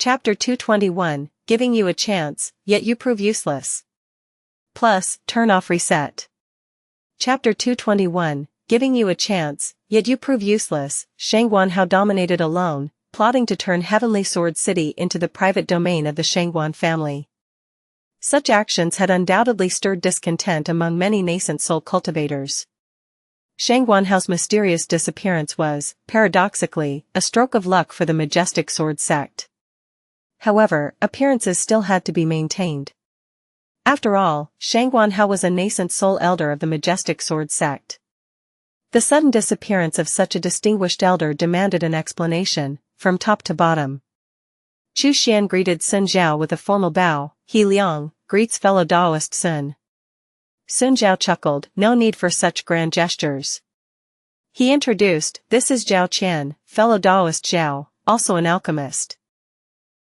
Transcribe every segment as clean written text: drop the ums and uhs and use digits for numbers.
Chapter 221, Giving You a Chance, Yet You Prove Useless. Plus, Turn Off Reset. Chapter 221, Giving You a Chance, Yet You Prove Useless. Shangguanhao dominated alone, plotting to turn Heavenly Sword City into the private domain of the Shangguan family. Such actions had undoubtedly stirred discontent among many nascent soul cultivators. Shangguanhao's mysterious disappearance was, paradoxically, a stroke of luck for the Majestic Sword sect. However, appearances still had to be maintained. After all, Shangguanhao was a nascent soul elder of the Majestic Sword sect. The sudden disappearance of such a distinguished elder demanded an explanation, from top to bottom. Chu Xian greeted Sun Zhao with a formal bow. He Liang, greets fellow Daoist Sun. Sun Zhao chuckled, no need for such grand gestures. He introduced, this is Zhao Qian, fellow Daoist Zhao, also an alchemist.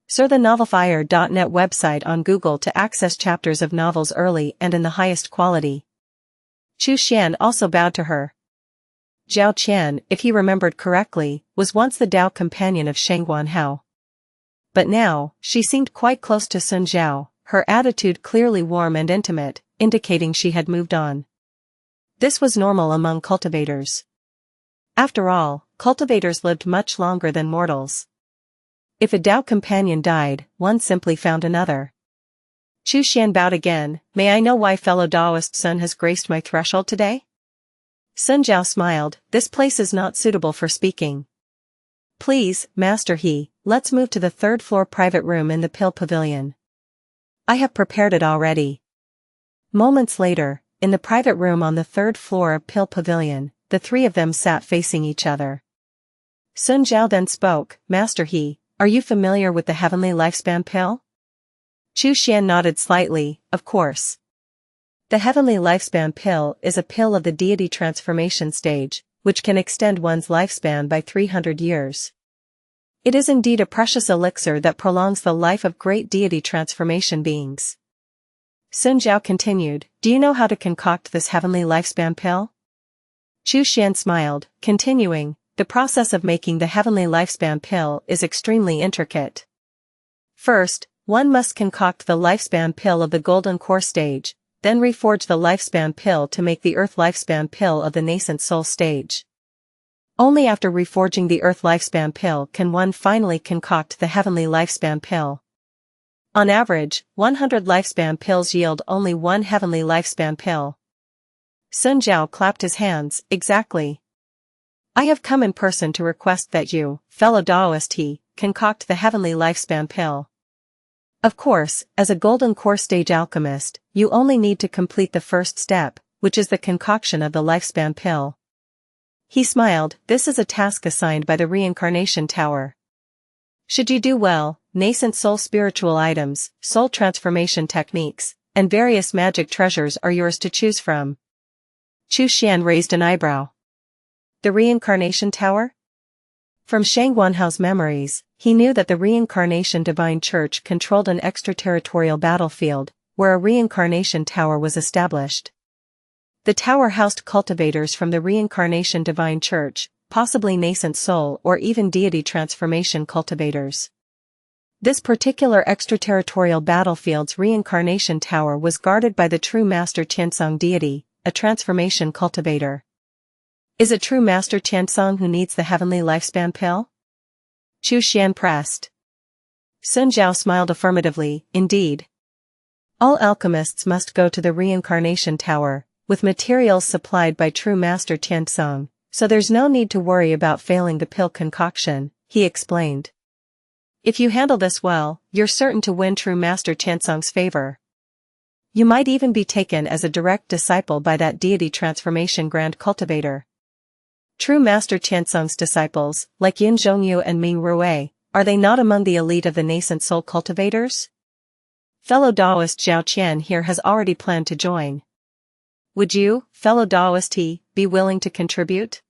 Sir the novelfire.net website on Google to access chapters of novels early and in the highest quality. Chu Xian also bowed to her. Zhao Qian, if he remembered correctly, was once the Dao companion of Shangguanhao. But now, she seemed quite close to Sun Zhao, her attitude clearly warm and intimate, indicating she had moved on. This was normal among cultivators. After all, cultivators lived much longer than mortals. If a Dao companion died, one simply found another. Chu Xian bowed again. May I know why fellow Daoist Sun has graced my threshold today? Sun Zhao smiled. This place is not suitable for speaking. Please, Master He, let's move to the third floor private room in the Pill Pavilion. I have prepared it already. Moments later, in the private room on the third floor of Pill Pavilion, the three of them sat facing each other. Sun Zhao then spoke. Master He, are you familiar with the Heavenly Lifespan Pill? Chu Xian nodded slightly. Of course. The Heavenly Lifespan Pill is a pill of the deity transformation stage, which can extend one's lifespan by 300 years. It is indeed a precious elixir that prolongs the life of great deity transformation beings. Sun Zhao continued, do you know how to concoct this Heavenly Lifespan Pill? Chu Xian smiled, continuing, the process of making the Heavenly Lifespan Pill is extremely intricate. First, one must concoct the Lifespan Pill of the Golden Core stage, then reforge the Lifespan Pill to make the Earth Lifespan Pill of the Nascent Soul stage. Only after reforging the Earth Lifespan Pill can one finally concoct the Heavenly Lifespan Pill. On average, 100 Lifespan Pills yield only one Heavenly Lifespan Pill. Sun Zhao clapped his hands. Exactly. I have come in person to request that you, fellow Daoist He, concoct the Heavenly Lifespan Pill. Of course, as a Golden Core stage alchemist, you only need to complete the first step, which is the concoction of the Lifespan Pill. He smiled. This is a task assigned by the Reincarnation Tower. Should you do well, nascent soul spiritual items, soul transformation techniques, and various magic treasures are yours to choose from. Chu Xian raised an eyebrow. The Reincarnation Tower? From Shangguanhao's memories, he knew that the Reincarnation Divine Church controlled an extraterritorial battlefield, where a Reincarnation Tower was established. The tower housed cultivators from the Reincarnation Divine Church, possibly nascent soul or even deity transformation cultivators. This particular extraterritorial battlefield's Reincarnation Tower was guarded by the true Master Qiansong deity, a transformation cultivator. Is it true Master Qiansong who needs the Heavenly Lifespan Pill? Chu Xian pressed. Sun Zhao smiled affirmatively. Indeed. All alchemists must go to the Reincarnation Tower, with materials supplied by true Master Qiansong, so there's no need to worry about failing the pill concoction, he explained. If you handle this well, you're certain to win true Master Qiansong's favor. You might even be taken as a direct disciple by that deity transformation grand cultivator. True Master Qiansong's disciples, like Yin Zhongyu and Ming Rui, are they not among the elite of the nascent soul cultivators? Fellow Daoist Zhao Qian here has already planned to join. Would you, fellow Daoist He, be willing to contribute?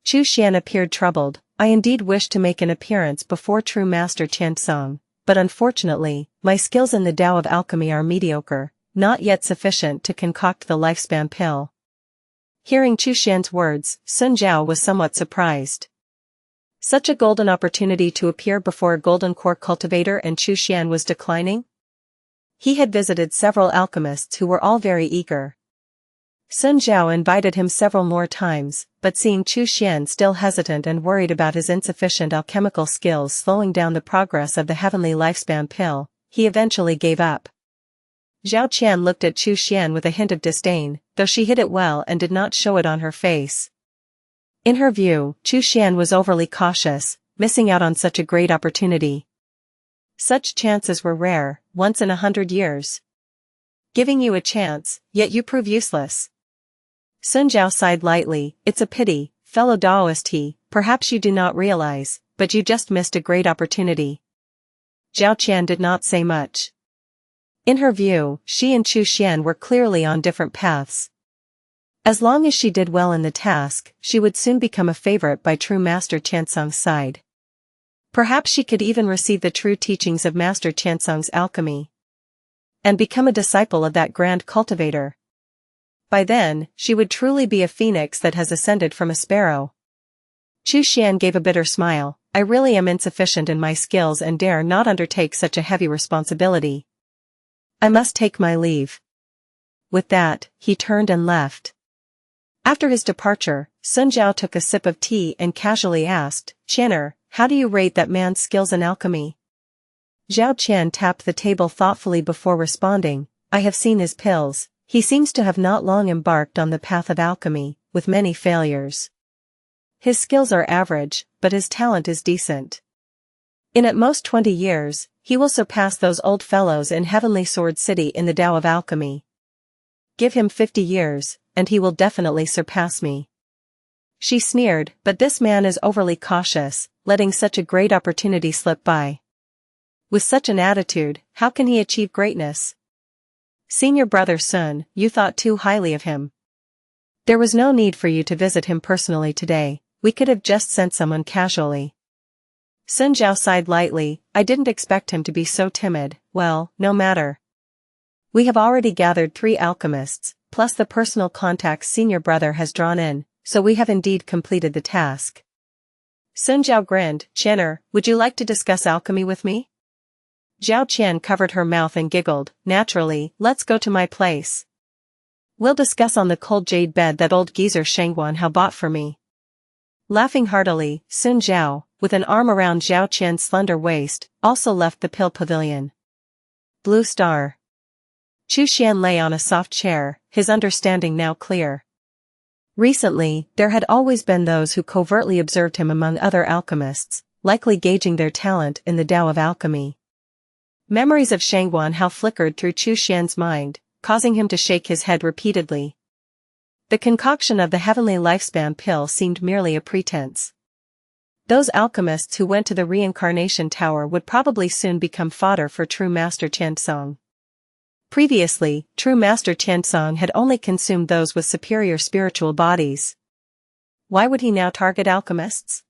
Chu Xian appeared troubled. I indeed wish to make an appearance before true Master Qiansong, but unfortunately, my skills in the Tao of alchemy are mediocre, not yet sufficient to concoct the Lifespan Pill. Hearing Chu Xian's words, Sun Zhao was somewhat surprised. Such a golden opportunity to appear before a golden core cultivator, and Chu Xian was declining? He had visited several alchemists who were all very eager. Sun Zhao invited him several more times, but seeing Chu Xian still hesitant and worried about his insufficient alchemical skills slowing down the progress of the heavenly lifespan pill, he eventually gave up. Zhao Qian looked at Chu Xian with a hint of disdain, though she hid it well and did not show it on her face. In her view, Chu Xian was overly cautious, missing out on such a great opportunity. Such chances were rare, once in 100 years. Giving you a chance, yet you prove useless. Sun Zhao sighed lightly. It's a pity, fellow Daoist he, perhaps you do not realize, but you just missed a great opportunity. Zhao Qian did not say much. In her view, she and Chu Xian were clearly on different paths. As long as she did well in the task, she would soon become a favorite by true Master Qiansong's side. Perhaps she could even receive the true teachings of Master Qiansong's alchemy and become a disciple of that grand cultivator. By then, she would truly be a phoenix that has ascended from a sparrow. Chu Xian gave a bitter smile. I really am insufficient in my skills and dare not undertake such a heavy responsibility. I must take my leave. With that, he turned and left. After his departure, Sun Zhao took a sip of tea and casually asked, Qianer, how do you rate that man's skills in alchemy? Zhao Qian tapped the table thoughtfully before responding, I have seen his pills. He seems to have not long embarked on the path of alchemy, with many failures. His skills are average, but his talent is decent. In at most 20 years, he will surpass those old fellows in Heavenly Sword City in the Tao of Alchemy. Give him 50 years, and he will definitely surpass me. She sneered, but this man is overly cautious, letting such a great opportunity slip by. With such an attitude, how can he achieve greatness? Senior brother Sun, you thought too highly of him. There was no need for you to visit him personally today, we could have just sent someone casually. Sun Zhao sighed lightly, I didn't expect him to be so timid. Well, no matter. We have already gathered 3 alchemists, plus the personal contacts senior brother has drawn in, so we have indeed completed the task. Sun Zhao grinned, Qianer, would you like to discuss alchemy with me? Zhao Qian covered her mouth and giggled, naturally, let's go to my place. We'll discuss on the cold jade bed that old geezer Shangguan Hao bought for me. Laughing heartily, Sun Zhao, with an arm around Zhao Qian's slender waist, also left the pill pavilion. Blue Star. Chu Xian lay on a soft chair, his understanding now clear. Recently, there had always been those who covertly observed him among other alchemists, likely gauging their talent in the Tao of alchemy. Memories of Shangguan Hao flickered through Chu Xian's mind, causing him to shake his head repeatedly. The concoction of the heavenly lifespan pill seemed merely a pretense. Those alchemists who went to the reincarnation tower would probably soon become fodder for true Master Qiansong. Previously, true Master Qiansong had only consumed those with superior spiritual bodies. Why would he now target alchemists?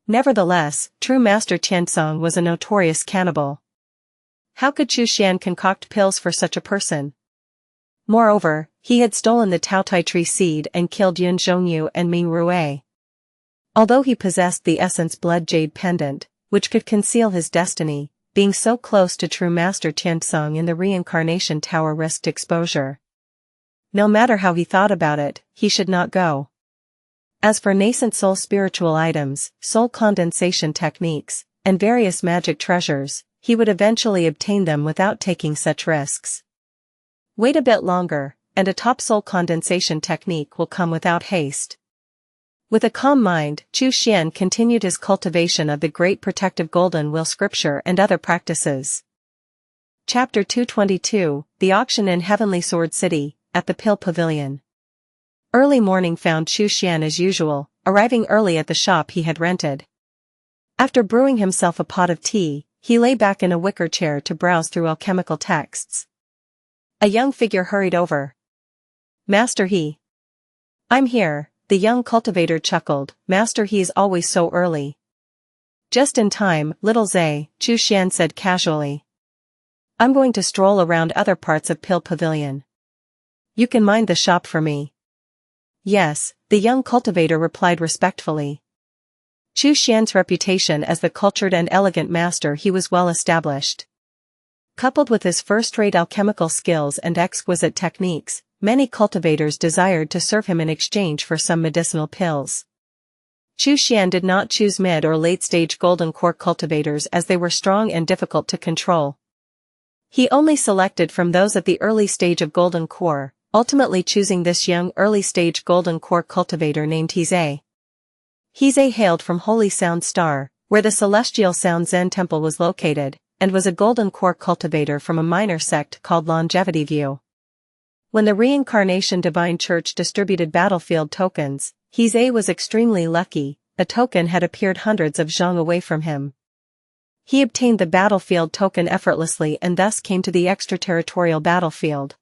Nevertheless, true Master Qiansong was a notorious cannibal. How could Chu Xian concoct pills for such a person? Moreover, he had stolen the Taotai tree seed and killed Yun Zhongyu and Ming Rue. Although he possessed the essence blood jade pendant, which could conceal his destiny, being so close to true Master Qiansong in the reincarnation tower risked exposure. No matter how he thought about it, he should not go. As for nascent soul spiritual items, soul condensation techniques, and various magic treasures, he would eventually obtain them without taking such risks. Wait a bit longer, and a top soul condensation technique will come without haste. With a calm mind, Chu Xian continued his cultivation of the great protective golden will scripture and other practices. Chapter 222, The Auction in Heavenly Sword City, at the Pill Pavilion. Early morning found Chu Xian as usual, arriving early at the shop he had rented. After brewing himself a pot of tea, he lay back in a wicker chair to browse through alchemical texts. A young figure hurried over. Master He. I'm here, the young cultivator chuckled, Master He's always so early. Just in time, little Zhe, Chu Xian said casually. I'm going to stroll around other parts of Pill Pavilion. You can mind the shop for me. Yes, the young cultivator replied respectfully. Chu Xian's reputation as the cultured and elegant master he was well established. Coupled with his first-rate alchemical skills and exquisite techniques, many cultivators desired to serve him in exchange for some medicinal pills. Chu Xian did not choose mid- or late-stage golden core cultivators as they were strong and difficult to control. He only selected from those at the early stage of golden core, ultimately choosing this young early-stage golden core cultivator named Heze. Heze hailed from Holy Sound Star, where the celestial Sound Zen temple was located, and was a golden core cultivator from a minor sect called Longevity View. When the Reincarnation Divine Church distributed battlefield tokens, Heze was extremely lucky. A token had appeared hundreds of zhang away from him. He obtained the battlefield token effortlessly and thus came to the extraterritorial battlefield.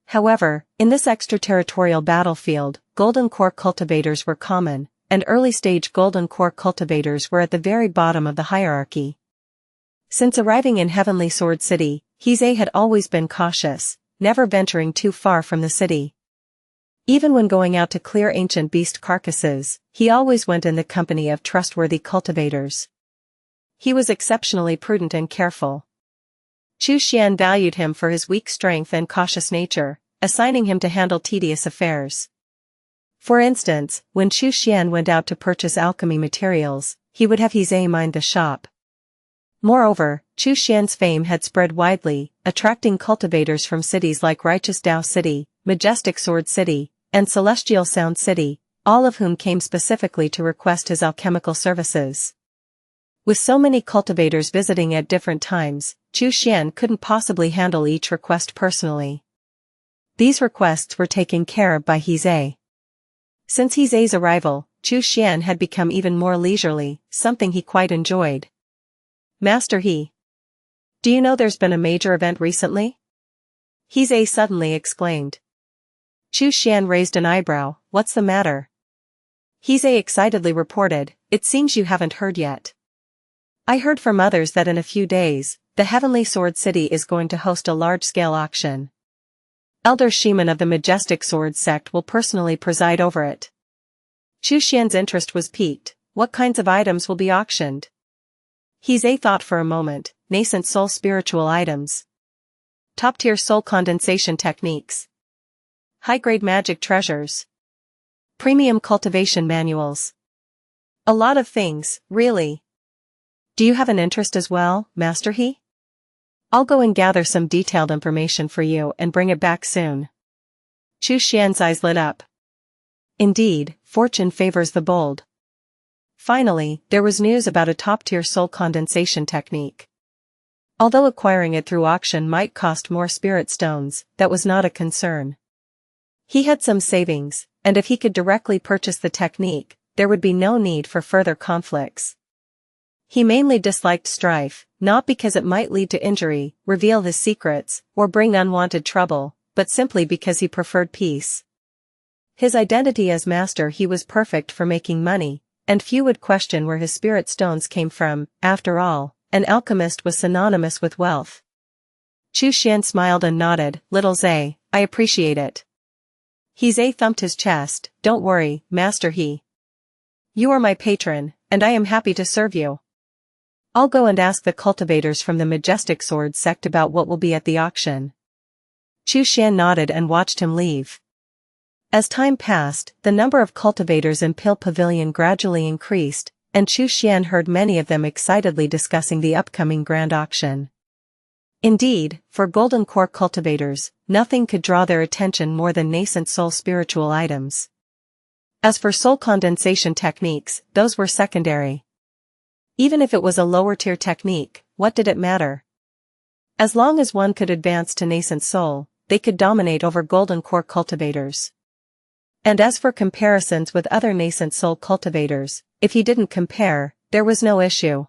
However, in this extraterritorial battlefield, golden core cultivators were common, and early-stage golden core cultivators were at the very bottom of the hierarchy. Since arriving in Heavenly Sword City, Heze had always been cautious, never venturing too far from the city. Even when going out to clear ancient beast carcasses, he always went in the company of trustworthy cultivators. He was exceptionally prudent and careful. Chu Xian valued him for his weak strength and cautious nature, assigning him to handle tedious affairs. For instance, when Chu Xian went out to purchase alchemy materials, he would have Heze mind the shop. Moreover, Chu Xian's fame had spread widely, attracting cultivators from cities like Righteous Dao City, Majestic Sword City, and Celestial Sound City, all of whom came specifically to request his alchemical services. With so many cultivators visiting at different times, Chu Xian couldn't possibly handle each request personally. These requests were taken care of by Heze. Since Heze's arrival, Chu Xian had become even more leisurely, something he quite enjoyed. Master He. Do you know there's been a major event recently? Heze suddenly exclaimed. Chu Xian raised an eyebrow. What's the matter? Heze excitedly reported, it seems you haven't heard yet. I heard from others that in a few days, the Heavenly Sword City is going to host a large-scale auction. Elder Ximen of the Majestic Sword sect will personally preside over it. Chu Xian's interest was piqued. What kinds of items will be auctioned? Heze thought for a moment. Nascent soul spiritual items. Top-tier soul condensation techniques. High-grade magic treasures. Premium cultivation manuals. A lot of things, really. Do you have an interest as well, Master He? I'll go and gather some detailed information for you and bring it back soon. Chu Xian's eyes lit up. Indeed, fortune favors the bold. Finally, there was news about a top-tier soul condensation technique. Although acquiring it through auction might cost more spirit stones, that was not a concern. He had some savings, and if he could directly purchase the technique, there would be no need for further conflicts. He mainly disliked strife, not because it might lead to injury, reveal his secrets, or bring unwanted trouble, but simply because he preferred peace. His identity as master he was perfect for making money, and few would question where his spirit stones came from. After all, an alchemist was synonymous with wealth. Chu Xian smiled and nodded. Little Zhe, I appreciate it. Heze thumped his chest. Don't worry, Master He. You are my patron, and I am happy to serve you. I'll go and ask the cultivators from the Majestic Sword sect about what will be at the auction. Chu Xian nodded and watched him leave. As time passed, the number of cultivators in Pill Pavilion gradually increased, and Chu Xian heard many of them excitedly discussing the upcoming grand auction. Indeed, for golden core cultivators, nothing could draw their attention more than nascent soul spiritual items. As for soul condensation techniques, those were secondary. Even if it was a lower-tier technique, what did it matter? As long as one could advance to nascent soul, they could dominate over golden core cultivators. And as for comparisons with other nascent soul cultivators, if he didn't compare, there was no issue.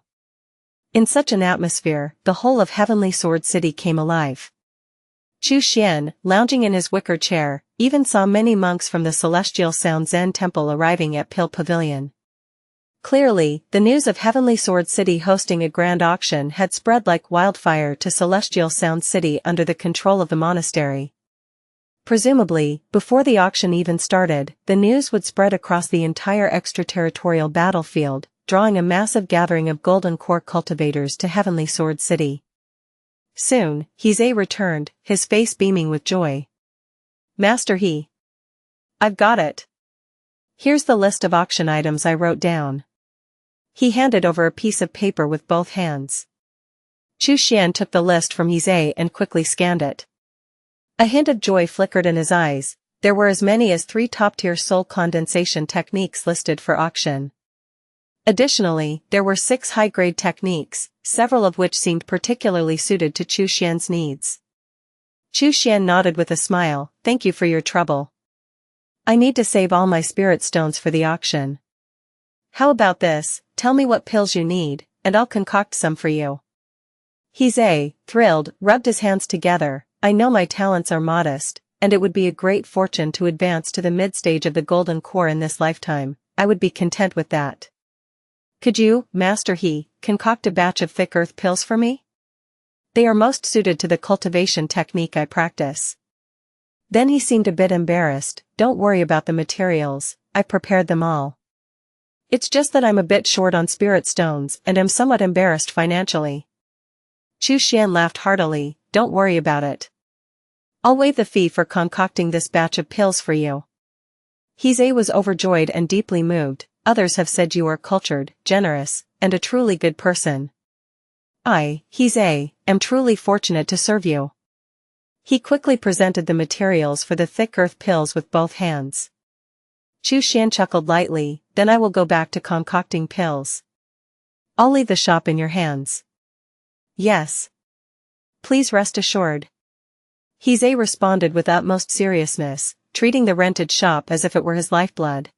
In such an atmosphere, the whole of Heavenly Sword City came alive. Chu Xian, lounging in his wicker chair, even saw many monks from the Celestial Sound Zen Temple arriving at Pill Pavilion. Clearly, the news of Heavenly Sword City hosting a grand auction had spread like wildfire to Celestial Sound City under the control of the monastery. Presumably, before the auction even started, the news would spread across the entire extraterritorial battlefield, drawing a massive gathering of golden core cultivators to Heavenly Sword City. Soon, Ximen returned, his face beaming with joy. Master He. I've got it. Here's the list of auction items I wrote down. He handed over a piece of paper with both hands. Chu Xian took the list from Ximen and quickly scanned it. A hint of joy flickered in his eyes. There were as many as 3 top-tier soul condensation techniques listed for auction. Additionally, there were 6 high-grade techniques, several of which seemed particularly suited to Chu Xian's needs. Chu Xian nodded with a smile, "Thank you for your trouble. I need to save all my spirit stones for the auction. How about this, tell me what pills you need, and I'll concoct some for you." Ximen, thrilled, rubbed his hands together. "I know my talents are modest, and it would be a great fortune to advance to the mid-stage of the golden core in this lifetime. I would be content with that. Could you, Master He, concoct a batch of thick earth pills for me? They are most suited to the cultivation technique I practice." Then he seemed a bit embarrassed. "Don't worry about the materials, I prepared them all. It's just that I'm a bit short on spirit stones and am somewhat embarrassed financially." Chu Xian laughed heartily. "Don't worry about it. I'll waive the fee for concocting this batch of pills for you." Ximen was overjoyed and deeply moved. "Others have said you are cultured, generous, and a truly good person. I, Ximen, am truly fortunate to serve you." He quickly presented the materials for the thick earth pills with both hands. Chu Xian chuckled lightly. "Then I will go back to concocting pills. I'll leave the shop in your hands." "Yes. Please rest assured." Ximen responded with utmost seriousness, treating the rented shop as if it were his lifeblood.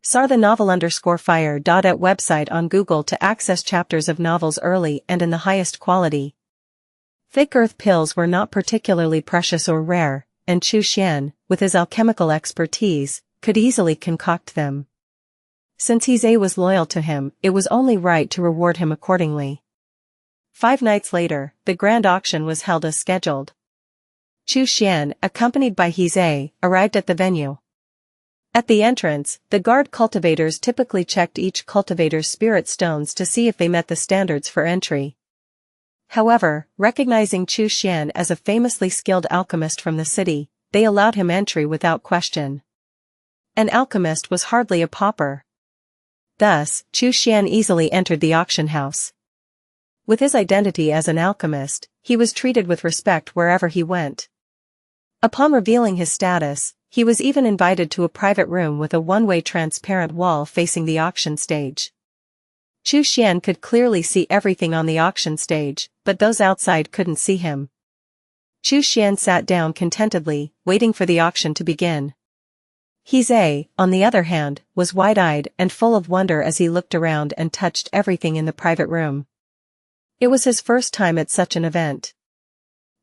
Sar the novel_fire. At website on Google to access chapters of novels early and in the highest quality. Thick earth pills were not particularly precious or rare, and Chu Xian, with his alchemical expertise, could easily concoct them. Since Ximen was loyal to him, it was only right to reward him accordingly. 5 nights later, the grand auction was held as scheduled. Chu Xian, accompanied by Ximen, arrived at the venue. At the entrance, the guard cultivators typically checked each cultivator's spirit stones to see if they met the standards for entry. However, recognizing Chu Xian as a famously skilled alchemist from the city, they allowed him entry without question. An alchemist was hardly a pauper. Thus, Chu Xian easily entered the auction house. With his identity as an alchemist, he was treated with respect wherever he went. Upon revealing his status, he was even invited to a private room with a one-way transparent wall facing the auction stage. Chu Xian could clearly see everything on the auction stage, but those outside couldn't see him. Chu Xian sat down contentedly, waiting for the auction to begin. Ximen, on the other hand, was wide-eyed and full of wonder as he looked around and touched everything in the private room. It was his first time at such an event.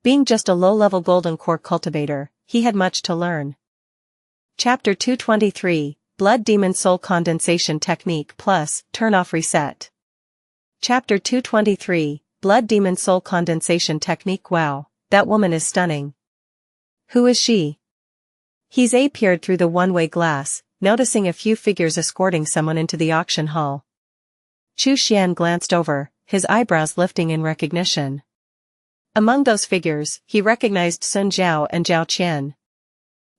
Being just a low-level golden core cultivator, he had much to learn. Chapter 223, Blood Demon Soul Condensation Technique plus Turn-Off Reset. Chapter 223, Blood Demon Soul Condensation Technique. Wow, that woman is stunning. Who is she? Ximen peered through the one-way glass, noticing a few figures escorting someone into the auction hall. Chu Xian glanced over, his eyebrows lifting in recognition. Among those figures, he recognized Sun Zhao and Zhao Qian.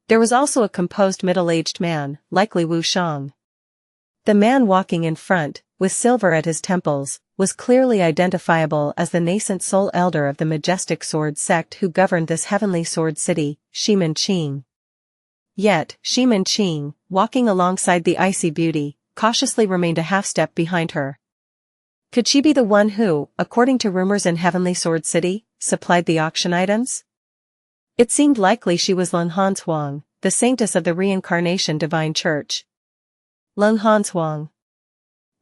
There was also a composed middle-aged man, likely Wu Shang. The man walking in front, with silver at his temples, was clearly identifiable as the nascent soul elder of the majestic sword sect who governed this heavenly sword city, Ximen Changqing. Yet, Ximen Changqing, walking alongside the icy beauty, cautiously remained a half-step behind her. Could she be the one who, according to rumors in Heavenly Sword City, supplied the auction items? It seemed likely she was Leng Hanshuang, the saintess of the Reincarnation Divine Church. Leng Hanshuang.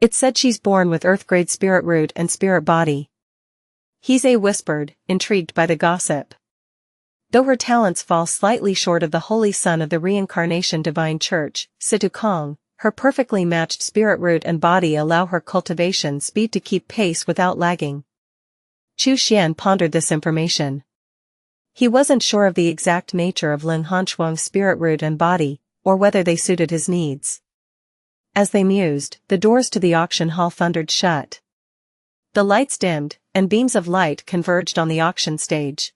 It said she's born with earth-grade spirit root and spirit body. Ximen whispered, intrigued by the gossip. Though her talents fall slightly short of the Holy Son of the Reincarnation Divine Church, Situ Kong, her perfectly matched spirit root and body allow her cultivation speed to keep pace without lagging. Chu Xian pondered this information. He wasn't sure of the exact nature of Leng Hanshuang's spirit root and body, or whether they suited his needs. As they mused, the doors to the auction hall thundered shut. The lights dimmed, and beams of light converged on the auction stage.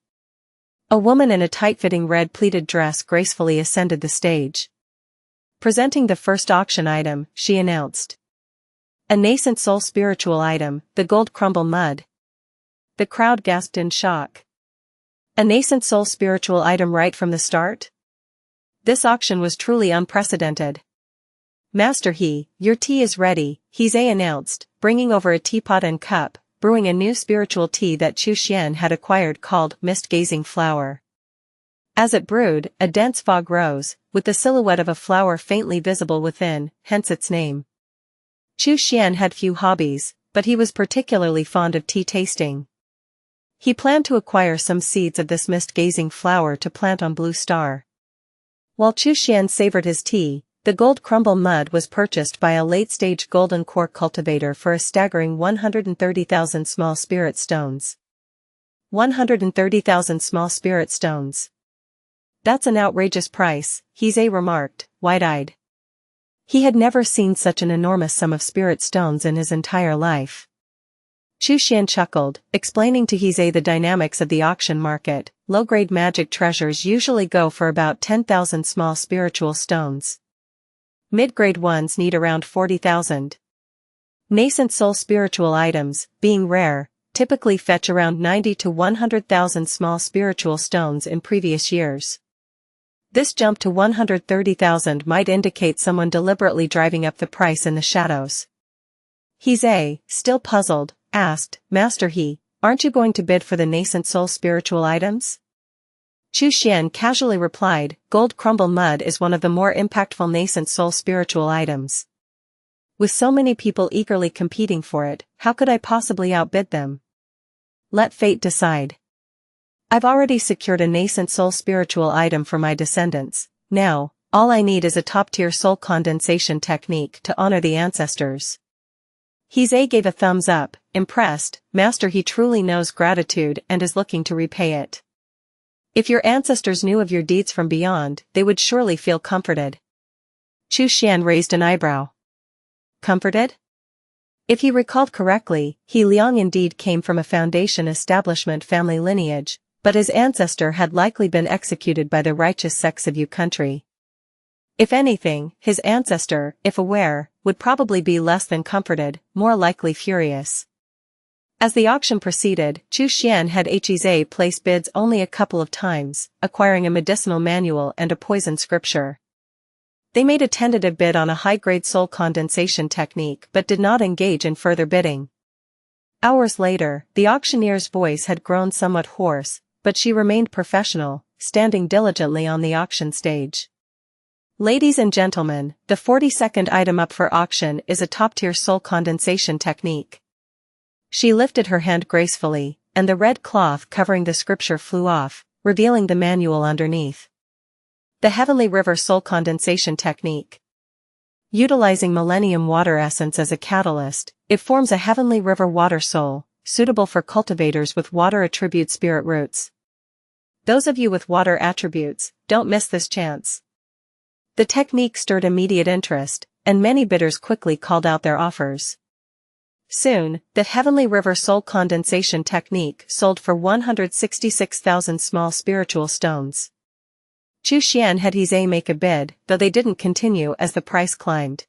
A woman in a tight-fitting red pleated dress gracefully ascended the stage. Presenting the first auction item, she announced. A nascent soul spiritual item, the gold crumble mud. The crowd gasped in shock. A nascent soul spiritual item right from the start? This auction was truly unprecedented. Master He, your tea is ready, He announced, bringing over a teapot and cup, brewing a new spiritual tea that Chu Xian had acquired called mist-gazing flower. As it brewed, a dense fog rose, with the silhouette of a flower faintly visible within, hence its name. Chu Xian had few hobbies, but he was particularly fond of tea tasting. He planned to acquire some seeds of this mist-gazing flower to plant on Blue Star. While Chu Xian savored his tea, the gold crumble mud was purchased by a late-stage golden core cultivator for a staggering 130,000 small spirit stones. 130,000 small spirit stones. That's an outrageous price, He remarked, wide-eyed. He had never seen such an enormous sum of spirit stones in his entire life. Chu Xian chuckled, explaining to He the dynamics of the auction market. Low-grade magic treasures usually go for about 10,000 small spiritual stones. Mid-grade ones need around 40,000. Nascent soul spiritual items, being rare, typically fetch around 90 to 100,000 small spiritual stones in previous years. This jump to 130,000 might indicate someone deliberately driving up the price in the shadows. He, still puzzled, asked, Master He, aren't you going to bid for the nascent soul spiritual items? Chu Xian casually replied, gold crumble mud is one of the more impactful nascent soul spiritual items. With so many people eagerly competing for it, how could I possibly outbid them? Let fate decide. I've already secured a nascent soul spiritual item for my descendants. Now, all I need is a top-tier soul condensation technique to honor the ancestors. He gave a thumbs up, impressed. Master He truly knows gratitude and is looking to repay it. If your ancestors knew of your deeds from beyond, they would surely feel comforted. Chu Xian raised an eyebrow. Comforted? If he recalled correctly, He Liang indeed came from a foundation establishment family lineage, but his ancestor had likely been executed by the righteous sects of Yu country. If anything, his ancestor, if aware, would probably be less than comforted, more likely furious. As the auction proceeded, Chu Xian had He place bids only a couple of times, acquiring a medicinal manual and a poison scripture. They made a tentative bid on a high-grade soul condensation technique but did not engage in further bidding. Hours later, the auctioneer's voice had grown somewhat hoarse, but she remained professional, standing diligently on the auction stage. Ladies and gentlemen, the 42nd item up for auction is a top-tier soul condensation technique. She lifted her hand gracefully, and the red cloth covering the scripture flew off, revealing the manual underneath. The Heavenly River Soul Condensation Technique. Utilizing Millennium Water Essence as a catalyst, it forms a Heavenly River Water Soul, suitable for cultivators with water attribute spirit roots. Those of you with water attributes, don't miss this chance. The technique stirred immediate interest, and many bidders quickly called out their offers. Soon, the Heavenly River Soul Condensation Technique sold for 166,000 small spiritual stones. Chu Xian had He make a bid, though they didn't continue as the price climbed.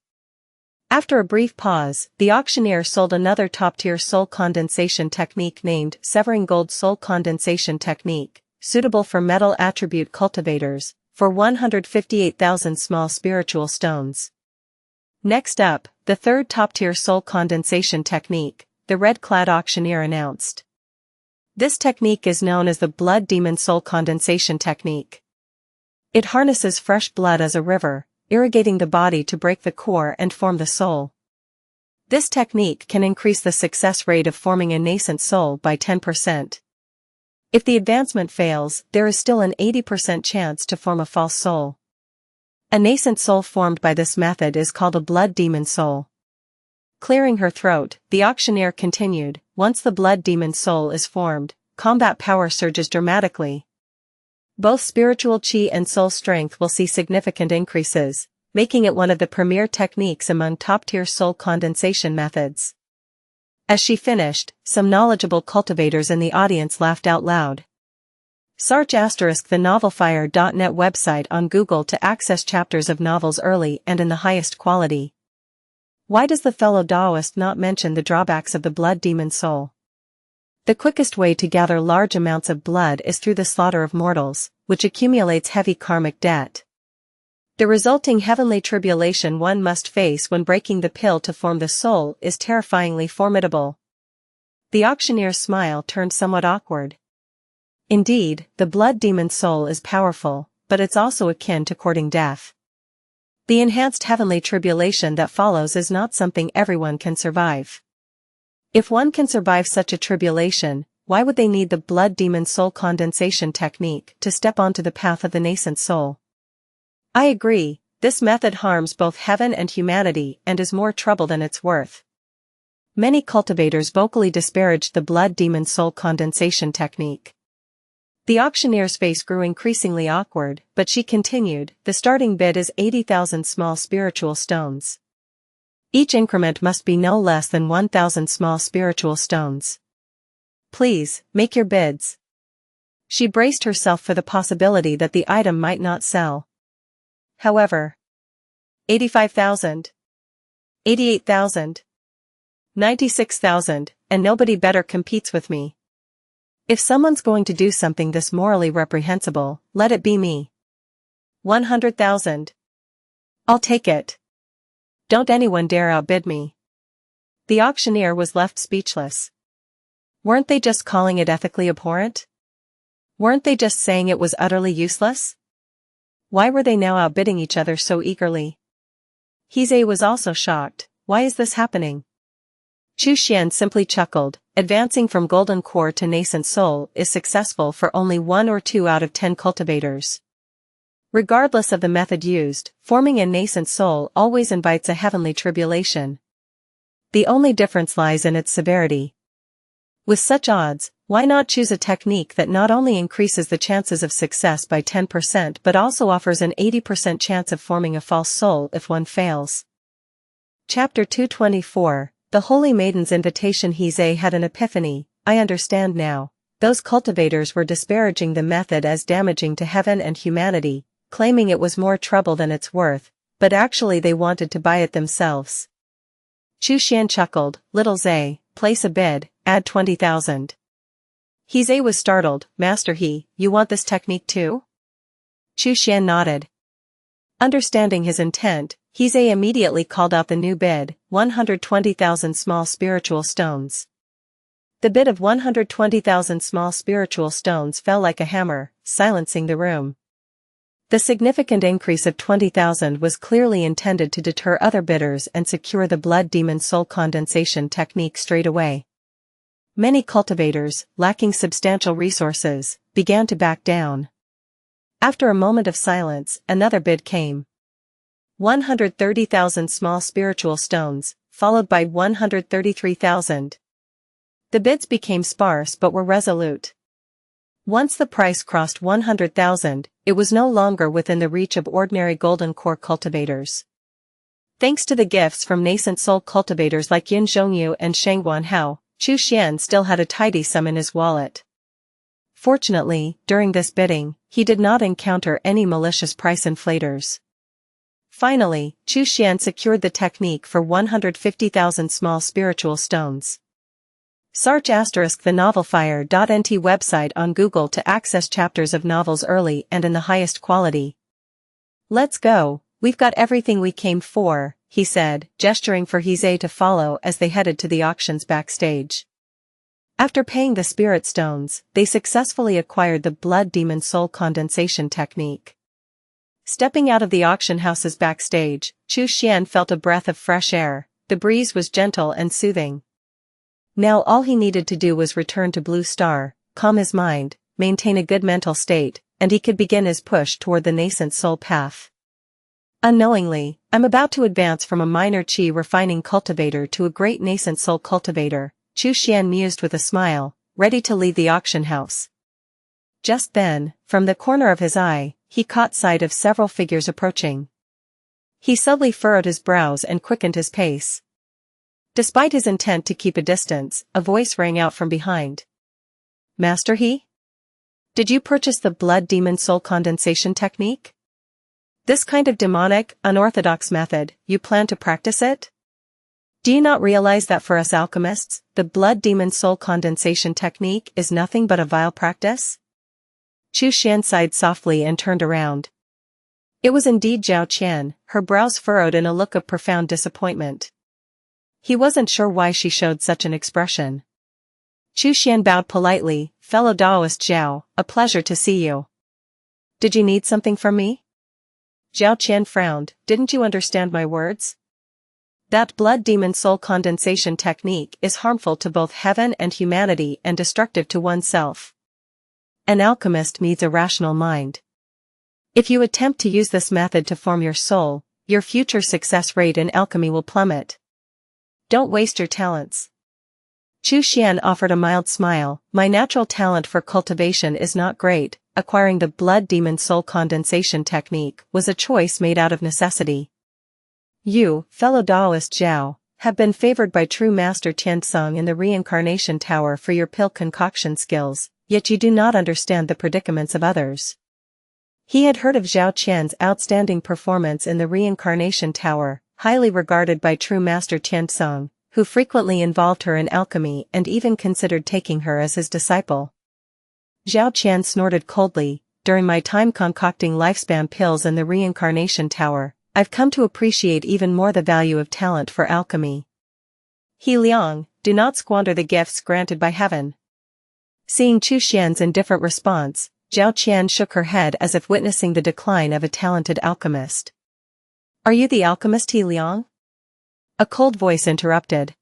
After a brief pause, the auctioneer sold another top-tier soul condensation technique named Severing Gold Soul Condensation Technique, suitable for metal attribute cultivators, for 158,000 small spiritual stones. Next up, the third top-tier soul condensation technique, the red-clad auctioneer announced. This technique is known as the Blood Demon Soul Condensation Technique. It harnesses fresh blood as a river, irrigating the body to break the core and form the soul. This technique can increase the success rate of forming a nascent soul by 10%. If the advancement fails, there is still an 80% chance to form a false soul. A nascent soul formed by this method is called a blood demon soul. Clearing her throat, the auctioneer continued, once the blood demon soul is formed, combat power surges dramatically. Both spiritual chi and soul strength will see significant increases. making it one of the premier techniques among top-tier soul condensation methods. As she finished, some knowledgeable cultivators in the audience laughed out loud. Search the novelfire.net website on Google to access chapters of novels early and in the highest quality. Why does the fellow Taoist not mention the drawbacks of the blood demon soul? The quickest way to gather large amounts of blood is through the slaughter of mortals, which accumulates heavy karmic debt. The resulting heavenly tribulation one must face when breaking the pill to form the soul is terrifyingly formidable. The auctioneer's smile turned somewhat awkward. Indeed, the blood demon soul is powerful, but it's also akin to courting death. The enhanced heavenly tribulation that follows is not something everyone can survive. If one can survive such a tribulation, why would they need the blood demon soul condensation technique to step onto the path of the nascent soul? I agree, this method harms both heaven and humanity and is more trouble than it's worth. Many cultivators vocally disparaged the blood demon soul condensation technique. The auctioneer's face grew increasingly awkward, but she continued, the starting bid is 80,000 small spiritual stones. Each increment must be no less than 1,000 small spiritual stones. Please, make your bids. She braced herself for the possibility that the item might not sell. However, 85,000, 88,000, 96,000, and nobody better competes with me. If someone's going to do something this morally reprehensible, let it be me. 100,000. I'll take it. Don't anyone dare outbid me. The auctioneer was left speechless. Weren't they just calling it ethically abhorrent? Weren't they just saying it was utterly useless? Why were they now outbidding each other so eagerly? Ximen was also shocked. Why is this happening? Xianxia simply chuckled. Advancing from golden core to nascent soul is successful for only 1 or 2 out of 10 cultivators. Regardless of the method used, forming a nascent soul always invites a heavenly tribulation. The only difference lies in its severity. With such odds, why not choose a technique that not only increases the chances of success by 10% but also offers an 80% chance of forming a false soul if one fails? Chapter 224. The Holy Maiden's Invitation. Ximen had an epiphany. I understand now. Those cultivators were disparaging the method as damaging to heaven and humanity, claiming it was more trouble than it's worth, but actually they wanted to buy it themselves. Xianxia chuckled, little Zay, place a bid, add 20,000. Ximen was startled, Master you want this technique too? Xianxia nodded. Understanding his intent, Ximen immediately called out the new bid, 120,000 small spiritual stones. The bid of 120,000 small spiritual stones fell like a hammer, silencing the room. The significant increase of 20,000 was clearly intended to deter other bidders and secure the blood demon soul condensation technique straight away. Many cultivators, lacking substantial resources, began to back down. After a moment of silence, another bid came. 130,000 small spiritual stones, followed by 133,000. The bids became sparse but were resolute. Once the price crossed 100,000, it was no longer within the reach of ordinary golden core cultivators. Thanks to the gifts from nascent soul cultivators like Yin Zhongyu and Shangguan Hao, Xianxia still had a tidy sum in his wallet. Fortunately, during this bidding, he did not encounter any malicious price inflators. Finally, Xianxia secured the technique for 150,000 small spiritual stones. Search the novelfire.nt website on Google to access chapters of novels early and in the highest quality. Let's go, we've got everything we came for, he said, gesturing for Ximen to follow as they headed to the auctions backstage. After paying the spirit stones, they successfully acquired the blood demon soul condensation technique. Stepping out of the auction house's backstage, Xianxia felt a breath of fresh air. The breeze was gentle and soothing. Now all he needed to do was return to Blue Star, calm his mind, maintain a good mental state, and he could begin his push toward the nascent soul path. Unknowingly, I'm about to advance from a minor chi refining cultivator to a great nascent soul cultivator, Xianxia mused with a smile, ready to leave the auction house. Just then, from the corner of his eye, he caught sight of several figures approaching. He subtly furrowed his brows and quickened his pace. Despite his intent to keep a distance, a voice rang out from behind. Master He? Did you purchase the blood demon soul condensation technique? This kind of demonic, unorthodox method, you plan to practice it? Do you not realize that for us alchemists, the blood demon soul condensation technique is nothing but a vile practice? Chu Xian sighed softly and turned around. It was indeed Zhao Qian, her brows furrowed in a look of profound disappointment. He wasn't sure why she showed such an expression. Chu Xian bowed politely, fellow Daoist Zhao, a pleasure to see you. Did you need something from me? Zhao Qian frowned, didn't you understand my words? That blood demon soul condensation technique is harmful to both heaven and humanity and destructive to oneself. An alchemist needs a rational mind. If you attempt to use this method to form your soul, your future success rate in alchemy will plummet. Don't waste your talents. Chu Xian offered a mild smile. My natural talent for cultivation is not great. Acquiring the blood demon soul condensation technique was a choice made out of necessity. You, fellow Daoist Zhao, have been favored by true Master Tianzong in the Reincarnation Tower for your pill concoction skills, yet you do not understand the predicaments of others. He had heard of Zhao Qian's outstanding performance in the Reincarnation Tower, highly regarded by true Master Tianzong, who frequently involved her in alchemy and even considered taking her as his disciple. Zhao Qian snorted coldly. During my time concocting lifespan pills in the Reincarnation Tower, I've come to appreciate even more the value of talent for alchemy. He Liang, do not squander the gifts granted by heaven. Seeing Chu Xian's indifferent response, Zhao Qian shook her head as if witnessing the decline of a talented alchemist. Are you the alchemist He Liang? A cold voice interrupted.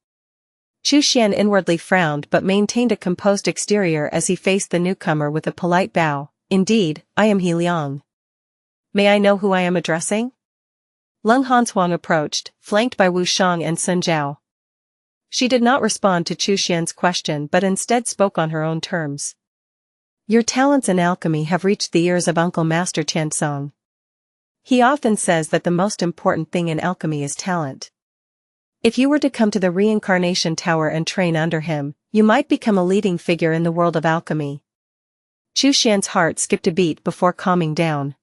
Chu Xian inwardly frowned but maintained a composed exterior as he faced the newcomer with a polite bow. Indeed, I am He Liang. May I know who I am addressing? Leng Hanshuang approached, flanked by Wu Shang and Sun Zhao. She did not respond to Chu Xian's question but instead spoke on her own terms. Your talents in alchemy have reached the ears of Uncle Master Tianzong. He often says that the most important thing in alchemy is talent. If you were to come to the Reincarnation Tower and train under him, you might become a leading figure in the world of alchemy. Chu Xian's heart skipped a beat before calming down.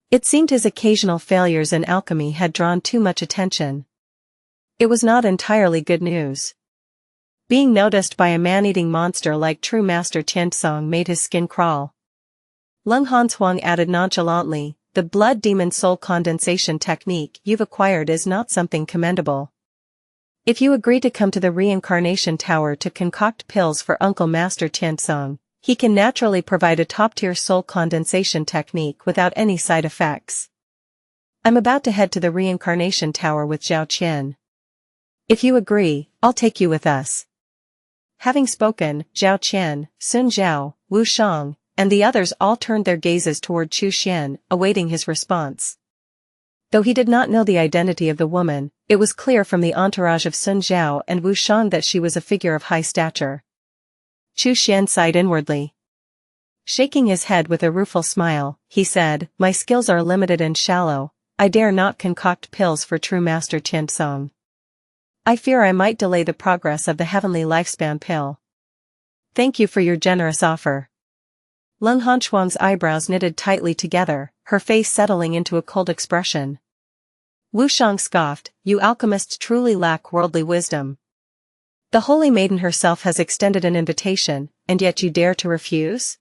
It seemed his occasional failures in alchemy had drawn too much attention. It was not entirely good news. Being noticed by a man-eating monster like true Master Tianzong made his skin crawl. Leng Hanshuang added nonchalantly, the blood demon soul condensation technique you've acquired is not something commendable. If you agree to come to the Reincarnation Tower to concoct pills for Uncle Master Tianzong, he can naturally provide a top-tier soul condensation technique without any side effects. I'm about to head to the Reincarnation Tower with Zhao Qian. If you agree, I'll take you with us. Having spoken, Zhao Qian, Sun Zhao, Wu Shang, and the others all turned their gazes toward Chu Xian, awaiting his response. Though he did not know the identity of the woman, it was clear from the entourage of Sun Zhao and Wu Shang that she was a figure of high stature. Chu Xian sighed inwardly. Shaking his head with a rueful smile, he said, my skills are limited and shallow, I dare not concoct pills for true Master Tianzong. I fear I might delay the progress of the heavenly lifespan pill. Thank you for your generous offer. Leng Hanshuang's eyebrows knitted tightly together, her face settling into a cold expression. Wu Shang scoffed, you alchemists truly lack worldly wisdom. The Holy Maiden herself has extended an invitation, and yet you dare to refuse?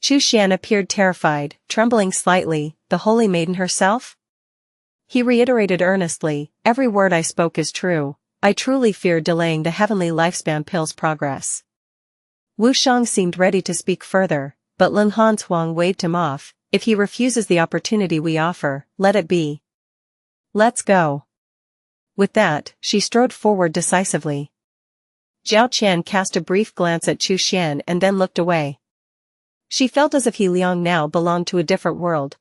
Chu Xian appeared terrified, trembling slightly, the Holy Maiden herself? He reiterated earnestly, every word I spoke is true, I truly fear delaying the heavenly lifespan pill's progress. Wu Shang seemed ready to speak further, but Leng Hanshuang waved him off, if he refuses the opportunity we offer, let it be. Let's go. With that, she strode forward decisively. Zhao Qian cast a brief glance at Chu Xian and then looked away. She felt as if He Liang now belonged to a different world.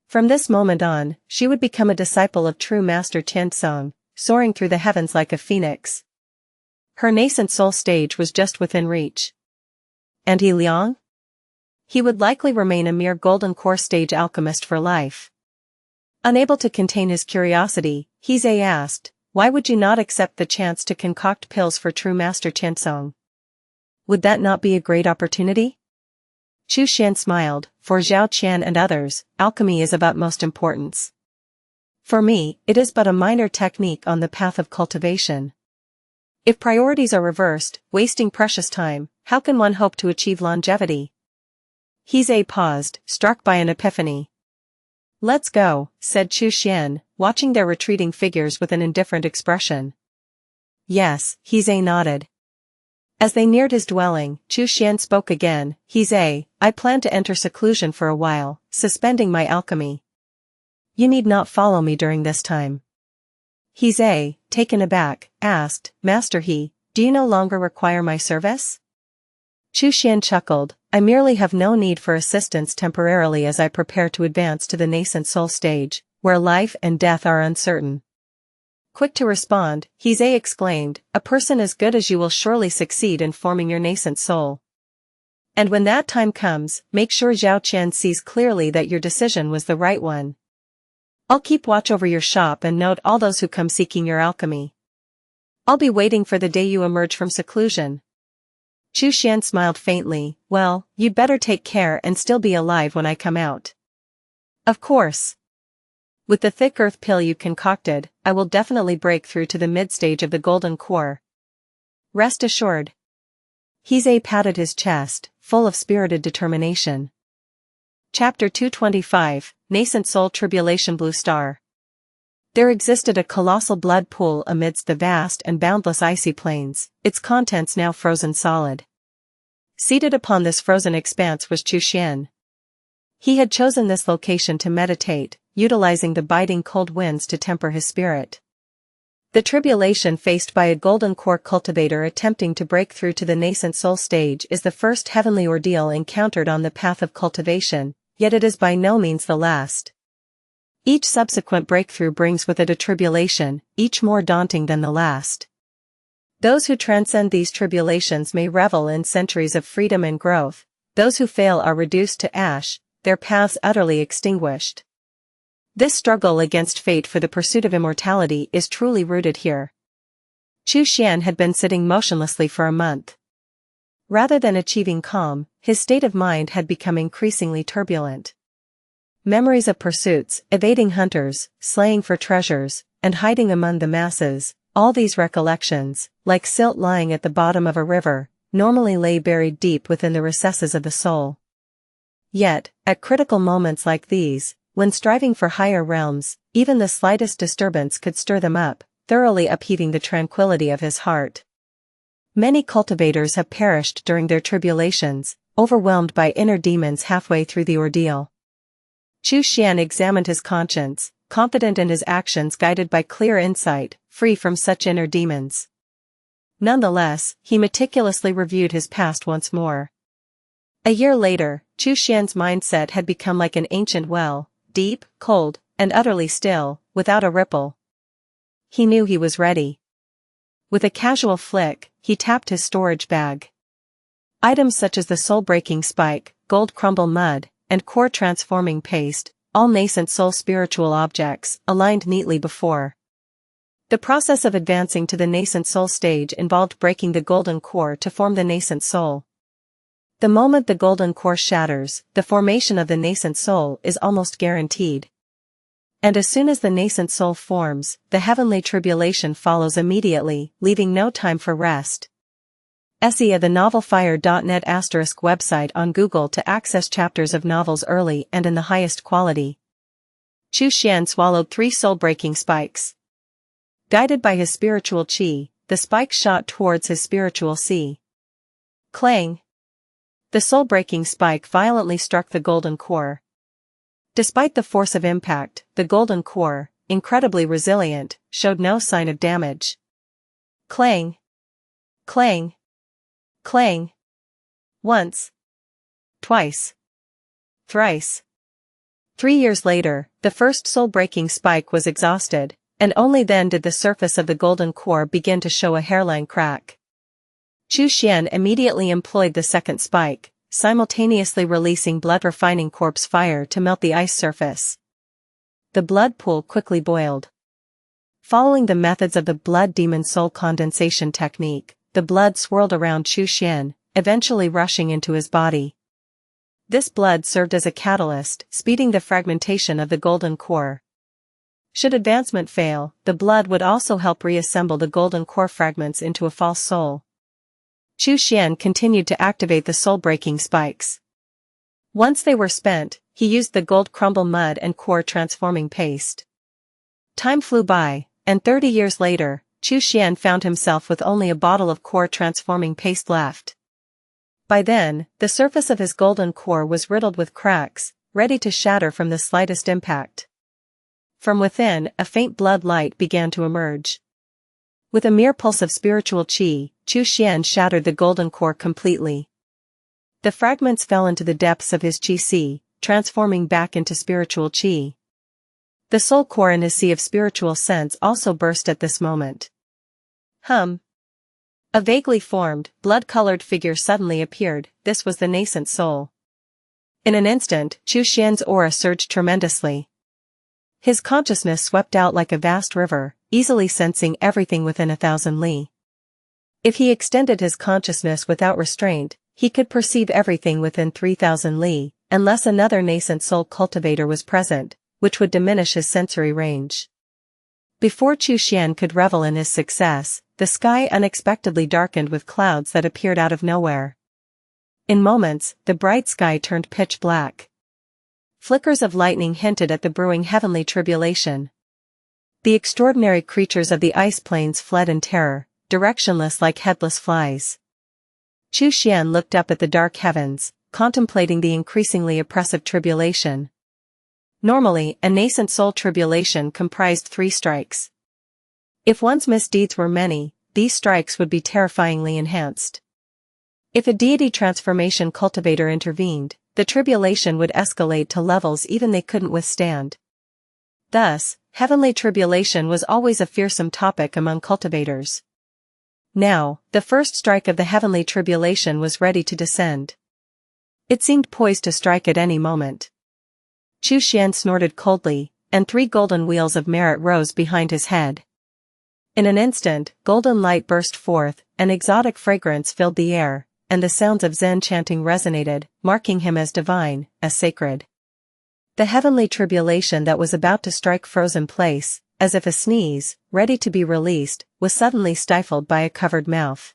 From this moment on, she would become a disciple of true Master Tianzong, soaring through the heavens like a phoenix. Her nascent soul stage was just within reach. And He Liang? He would likely remain a mere golden core stage alchemist for life. Unable to contain his curiosity, Heze asked, "Why would you not accept the chance to concoct pills for true Master Qiansong? Would that not be a great opportunity?" Chu Xian smiled. "For Zhao Qian and others, alchemy is of utmost importance. For me, it is but a minor technique on the path of cultivation. If priorities are reversed, wasting precious time, how can one hope to achieve longevity?" Heze paused, struck by an epiphany. "Let's go," said Chu Xian, watching their retreating figures with an indifferent expression. "Yes," Heze nodded. As they neared his dwelling, Chu Xian spoke again. "Heze, I plan to enter seclusion for a while, suspending my alchemy. You need not follow me during this time." Heze, taken aback, asked, "Master He, do you no longer require my service?" Chu Xian chuckled, "I merely have no need for assistance temporarily as I prepare to advance to the nascent soul stage, where life and death are uncertain." Quick to respond, Heze exclaimed, "A person as good as you will surely succeed in forming your nascent soul. And when that time comes, make sure Zhao Qian sees clearly that your decision was the right one. I'll keep watch over your shop and note all those who come seeking your alchemy. I'll be waiting for the day you emerge from seclusion." Chu Xian smiled faintly. "Well, you'd better take care and still be alive when I come out." "Of course. With the thick earth pill you concocted, I will definitely break through to the mid-stage of the golden core. Rest assured." Heze patted his chest, full of spirited determination. Chapter 225, Nascent Soul Tribulation. Blue Star. There existed a colossal blood pool amidst the vast and boundless icy plains, its contents now frozen solid. Seated upon this frozen expanse was Chu Xian. He had chosen this location to meditate, utilizing the biting cold winds to temper his spirit. The tribulation faced by a golden core cultivator attempting to break through to the nascent soul stage is the first heavenly ordeal encountered on the path of cultivation, yet it is by no means the last. Each subsequent breakthrough brings with it a tribulation, each more daunting than the last. Those who transcend these tribulations may revel in centuries of freedom and growth, those who fail are reduced to ash, their paths utterly extinguished. This struggle against fate for the pursuit of immortality is truly rooted here. Chu Xian had been sitting motionlessly for a month. Rather than achieving calm, his state of mind had become increasingly turbulent. Memories of pursuits, evading hunters, slaying for treasures, and hiding among the masses, all these recollections, like silt lying at the bottom of a river, normally lay buried deep within the recesses of the soul. Yet, at critical moments like these, when striving for higher realms, even the slightest disturbance could stir them up, thoroughly upheaving the tranquility of his heart. Many cultivators have perished during their tribulations, overwhelmed by inner demons halfway through the ordeal. Chu Xian examined his conscience, confident in his actions guided by clear insight, free from such inner demons. Nonetheless, he meticulously reviewed his past once more. A year later, Chu Xian's mindset had become like an ancient well, deep, cold, and utterly still, without a ripple. He knew he was ready. With a casual flick, he tapped his storage bag. Items such as the soul-breaking spike, gold crumble mud, and core transforming paste, all nascent soul spiritual objects, aligned neatly before. The process of advancing to the nascent soul stage involved breaking the golden core to form the nascent soul. The moment the golden core shatters, the formation of the nascent soul is almost guaranteed. And as soon as the nascent soul forms, the heavenly tribulation follows immediately, leaving no time for rest. See the novelfire.net ** website on Google to access chapters of novels early and in the highest quality. Chu Xian swallowed 3 soul-breaking spikes. Guided by his spiritual qi, the spike shot towards his spiritual sea. Clang! The soul-breaking spike violently struck the golden core. Despite the force of impact, the golden core, incredibly resilient, showed no sign of damage. Clang! Clang! Clang! Once. Twice. Thrice. 3 years later, the first soul-breaking spike was exhausted, and only then did the surface of the golden core begin to show a hairline crack. Chu Xian immediately employed the second spike, simultaneously releasing blood-refining corpse fire to melt the ice surface. the blood pool quickly boiled. Following the methods of the blood demon soul condensation technique, the blood swirled around Chu Xian, eventually rushing into his body. This blood served as a catalyst, speeding the fragmentation of the golden core. Should advancement fail, the blood would also help reassemble the golden core fragments into a false soul. Chu Xian continued to activate the soul-breaking spikes. Once they were spent, he used the gold crumble mud and core transforming paste. Time flew by, and 30 years later, Chu Xian found himself with only a bottle of core transforming paste left. By then, the surface of his golden core was riddled with cracks, ready to shatter from the slightest impact. From within, a faint blood light began to emerge. With a mere pulse of spiritual qi, Chu Xian shattered the golden core completely. The fragments fell into the depths of his qi sea, transforming back into spiritual qi. The soul core in his sea of spiritual sense also burst at this moment. A vaguely formed, blood-colored figure suddenly appeared. This was the nascent soul. In an instant, Chu Xian's aura surged tremendously. His consciousness swept out like a vast river, easily sensing everything within 1,000 li. If he extended his consciousness without restraint, he could perceive everything within 3,000 li, unless another nascent soul cultivator was present, which would diminish his sensory range. Before Chu Xian could revel in his success, the sky unexpectedly darkened with clouds that appeared out of nowhere. In moments, the bright sky turned pitch black. Flickers of lightning hinted at the brewing heavenly tribulation. The extraordinary creatures of the ice plains fled in terror, directionless like headless flies. Chu Xian looked up at the dark heavens, contemplating the increasingly oppressive tribulation. Normally, a nascent soul tribulation comprised 3 strikes. If one's misdeeds were many, these strikes would be terrifyingly enhanced. If a deity transformation cultivator intervened, the tribulation would escalate to levels even they couldn't withstand. Thus, heavenly tribulation was always a fearsome topic among cultivators. Now, the first strike of the heavenly tribulation was ready to descend. It seemed poised to strike at any moment. Chu Xian snorted coldly, and 3 golden wheels of merit rose behind his head. In an instant, golden light burst forth, an exotic fragrance filled the air, and the sounds of Zen chanting resonated, marking him as divine, as sacred. The heavenly tribulation that was about to strike froze in place, as if a sneeze, ready to be released, was suddenly stifled by a covered mouth.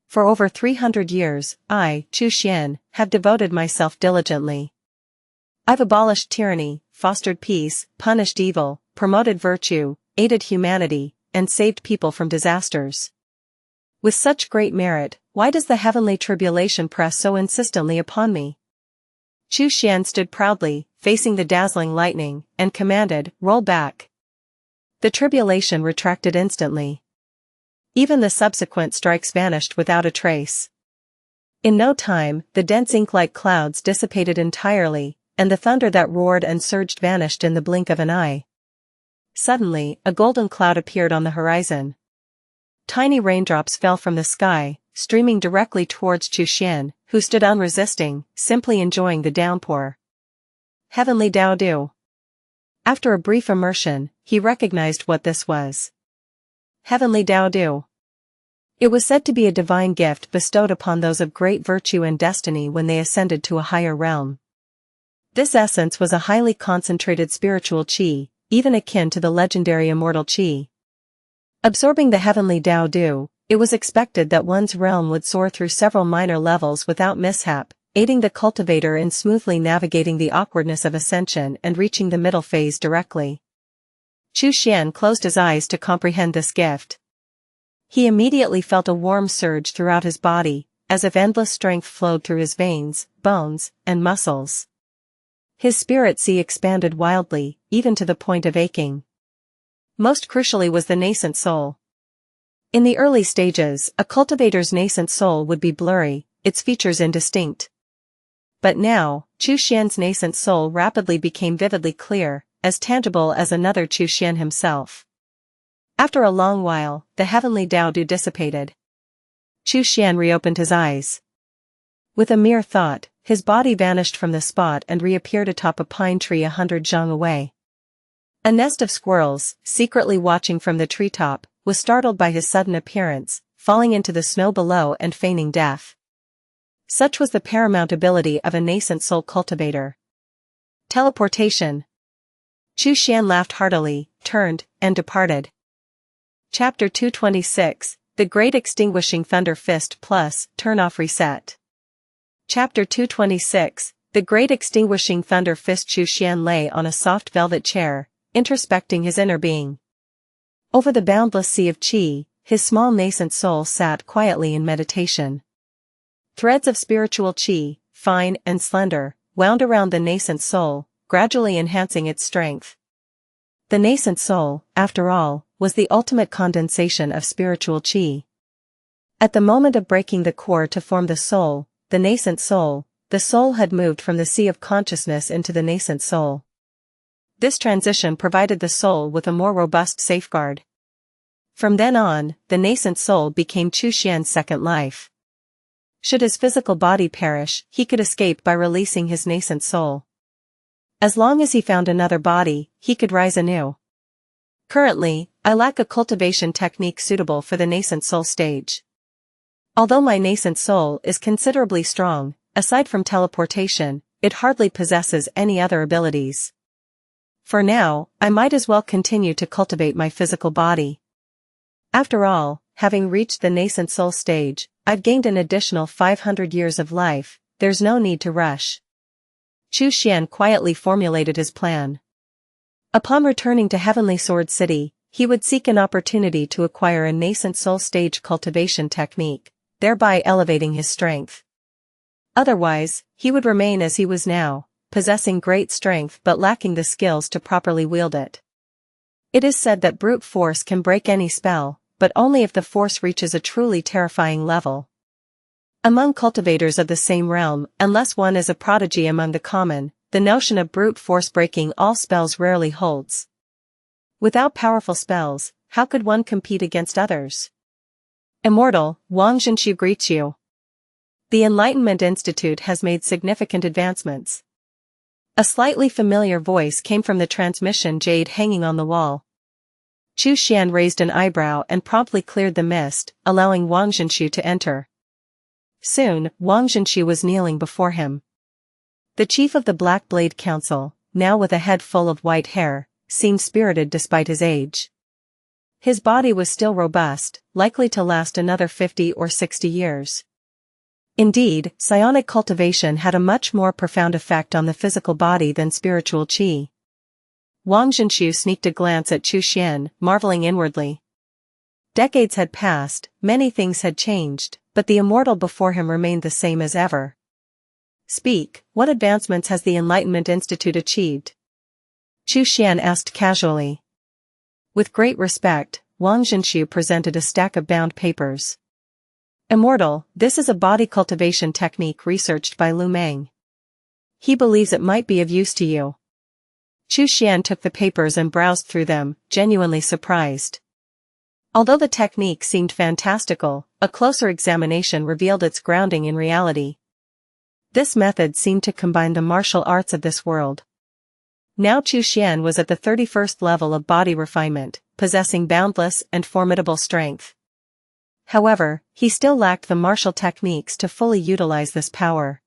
For over 300 years, I, Chu Xian, have devoted myself diligently. I've abolished tyranny, fostered peace, punished evil, promoted virtue, aided humanity, and saved people from disasters. With such great merit, why does the heavenly tribulation press so insistently upon me? Chu Xian stood proudly, facing the dazzling lightning, and commanded, "Roll back." The tribulation retracted instantly. Even the subsequent strikes vanished without a trace. In no time, the dense ink-like clouds dissipated entirely, and the thunder that roared and surged vanished in the blink of an eye. Suddenly, a golden cloud appeared on the horizon. Tiny raindrops fell from the sky, streaming directly towards Chu Xian, who stood unresisting, simply enjoying the downpour. Heavenly Daodu. After a brief immersion, he recognized what this was. Heavenly Daodu. It was said to be a divine gift bestowed upon those of great virtue and destiny when they ascended to a higher realm. This essence was a highly concentrated spiritual qi, even akin to the legendary immortal qi. Absorbing the heavenly Daodu, it was expected that one's realm would soar through several minor levels without mishap, aiding the cultivator in smoothly navigating the awkwardness of ascension and reaching the middle phase directly. Chu Xian closed his eyes to comprehend this gift. He immediately felt a warm surge throughout his body, as if endless strength flowed through his veins, bones, and muscles. His spirit sea expanded wildly, even to the point of aching. Most crucially was the nascent soul. In the early stages, a cultivator's nascent soul would be blurry, its features indistinct. But now, Chu Xian's nascent soul rapidly became vividly clear, as tangible as another Chu Xian himself. After a long while, the heavenly Daodu dissipated. Chu Xian reopened his eyes. With a mere thought, his body vanished from the spot and reappeared atop a pine tree 100 zhang away. A nest of squirrels, secretly watching from the treetop, was startled by his sudden appearance, falling into the snow below and feigning death. Such was the paramount ability of a nascent soul cultivator. Teleportation. Chu Xian laughed heartily, turned, and departed. Chapter 226, The Great Extinguishing Thunder Fist plus Turn-Off Reset. Chapter 226, The Great Extinguishing Thunder Fist. Chu Xian lay on a soft velvet chair, introspecting his inner being. Over the boundless sea of qi, his small nascent soul sat quietly in meditation. Threads of spiritual qi, fine and slender, wound around the nascent soul, gradually enhancing its strength. The nascent soul, after all, was the ultimate condensation of spiritual qi. At the moment of breaking the core to form the soul, the nascent soul, the soul had moved from the sea of consciousness into the nascent soul. This transition provided the soul with a more robust safeguard. From then on, the nascent soul became Chu Xian's second life. Should his physical body perish, he could escape by releasing his nascent soul. As long as he found another body, he could rise anew. Currently, I lack a cultivation technique suitable for the nascent soul stage. Although my nascent soul is considerably strong, aside from teleportation, it hardly possesses any other abilities. For now, I might as well continue to cultivate my physical body. After all, having reached the nascent soul stage, I've gained an additional 500 years of life, there's no need to rush. Chu Xian quietly formulated his plan. Upon returning to Heavenly Sword City, he would seek an opportunity to acquire a nascent soul stage cultivation technique, thereby elevating his strength. Otherwise, he would remain as he was now, possessing great strength but lacking the skills to properly wield it. It is said that brute force can break any spell, but only if the force reaches a truly terrifying level. Among cultivators of the same realm, unless one is a prodigy among the common, the notion of brute force breaking all spells rarely holds. Without powerful spells, how could one compete against others? Immortal, Wang Zhenxu greets you. The Enlightenment Institute has made significant advancements. A slightly familiar voice came from the transmission jade hanging on the wall. Chu Xian raised an eyebrow and promptly cleared the mist, allowing Wang Zhenxu to enter. Soon, Wang Zhenxu was kneeling before him. The chief of the Black Blade Council, now with a head full of white hair, seemed spirited despite his age. His body was still robust, likely to last another 50 or 60 years. Indeed, psionic cultivation had a much more profound effect on the physical body than spiritual qi. Wang Zhenxu sneaked a glance at Chu Xian, marveling inwardly. Decades had passed, many things had changed, but the immortal before him remained the same as ever. Speak, what advancements has the Enlightenment Institute achieved? Chu Xian asked casually. With great respect, Wang Zhenxu presented a stack of bound papers. Immortal, this is a body cultivation technique researched by Lu Meng. He believes it might be of use to you. Chu Xian took the papers and browsed through them, genuinely surprised. Although the technique seemed fantastical, a closer examination revealed its grounding in reality. This method seemed to combine the martial arts of this world. Now Chu Xian was at the 31st level of body refinement, possessing boundless and formidable strength. However, he still lacked the martial techniques to fully utilize this power.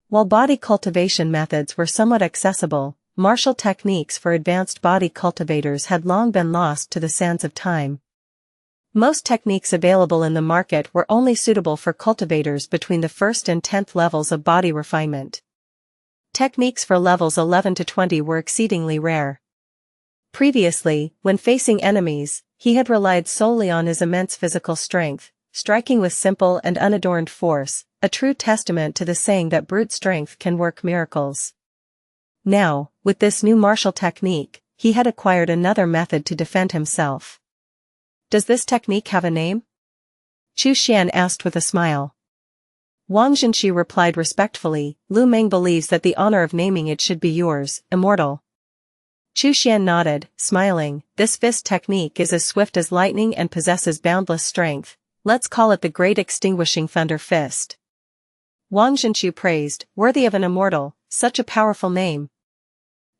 While body cultivation methods were somewhat accessible, martial techniques for advanced body cultivators had long been lost to the sands of time. Most techniques available in the market were only suitable for cultivators between the 1st and 10th levels of body refinement. Techniques for levels 11 to 20 were exceedingly rare. Previously, when facing enemies, he had relied solely on his immense physical strength, striking with simple and unadorned force, a true testament to the saying that brute strength can work miracles. Now, with this new martial technique, he had acquired another method to defend himself. Does this technique have a name? Chu Xian asked with a smile. Wang Zhenxu replied respectfully, Lu Meng believes that the honor of naming it should be yours, Immortal. Chu Xian nodded, smiling, this fist technique is as swift as lightning and possesses boundless strength, let's call it the Great Extinguishing Thunder Fist. Wang Zhenxu praised, worthy of an immortal, such a powerful name.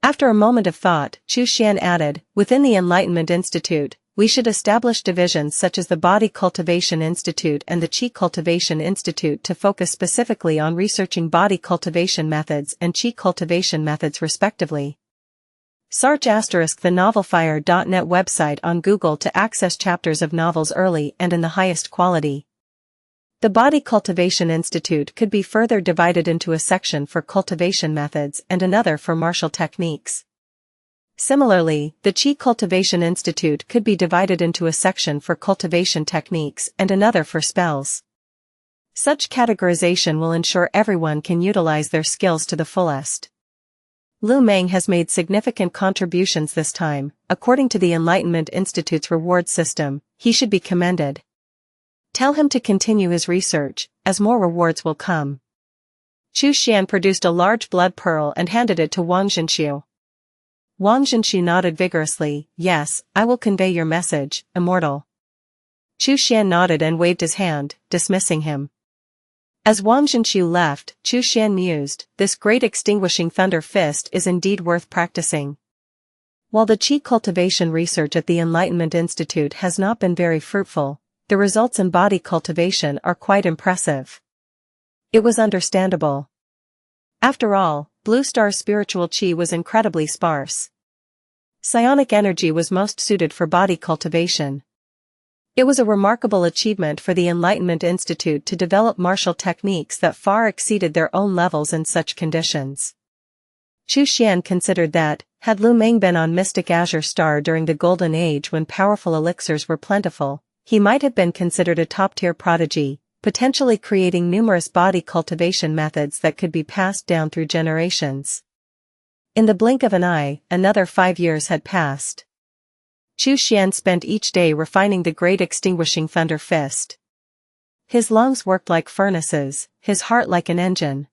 After a moment of thought, Chu Xian added, within the Enlightenment Institute, we should establish divisions such as the Body Cultivation Institute and the Qi Cultivation Institute to focus specifically on researching body cultivation methods and Qi cultivation methods respectively. Search * the novelfire.net website on Google to access chapters of novels early and in the highest quality. The Body Cultivation Institute could be further divided into a section for cultivation methods and another for martial techniques. Similarly, the Qi Cultivation Institute could be divided into a section for cultivation techniques and another for spells. Such categorization will ensure everyone can utilize their skills to the fullest. Lu Meng has made significant contributions this time. According to the Enlightenment Institute's reward system, he should be commended. Tell him to continue his research, as more rewards will come. Chu Xian produced a large blood pearl and handed it to Wang Zhenxiu. Wang Zhenxiu nodded vigorously, yes, I will convey your message, immortal. Chu Xian nodded and waved his hand, dismissing him. As Wang Zhenxiu left, Chu Xian mused, this great extinguishing thunder fist is indeed worth practicing. While the Qi cultivation research at the Enlightenment Institute has not been very fruitful, the results in body cultivation are quite impressive. It was understandable. After all, Blue Star's spiritual qi was incredibly sparse. Psionic energy was most suited for body cultivation. It was a remarkable achievement for the Enlightenment Institute to develop martial techniques that far exceeded their own levels in such conditions. Chu Xian considered that, had Lu Meng been on Mystic Azure Star during the Golden Age when powerful elixirs were plentiful, he might have been considered a top-tier prodigy, potentially creating numerous body cultivation methods that could be passed down through generations. In the blink of an eye, another 5 years had passed. Chu Xian spent each day refining the great extinguishing thunder fist. His lungs worked like furnaces, his heart like an engine.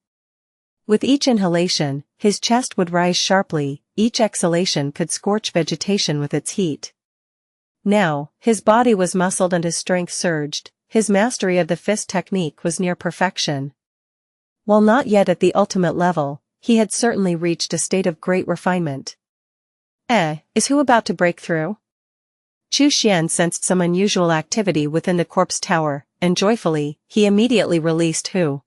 With each inhalation, his chest would rise sharply, each exhalation could scorch vegetation with its heat. Now, his body was muscled and his strength surged. His mastery of the fist technique was near perfection. While not yet at the ultimate level, he had certainly reached a state of great refinement. Is Hu about to break through? Chu Xian sensed some unusual activity within the corpse tower, and joyfully, he immediately released Hu.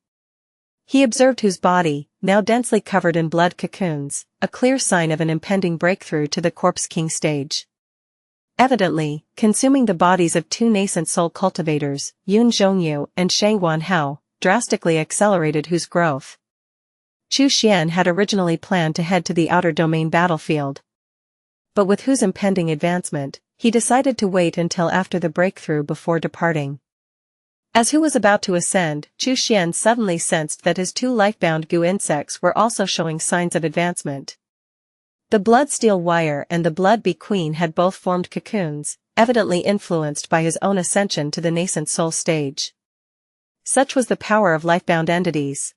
He observed Hu's body, now densely covered in blood cocoons, a clear sign of an impending breakthrough to the Corpse King stage. Evidently, consuming the bodies of 2 nascent soul cultivators, Yun Zhongyu and Shangguan Hao, drastically accelerated Hu's growth. Chu Xian had originally planned to head to the outer domain battlefield. But with Hu's impending advancement, he decided to wait until after the breakthrough before departing. As Hu was about to ascend, Chu Xian suddenly sensed that his 2 life-bound goo insects were also showing signs of advancement. The blood steel wire and the blood bee queen had both formed cocoons, evidently influenced by his own ascension to the nascent soul stage. Such was the power of life-bound entities.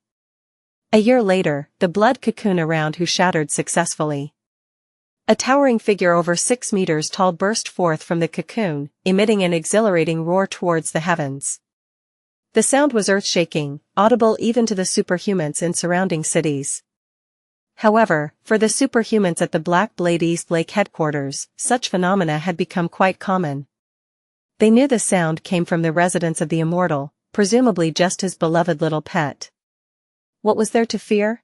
A year later, the blood cocoon around Hu shattered successfully. A towering figure over 6 meters tall burst forth from the cocoon, emitting an exhilarating roar towards the heavens. The sound was earth-shaking, audible even to the superhumans in surrounding cities. However, for the superhumans at the Black Blade East Lake headquarters, such phenomena had become quite common. They knew the sound came from the residence of the immortal, presumably just his beloved little pet. What was there to fear?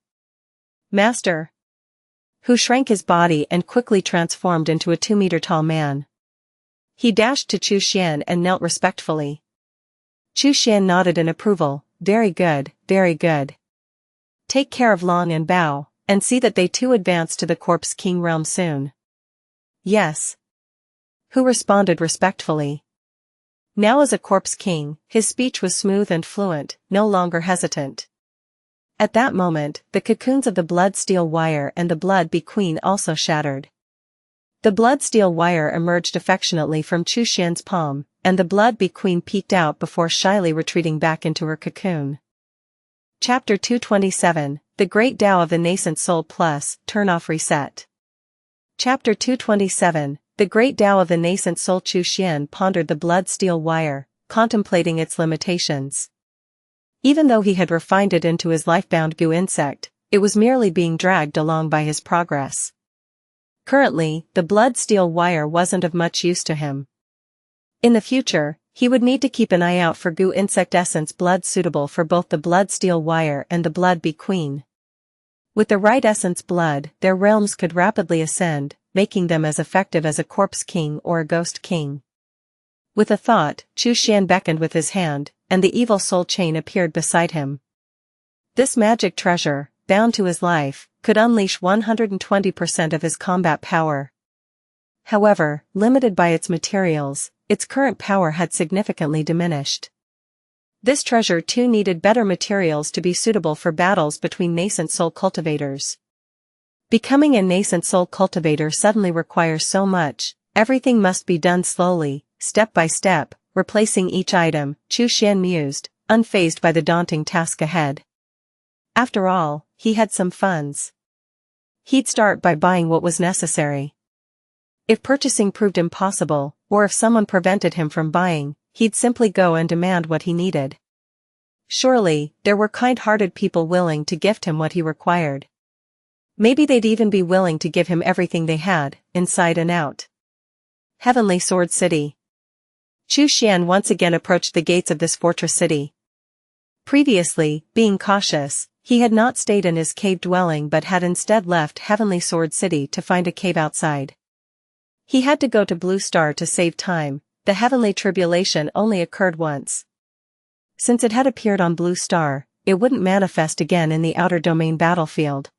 Master. Hu shrank his body and quickly transformed into a 2-meter-tall man. He dashed to Chu Xian and knelt respectfully. Chu Xian nodded in approval, very good, very good. Take care of Long and Bao, and see that they too advance to the Corpse King realm soon. Yes. Hu responded respectfully. Now as a Corpse King, his speech was smooth and fluent, no longer hesitant. At that moment, the cocoons of the blood steel wire and the blood bee queen also shattered. The blood steel wire emerged affectionately from Chu Xian's palm, and the blood bee queen peeked out before shyly retreating back into her cocoon. Chapter 227, The Great Tao of the Nascent Soul Plus, Turn Off Reset. Chapter 227, The Great Tao of the Nascent Soul. Chu Xian pondered the blood steel wire, contemplating its limitations. Even though he had refined it into his life-bound goo insect, it was merely being dragged along by his progress. Currently, the blood steel wire wasn't of much use to him. In the future, he would need to keep an eye out for goo insect essence blood suitable for both the blood steel wire and the blood bee queen. With the right essence blood, their realms could rapidly ascend, making them as effective as a corpse king or a ghost king. With a thought, Chu Xian beckoned with his hand, and the evil soul chain appeared beside him. This magic treasure, bound to his life, could unleash 120% of his combat power. However, limited by its materials, its current power had significantly diminished. This treasure too needed better materials to be suitable for battles between nascent soul cultivators. Becoming a nascent soul cultivator suddenly requires so much, everything must be done slowly, step by step, replacing each item, Chu Xian mused, unfazed by the daunting task ahead. After all, he had some funds. He'd start by buying what was necessary. If purchasing proved impossible, or if someone prevented him from buying, he'd simply go and demand what he needed. Surely, there were kind-hearted people willing to gift him what he required. Maybe they'd even be willing to give him everything they had, inside and out. Heavenly Sword City. Chu Xian once again approached the gates of this fortress city. Previously, being cautious, he had not stayed in his cave dwelling but had instead left Heavenly Sword City to find a cave outside. He had to go to Blue Star to save time. The heavenly tribulation only occurred once. Since it had appeared on Blue Star, it wouldn't manifest again in the outer domain battlefield.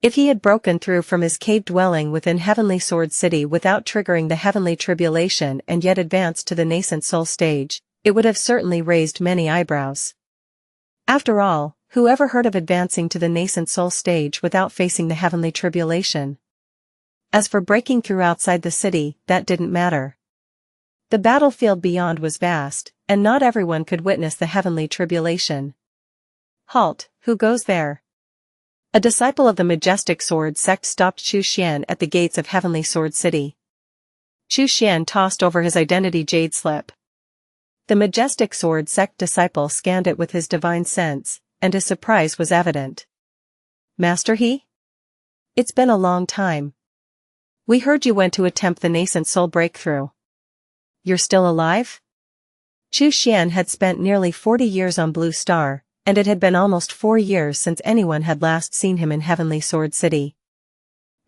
If he had broken through from his cave dwelling within Heavenly Sword City without triggering the heavenly tribulation and yet advanced to the nascent soul stage, it would have certainly raised many eyebrows. After all, who ever heard of advancing to the nascent soul stage without facing the heavenly tribulation? As for breaking through outside the city, that didn't matter. The battlefield beyond was vast, and not everyone could witness the heavenly tribulation. Halt, who goes there? A disciple of the majestic sword sect stopped Chu Xian at the gates of Heavenly Sword City. Chu Xian tossed over his identity jade slip. The majestic sword sect disciple scanned it with his divine sense, and his surprise was evident. Master He? It's been a long time. We heard you went to attempt the nascent soul breakthrough. You're still alive? Chu Xian had spent nearly 40 years on Blue Star, and it had been almost 4 years since anyone had last seen him in Heavenly Sword City.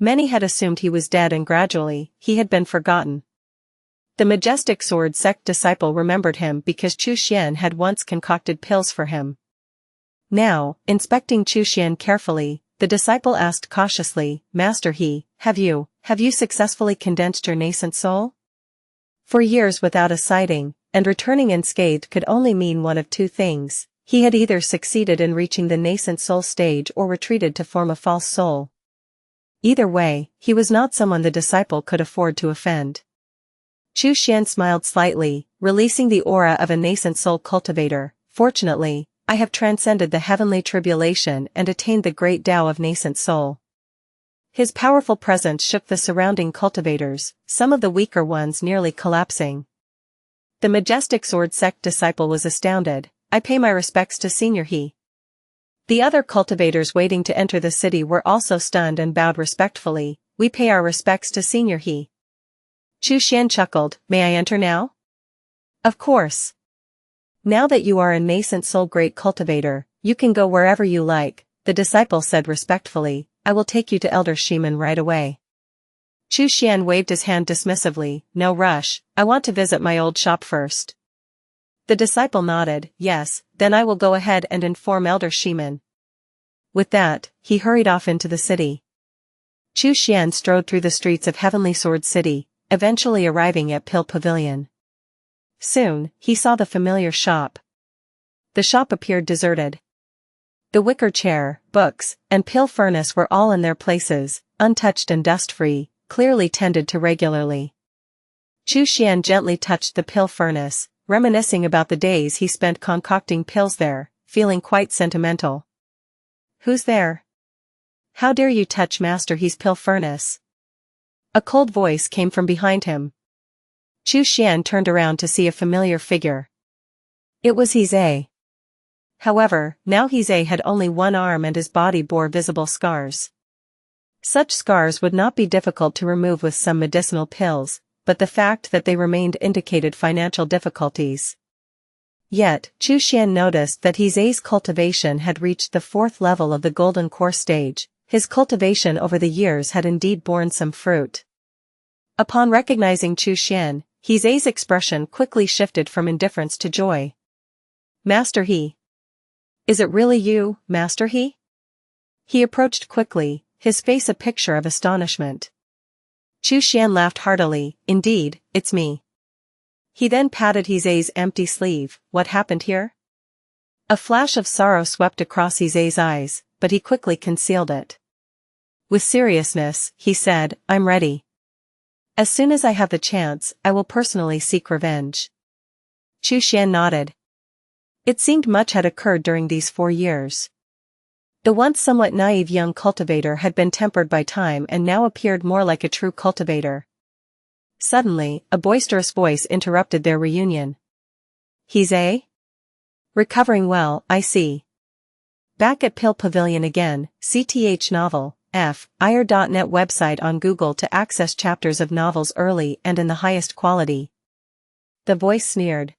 Many had assumed he was dead and gradually, he had been forgotten. The majestic sword sect disciple remembered him because Chu Xian had once concocted pills for him. Now, inspecting Chu Xian carefully, the disciple asked cautiously, Master He, have you successfully condensed your nascent soul? For years without a sighting, and returning unscathed could only mean one of two things. He had either succeeded in reaching the nascent soul stage or retreated to form a false soul. Either way, he was not someone the disciple could afford to offend. Chu Xian smiled slightly, releasing the aura of a nascent soul cultivator. Fortunately, I have transcended the heavenly tribulation and attained the great Tao of nascent soul. His powerful presence shook the surrounding cultivators, some of the weaker ones nearly collapsing. The majestic sword sect disciple was astounded. I pay my respects to Senior He. The other cultivators waiting to enter the city were also stunned and bowed respectfully. We pay our respects to Senior He. Chu Xian chuckled. May I enter now? Of course. Now that you are a nascent soul great cultivator, you can go wherever you like, the disciple said respectfully. I will take you to Elder Ximen right away. Chu Xian waved his hand dismissively. No rush, I want to visit my old shop first. The disciple nodded. Yes, then I will go ahead and inform Elder Ximen. With that, he hurried off into the city. Chu Xian strode through the streets of Heavenly Sword City, eventually arriving at Pill Pavilion. Soon, he saw the familiar shop. The shop appeared deserted. The wicker chair, books, and pill furnace were all in their places, untouched and dust-free, clearly tended to regularly. Chu Xian gently touched the pill furnace, reminiscing about the days he spent concocting pills there, feeling quite sentimental. Who's there? How dare you touch Master He's pill furnace? A cold voice came from behind him. Chu Xian turned around to see a familiar figure. It was He. However, now He had only one arm and his body bore visible scars. Such scars would not be difficult to remove with some medicinal pills, but the fact that they remained indicated financial difficulties. Yet, Chu Xian noticed that his cultivation had reached the 4th level of the golden core stage. His cultivation over the years had indeed borne some fruit. Upon recognizing Chu Xian, his expression quickly shifted from indifference to joy. Master He. Is it really you, Master He? He approached quickly, his face a picture of astonishment. Chu Xian laughed heartily. Indeed, it's me. He then patted his empty sleeve. What happened here? A flash of sorrow swept across his eyes, but he quickly concealed it. With seriousness, he said, I'm ready. As soon as I have the chance, I will personally seek revenge. Chu Xian nodded. It seemed much had occurred during these 4 years. The once somewhat naive young cultivator had been tempered by time and now appeared more like a true cultivator. Suddenly, a boisterous voice interrupted their reunion. He's recovering well, I see. Back at Pill Pavilion again, CTH novel, Ire.net website on Google to access chapters of novels early and in the highest quality. The voice sneered.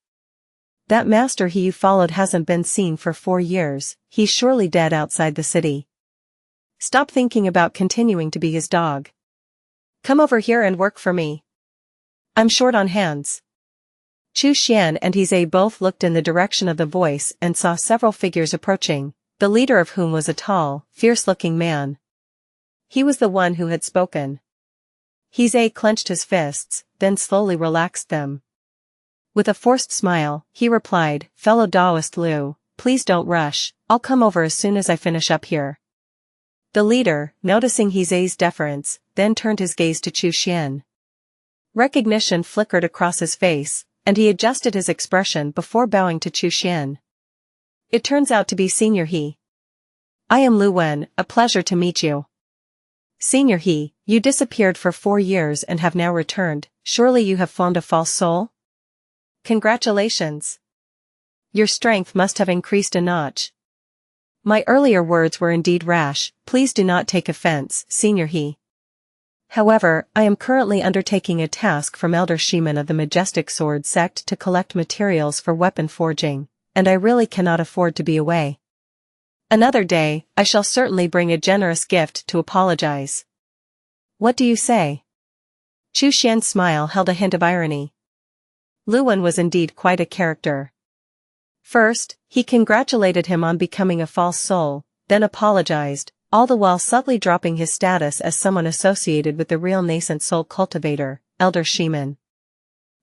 That Master He you followed hasn't been seen for 4 years, he's surely dead outside the city. Stop thinking about continuing to be his dog. Come over here and work for me. I'm short on hands. Chu Xian and his both looked in the direction of the voice and saw several figures approaching, the leader of whom was a tall, fierce-looking man. He was the one who had spoken. His clenched his fists, then slowly relaxed them. With a forced smile, he replied, Fellow Taoist Liu, please don't rush, I'll come over as soon as I finish up here. The leader, noticing his deference, then turned his gaze to Chu Xian. Recognition flickered across his face, and he adjusted his expression before bowing to Chu Xian. It turns out to be Senior He. I am Lu Wen, a pleasure to meet you. Senior He, you disappeared for 4 years and have now returned, surely you have formed a false soul? Congratulations. Your strength must have increased a notch. My earlier words were indeed rash, please do not take offense, Senior He. However, I am currently undertaking a task from Elder Ximen of the Majestic Sword sect to collect materials for weapon forging, and I really cannot afford to be away. Another day, I shall certainly bring a generous gift to apologize. What do you say? Chu Xian's smile held a hint of irony. Lu Wen was indeed quite a character. First, he congratulated him on becoming a false soul, then apologized, all the while subtly dropping his status as someone associated with the real nascent soul cultivator, Elder Ximen.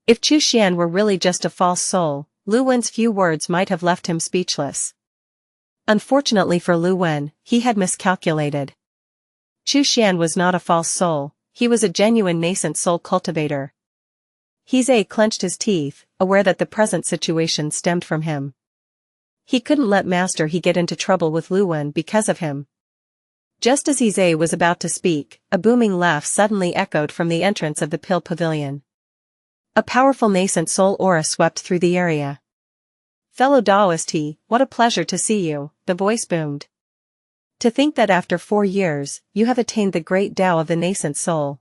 If Chu Xian were really just a false soul, Lu Wen's few words might have left him speechless. Unfortunately for Lu Wen, he had miscalculated. Chu Xian was not a false soul, he was a genuine nascent soul cultivator. His clenched his teeth, aware that the present situation stemmed from him. He couldn't let Master He get into trouble with Lu Wen because of him. Just as his was about to speak, a booming laugh suddenly echoed from the entrance of the Pill Pavilion. A powerful nascent soul aura swept through the area. Fellow Taoist He, what a pleasure to see you, the voice boomed. To think that after 4 years, you have attained the great Tao of the nascent soul.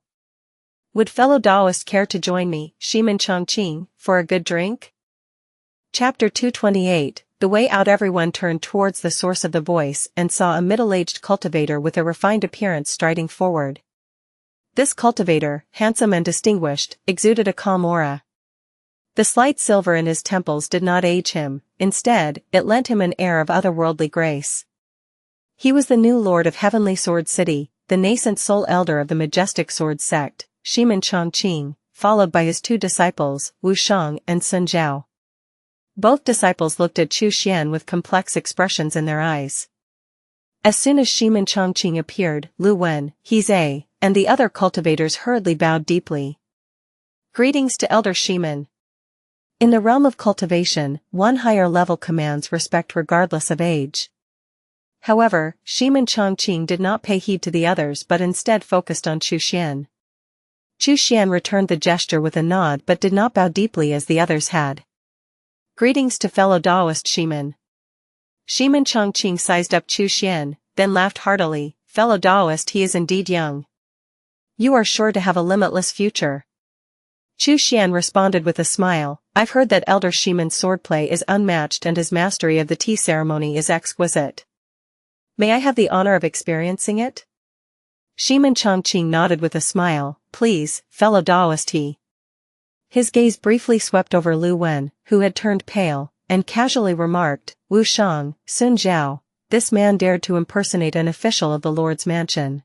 Would fellow Taoist care to join me, Ximen Changqing, for a good drink? Chapter 228, The Way Out. Everyone turned towards the source of the voice and saw a middle-aged cultivator with a refined appearance striding forward. This cultivator, handsome and distinguished, exuded a calm aura. The slight silver in his temples did not age him, instead, it lent him an air of otherworldly grace. He was the new lord of Heavenly Sword City, the nascent soul elder of the Majestic Sword sect, Ximen Changqing, followed by his 2 disciples, Wuxia and Sun Zhao. Both disciples looked at Chu Xian with complex expressions in their eyes. As soon as Ximen Changqing appeared, Lu Wen, Hizhe, and the other cultivators hurriedly bowed deeply. Greetings to Elder Ximen. In the realm of cultivation, one higher level commands respect regardless of age. However, Ximen Changqing did not pay heed to the others but instead focused on Chu Xian. Chu Xian returned the gesture with a nod but did not bow deeply as the others had. Greetings to fellow Taoist Ximen. Ximen Changqing sized up Chu Xian, then laughed heartily. fellow Taoist, he is indeed young. You are sure to have a limitless future. Chu Xian responded with a smile. I've heard that Elder Ximen's swordplay is unmatched and his mastery of the tea ceremony is exquisite. May I have the honor of experiencing it? Ximen Changqing nodded with a smile. Please, fellow Taoist, he. His gaze briefly swept over Lu Wen, who had turned pale, and casually remarked, Wu Shang, Sun Zhao, this man dared to impersonate an official of the Lord's mansion.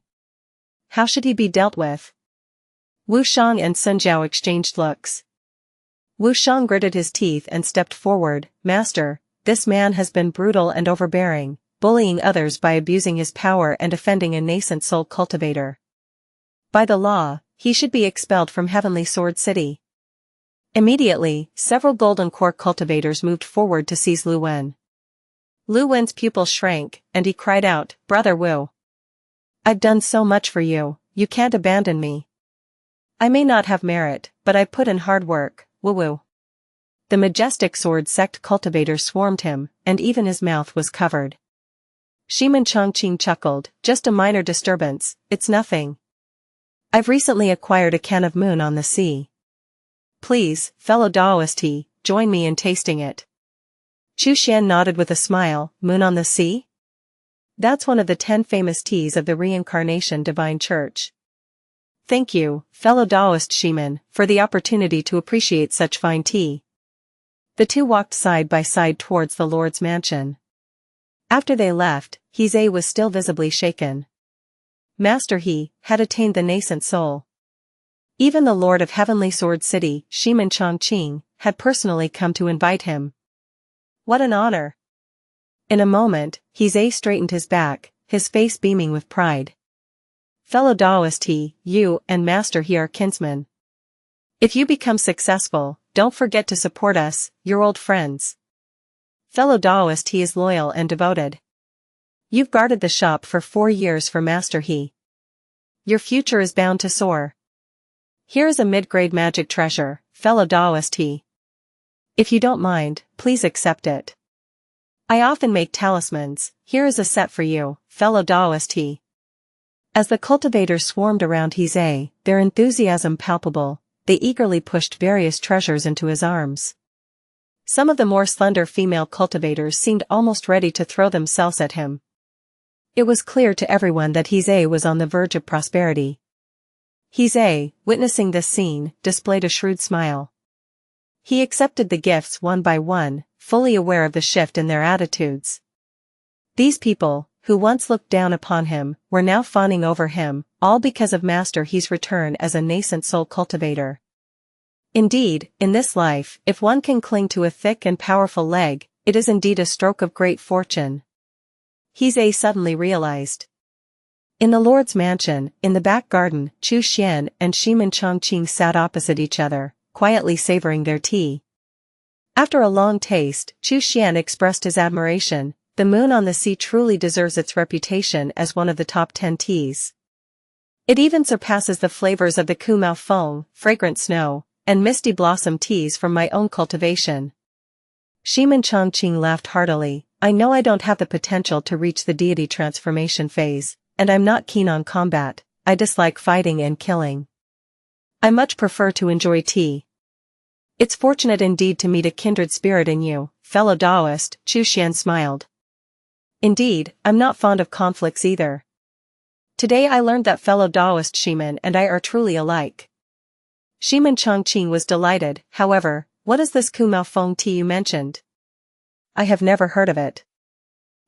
How should he be dealt with? Wu Shang and Sun Zhao exchanged looks. Wu Shang gritted his teeth and stepped forward. Master, this man has been brutal and overbearing, bullying others by abusing his power and offending a nascent soul cultivator. By the law, he should be expelled from Heavenly Sword City. Immediately, several golden core cultivators moved forward to seize Lu Wen. Lu Wen's pupil shrank, and he cried out, Brother Wu. I've done so much for you, you can't abandon me. I may not have merit, but I put in hard work, woo-woo. The majestic sword sect cultivator swarmed him, and even his mouth was covered. Ximen Changqing chuckled, just a minor disturbance, it's nothing. I've recently acquired a can of moon on the sea. Please, fellow Taoist, he, join me in tasting it. Chu Xian nodded with a smile. Moon on the sea? That's one of the 10 famous teas of the Reincarnation Divine Church. Thank you, fellow Taoist Ximen, for the opportunity to appreciate such fine tea. The two walked side by side towards the Lord's mansion. After they left, He was still visibly shaken. Master He had attained the nascent soul. Even the Lord of Heavenly Sword City, Ximen Changqing, had personally come to invite him. What an honor! In a moment, He straightened his back, his face beaming with pride. Fellow Taoist He, you and Master He are kinsmen. If you become successful, don't forget to support us, your old friends. Fellow Taoist He is loyal and devoted. You've guarded the shop for 4 years for Master He. Your future is bound to soar. Here is a mid-grade magic treasure, fellow Taoist He. If you don't mind, please accept it. I often make talismans, here is a set for you, fellow Taoist He. As the cultivators swarmed around He, their enthusiasm palpable, they eagerly pushed various treasures into his arms. Some of the more slender female cultivators seemed almost ready to throw themselves at him. It was clear to everyone that He was on the verge of prosperity. He, witnessing this scene, displayed a shrewd smile. He accepted the gifts one by one, fully aware of the shift in their attitudes. These people, who once looked down upon him, were now fawning over him, all because of Master He's return as a nascent soul cultivator. Indeed, in this life, if one can cling to a thick and powerful leg, it is indeed a stroke of great fortune. He suddenly realized. In the Lord's mansion, in the back garden, Chu Xian and Ximen Changqing sat opposite each other, quietly savoring their tea. After a long taste, Chu Xian expressed his admiration. The moon on the sea truly deserves its reputation as one of the top 10 teas. It even surpasses the flavors of the Kumao Feng, fragrant snow, and misty blossom teas from my own cultivation. Ximen Changqing laughed heartily. I know I don't have the potential to reach the deity transformation phase, and I'm not keen on combat. I dislike fighting and killing. I much prefer to enjoy tea. It's fortunate indeed to meet a kindred spirit in you, fellow Taoist, Chu Xian smiled. Indeed, I'm not fond of conflicts either. Today I learned that fellow Taoist Ximen and I are truly alike. Ximen Changqing was delighted. However, what is this Kumao Feng tea you mentioned? I have never heard of it.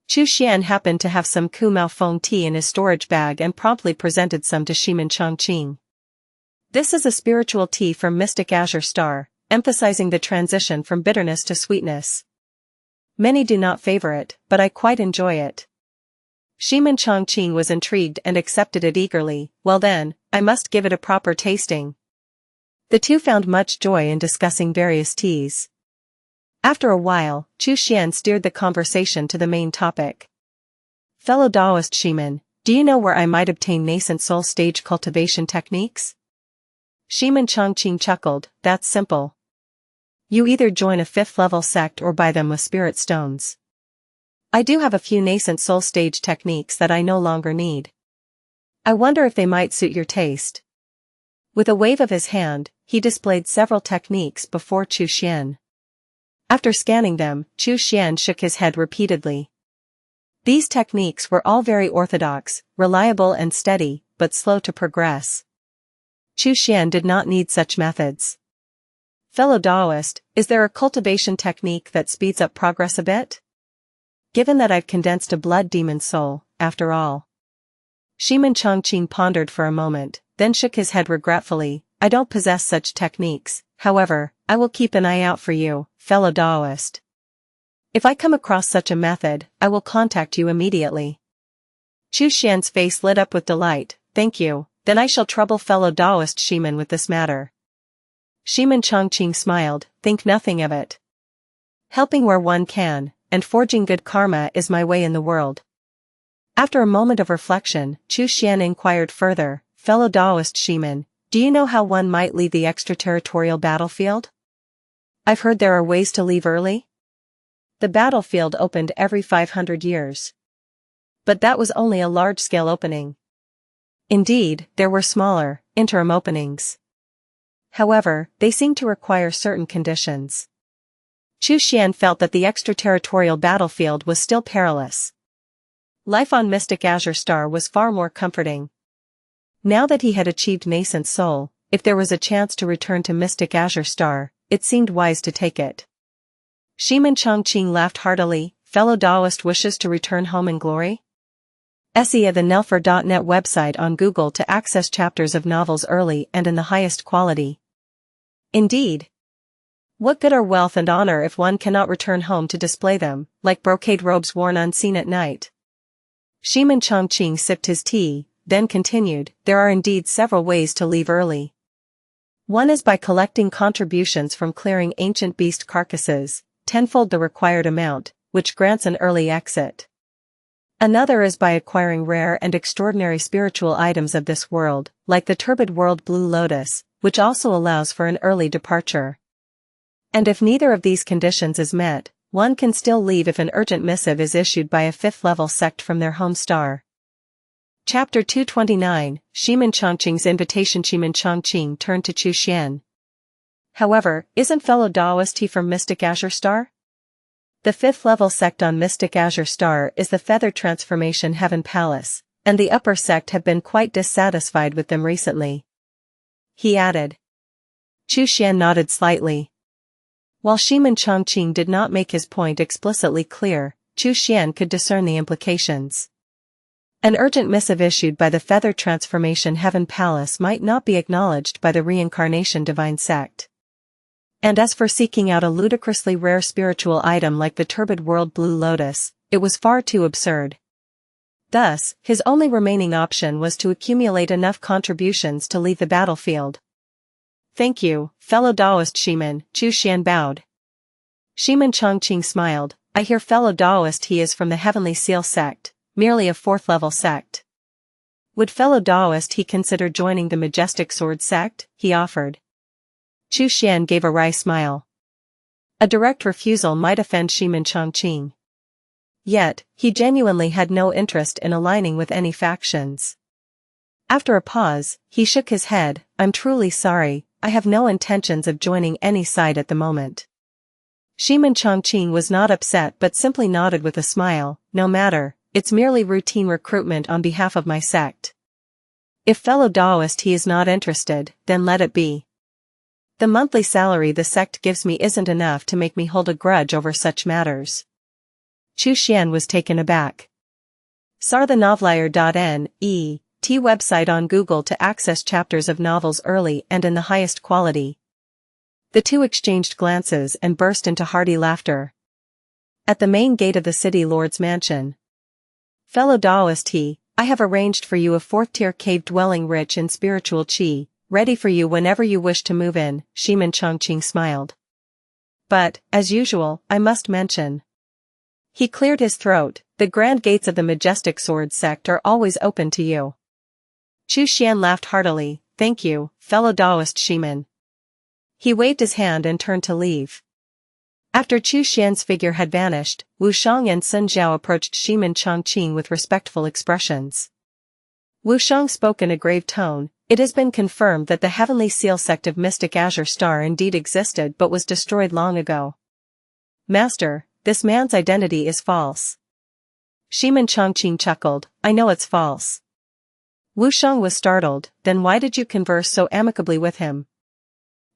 Chu Xian happened to have some Kumao Feng tea in his storage bag and promptly presented some to Ximen Changqing. This is a spiritual tea from mystic Azure star, emphasizing the transition from bitterness to sweetness. Many do not favor it, but I quite enjoy it. Ximen Changqing was intrigued and accepted it eagerly. Well then, I must give it a proper tasting. The two found much joy in discussing various teas. After a while, Chu Xian steered the conversation to the main topic. Fellow Taoist Ximen, do you know where I might obtain nascent soul stage cultivation techniques? Ximen Changqing chuckled. That's simple. You either join a 5th level sect or buy them with spirit stones. I do have a few nascent soul stage techniques that I no longer need. I wonder if they might suit your taste. With a wave of his hand, he displayed several techniques before Chu Xian. After scanning them, Chu Xian shook his head repeatedly. These techniques were all very orthodox, reliable and steady, but slow to progress. Chu Xian did not need such methods. Fellow Daoist, is there a cultivation technique that speeds up progress a bit? Given that I've condensed a blood demon soul, after all. Ximen Changqing pondered for a moment, then shook his head regretfully. I don't possess such techniques, however, I will keep an eye out for you, fellow Daoist. If I come across such a method, I will contact you immediately. Chu Xian's face lit up with delight. Thank you, then I shall trouble fellow Daoist Ximen with this matter. Ximen Changqing smiled, think nothing of it. Helping where one can, and forging good karma is my way in the world. After a moment of reflection, Chu Xian inquired further, fellow Daoist Ximen, do you know how one might leave the extraterritorial battlefield? I've heard there are ways to leave early. The battlefield opened every 500 years. But that was only a large-scale opening. Indeed, there were smaller, interim openings. However, they seemed to require certain conditions. Chu Xian felt that the extraterritorial battlefield was still perilous. Life on Mystic Azure Star was far more comforting. Now that he had achieved Nascent Soul, if there was a chance to return to Mystic Azure Star, it seemed wise to take it. Ximen Changqing laughed heartily, fellow Daoist wishes to return home in glory? SEA the Nelfer.net website on Google to access chapters of novels early and in the highest quality. Indeed. What good are wealth and honor if one cannot return home to display them, like brocade robes worn unseen at night? Ximen Changqing sipped his tea, then continued, there are indeed several ways to leave early. One is by collecting contributions from clearing ancient beast carcasses, tenfold the required amount, which grants an early exit. Another is by acquiring rare and extraordinary spiritual items of this world, like the turbid world Blue Lotus, which also allows for an early departure. And if neither of these conditions is met, one can still leave if an urgent missive is issued by a 5th-level sect from their home star. Chapter 229, Ximen Changqing's Invitation. Ximen Changqing turned to Chu Xian. However, isn't fellow Daoist he from Mystic Azure Star? The 5th-level sect on Mystic Azure Star is the Feather Transformation Heaven Palace, and the upper sect have been quite dissatisfied with them recently. He added. Chu Xian nodded slightly. While Ximen Changqing did not make his point explicitly clear, Chu Xian could discern the implications. An urgent missive issued by the Feather Transformation Heaven Palace might not be acknowledged by the Reincarnation Divine Sect. And as for seeking out a ludicrously rare spiritual item like the turbid world Blue Lotus, it was far too absurd. Thus, his only remaining option was to accumulate enough contributions to leave the battlefield. Thank you, fellow Daoist Ximen, Chu Xian bowed. Ximen Changqing smiled, I hear fellow Daoist he is from the Heavenly Seal sect, merely a 4th-level sect. Would fellow Daoist he consider joining the Majestic Sword sect, he offered. Chu Xian gave a wry smile. A direct refusal might offend Ximen Changqing. Yet, he genuinely had no interest in aligning with any factions. After a pause, he shook his head, I'm truly sorry, I have no intentions of joining any side at the moment. Ximen Changqing was not upset but simply nodded with a smile, no matter, it's merely routine recruitment on behalf of my sect. If fellow Daoist he is not interested, then let it be. The monthly salary the sect gives me isn't enough to make me hold a grudge over such matters. Chu Xian was taken aback. sarthenovelier.net website on Google to access chapters of novels early and in the highest quality. The two exchanged glances and burst into hearty laughter. At the main gate of the city lord's mansion. Fellow Daoist I have arranged for you a 4th-tier cave dwelling rich in spiritual qi, ready for you whenever you wish to move in, Ximen Changqing smiled. But, as usual, I must mention. He cleared his throat, the grand gates of the Majestic Sword sect are always open to you. Chu Xian laughed heartily, thank you, fellow Daoist Ximen. He waved his hand and turned to leave. After Chu Xian's figure had vanished, Wu Shang and Sun Zhao approached Ximen Changqing with respectful expressions. Wuxiang spoke in a grave tone. It has been confirmed that the heavenly seal sect of mystic Azure Star indeed existed but was destroyed long ago. Master, this man's identity is false. Ximen Changqing chuckled. I know it's false. Wuxiang was startled. Then why did you converse so amicably with him?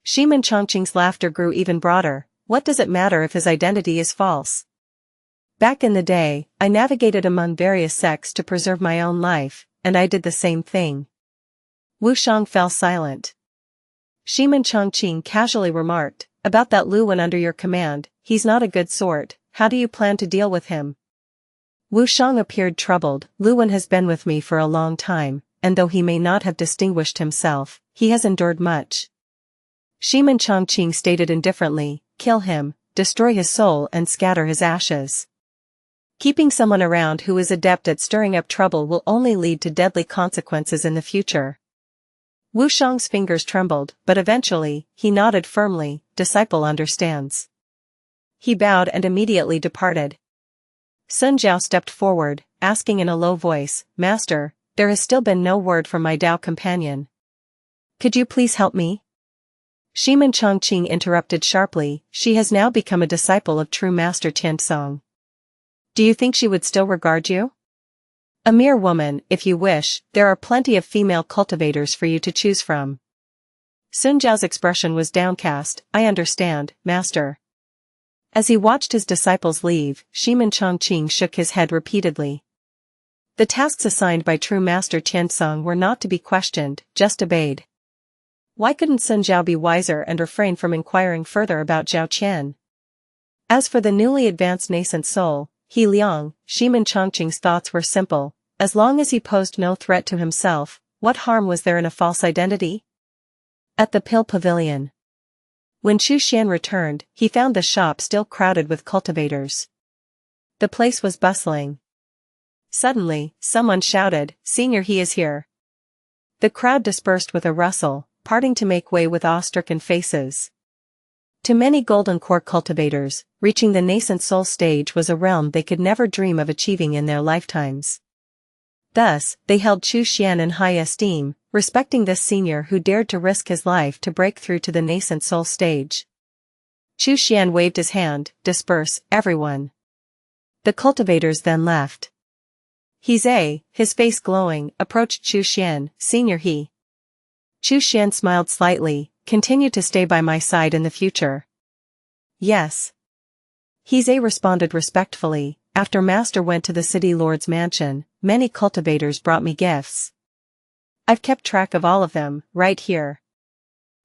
Ximen Changqing's laughter grew even broader. What does it matter if his identity is false? Back in the day, I navigated among various sects to preserve my own life, and I did the same thing. Wuxiang fell silent. Ximen Changqing casually remarked, about that Luwen under your command, he's not a good sort, how do you plan to deal with him? Wuxiang appeared troubled. Luwen has been with me for a long time, and though he may not have distinguished himself, he has endured much. Ximen Changqing stated indifferently, kill him, destroy his soul and scatter his ashes. Keeping someone around who is adept at stirring up trouble will only lead to deadly consequences in the future. Wuxiang's fingers trembled, but eventually, he nodded firmly, disciple understands. He bowed and immediately departed. Sun Jiao stepped forward, asking in a low voice, Master, there has still been no word from my Dao companion. Could you please help me? Ximen Changqing interrupted sharply, she has now become a disciple of true Master Tiansong. Do you think she would still regard you? A mere woman, if you wish, there are plenty of female cultivators for you to choose from. Sun Jiao's expression was downcast, I understand, Master. As he watched his disciples leave, Ximen Changqing shook his head repeatedly. The tasks assigned by true Master Tiansong were not to be questioned, just obeyed. Why couldn't Sun Jiao be wiser and refrain from inquiring further about Zhao Qian? As for the newly advanced nascent soul, He Liang, Ximen Changqing's thoughts were simple. As long as he posed no threat to himself, what harm was there in a false identity? At the Pill Pavilion. When Chu Xian returned, he found the shop still crowded with cultivators. The place was bustling. Suddenly, someone shouted, Senior, he is here. The crowd dispersed with a rustle, parting to make way with awe-stricken faces. To many golden core cultivators, reaching the nascent soul stage was a realm they could never dream of achieving in their lifetimes. Thus, they held Chu Xian in high esteem, respecting this senior who dared to risk his life to break through to the nascent soul stage. Chu Xian waved his hand, disperse, everyone. The cultivators then left. He, his face glowing, approached Chu Xian, Senior he. Chu Xian smiled slightly, continue to stay by my side in the future. Yes. He responded respectfully, after Master went to the city lord's mansion, many cultivators brought me gifts. I've kept track of all of them, right here.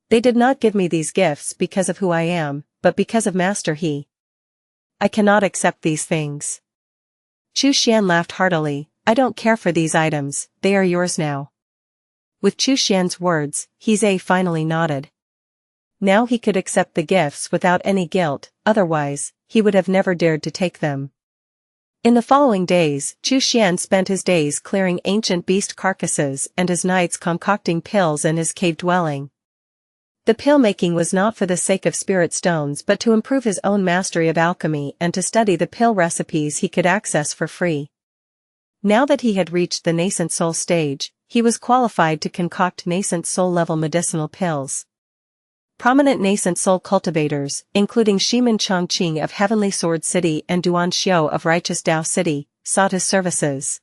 They did not give me these gifts because of who I am, but because of Master he. I cannot accept these things. Chu Xian laughed heartily, I don't care for these items, they are yours now. With Chu Xian's words, He finally nodded. Now he could accept the gifts without any guilt, otherwise, he would have never dared to take them. In the following days, Chu Xian spent his days clearing ancient beast carcasses and his nights concocting pills in his cave dwelling. The pill making was not for the sake of spirit stones but to improve his own mastery of alchemy and to study the pill recipes he could access for free. Now that he had reached the nascent soul stage, he was qualified to concoct nascent soul level medicinal pills. Prominent nascent soul cultivators, including Ximen Changqing of Heavenly Sword City and Duan Xiu of Righteous Dao City, sought his services.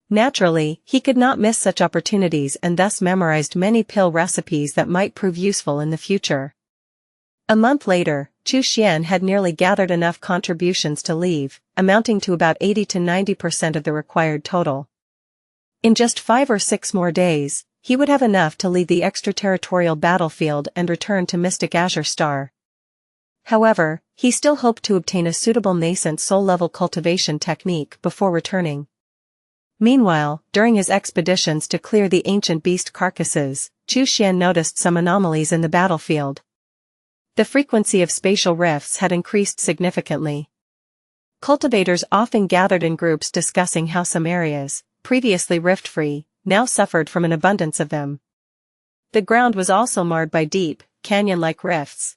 Naturally, he could not miss such opportunities and thus memorized many pill recipes that might prove useful in the future. A month later, Chu Xian had nearly gathered enough contributions to leave, amounting to about 80 to 90% of the required total. In just 5 or 6 more days, he would have enough to leave the extraterritorial battlefield and return to Mystic Azure Star. However, he still hoped to obtain a suitable nascent soul-level cultivation technique before returning. Meanwhile, during his expeditions to clear the ancient beast carcasses, Chu Xian noticed some anomalies in the battlefield. The frequency of spatial rifts had increased significantly. Cultivators often gathered in groups discussing how some areas, previously rift-free, now suffered from an abundance of them. The ground was also marred by deep, canyon-like rifts.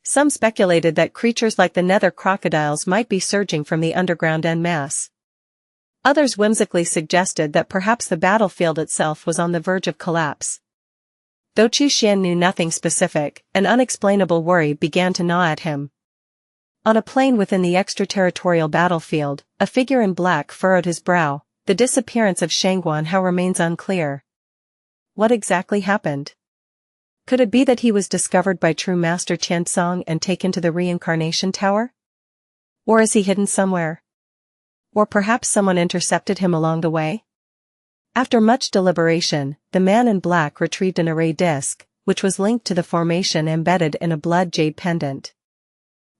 Some speculated that creatures like the nether crocodiles might be surging from the underground en masse. Others whimsically suggested that perhaps the battlefield itself was on the verge of collapse. Though Chu Xian knew nothing specific, an unexplainable worry began to gnaw at him. On a plain within the extraterritorial battlefield, a figure in black furrowed his brow. The disappearance of Xianxia remains unclear. What exactly happened? Could it be that he was discovered by True Master Qiansong and taken to the reincarnation tower? Or is he hidden somewhere? Or perhaps someone intercepted him along the way? After much deliberation, the man in black retrieved an array disc, which was linked to the formation embedded in a blood jade pendant.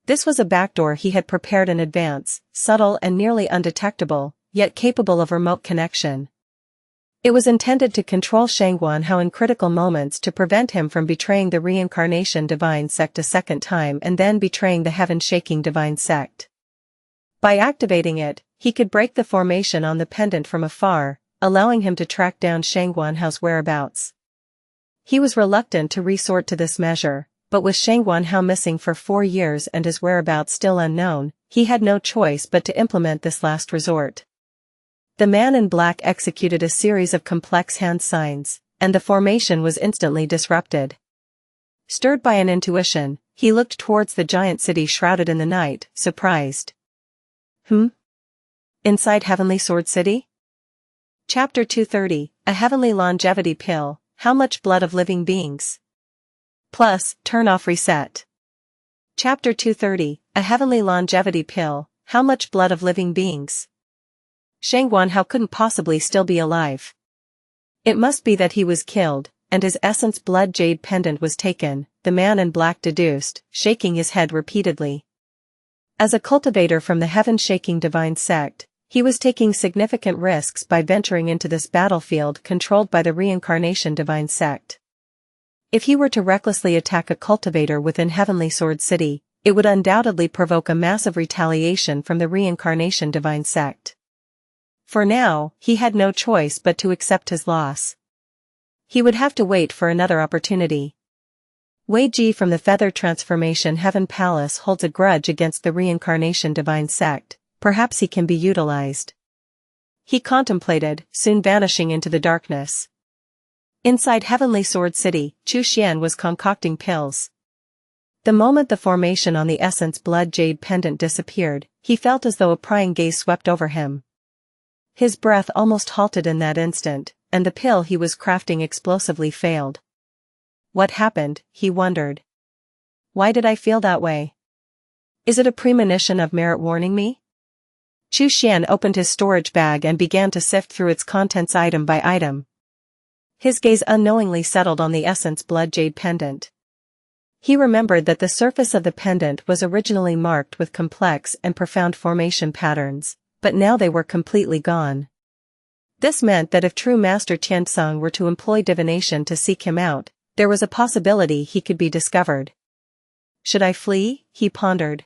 This was a backdoor he had prepared in advance, subtle and nearly undetectable, yet capable of remote connection. It was intended to control Xianxia in critical moments to prevent him from betraying the reincarnation divine sect a second time and then betraying the heaven-shaking divine sect. By activating it, he could break the formation on the pendant from afar, allowing him to track down Xianxia's whereabouts. He was reluctant to resort to this measure, but with Xianxia missing for 4 years and his whereabouts still unknown, he had no choice but to implement this last resort. The man in black executed a series of complex hand signs, and the formation was instantly disrupted. Stirred by an intuition, he looked towards the giant city shrouded in the night, surprised. Inside Heavenly Sword City? Chapter 230, A Heavenly Longevity Pill, How Much Blood of Living Beings? Plus, Turn Off Reset. Chapter 230, A Heavenly Longevity Pill, How Much Blood of Living Beings? Xianxia couldn't possibly still be alive. It must be that he was killed, and his essence blood jade pendant was taken, the man in black deduced, shaking his head repeatedly. As a cultivator from the heaven-shaking divine sect, he was taking significant risks by venturing into this battlefield controlled by the reincarnation divine sect. If he were to recklessly attack a cultivator within Heavenly Sword City, it would undoubtedly provoke a massive retaliation from the reincarnation divine sect. For now, he had no choice but to accept his loss. He would have to wait for another opportunity. Wei Ji from the Feather Transformation Heaven Palace holds a grudge against the reincarnation divine sect, perhaps he can be utilized. He contemplated, soon vanishing into the darkness. Inside Heavenly Sword City, Chu Xian was concocting pills. The moment the formation on the essence blood jade pendant disappeared, he felt as though a prying gaze swept over him. His breath almost halted in that instant, and the pill he was crafting explosively failed. What happened, he wondered. Why did I feel that way? Is it a premonition of merit warning me? Chu Xian opened his storage bag and began to sift through its contents item by item. His gaze unknowingly settled on the essence blood jade pendant. He remembered that the surface of the pendant was originally marked with complex and profound formation patterns, but now they were completely gone. This meant that if True Master Qiansong were to employ divination to seek him out, there was a possibility he could be discovered. Should I flee? He pondered.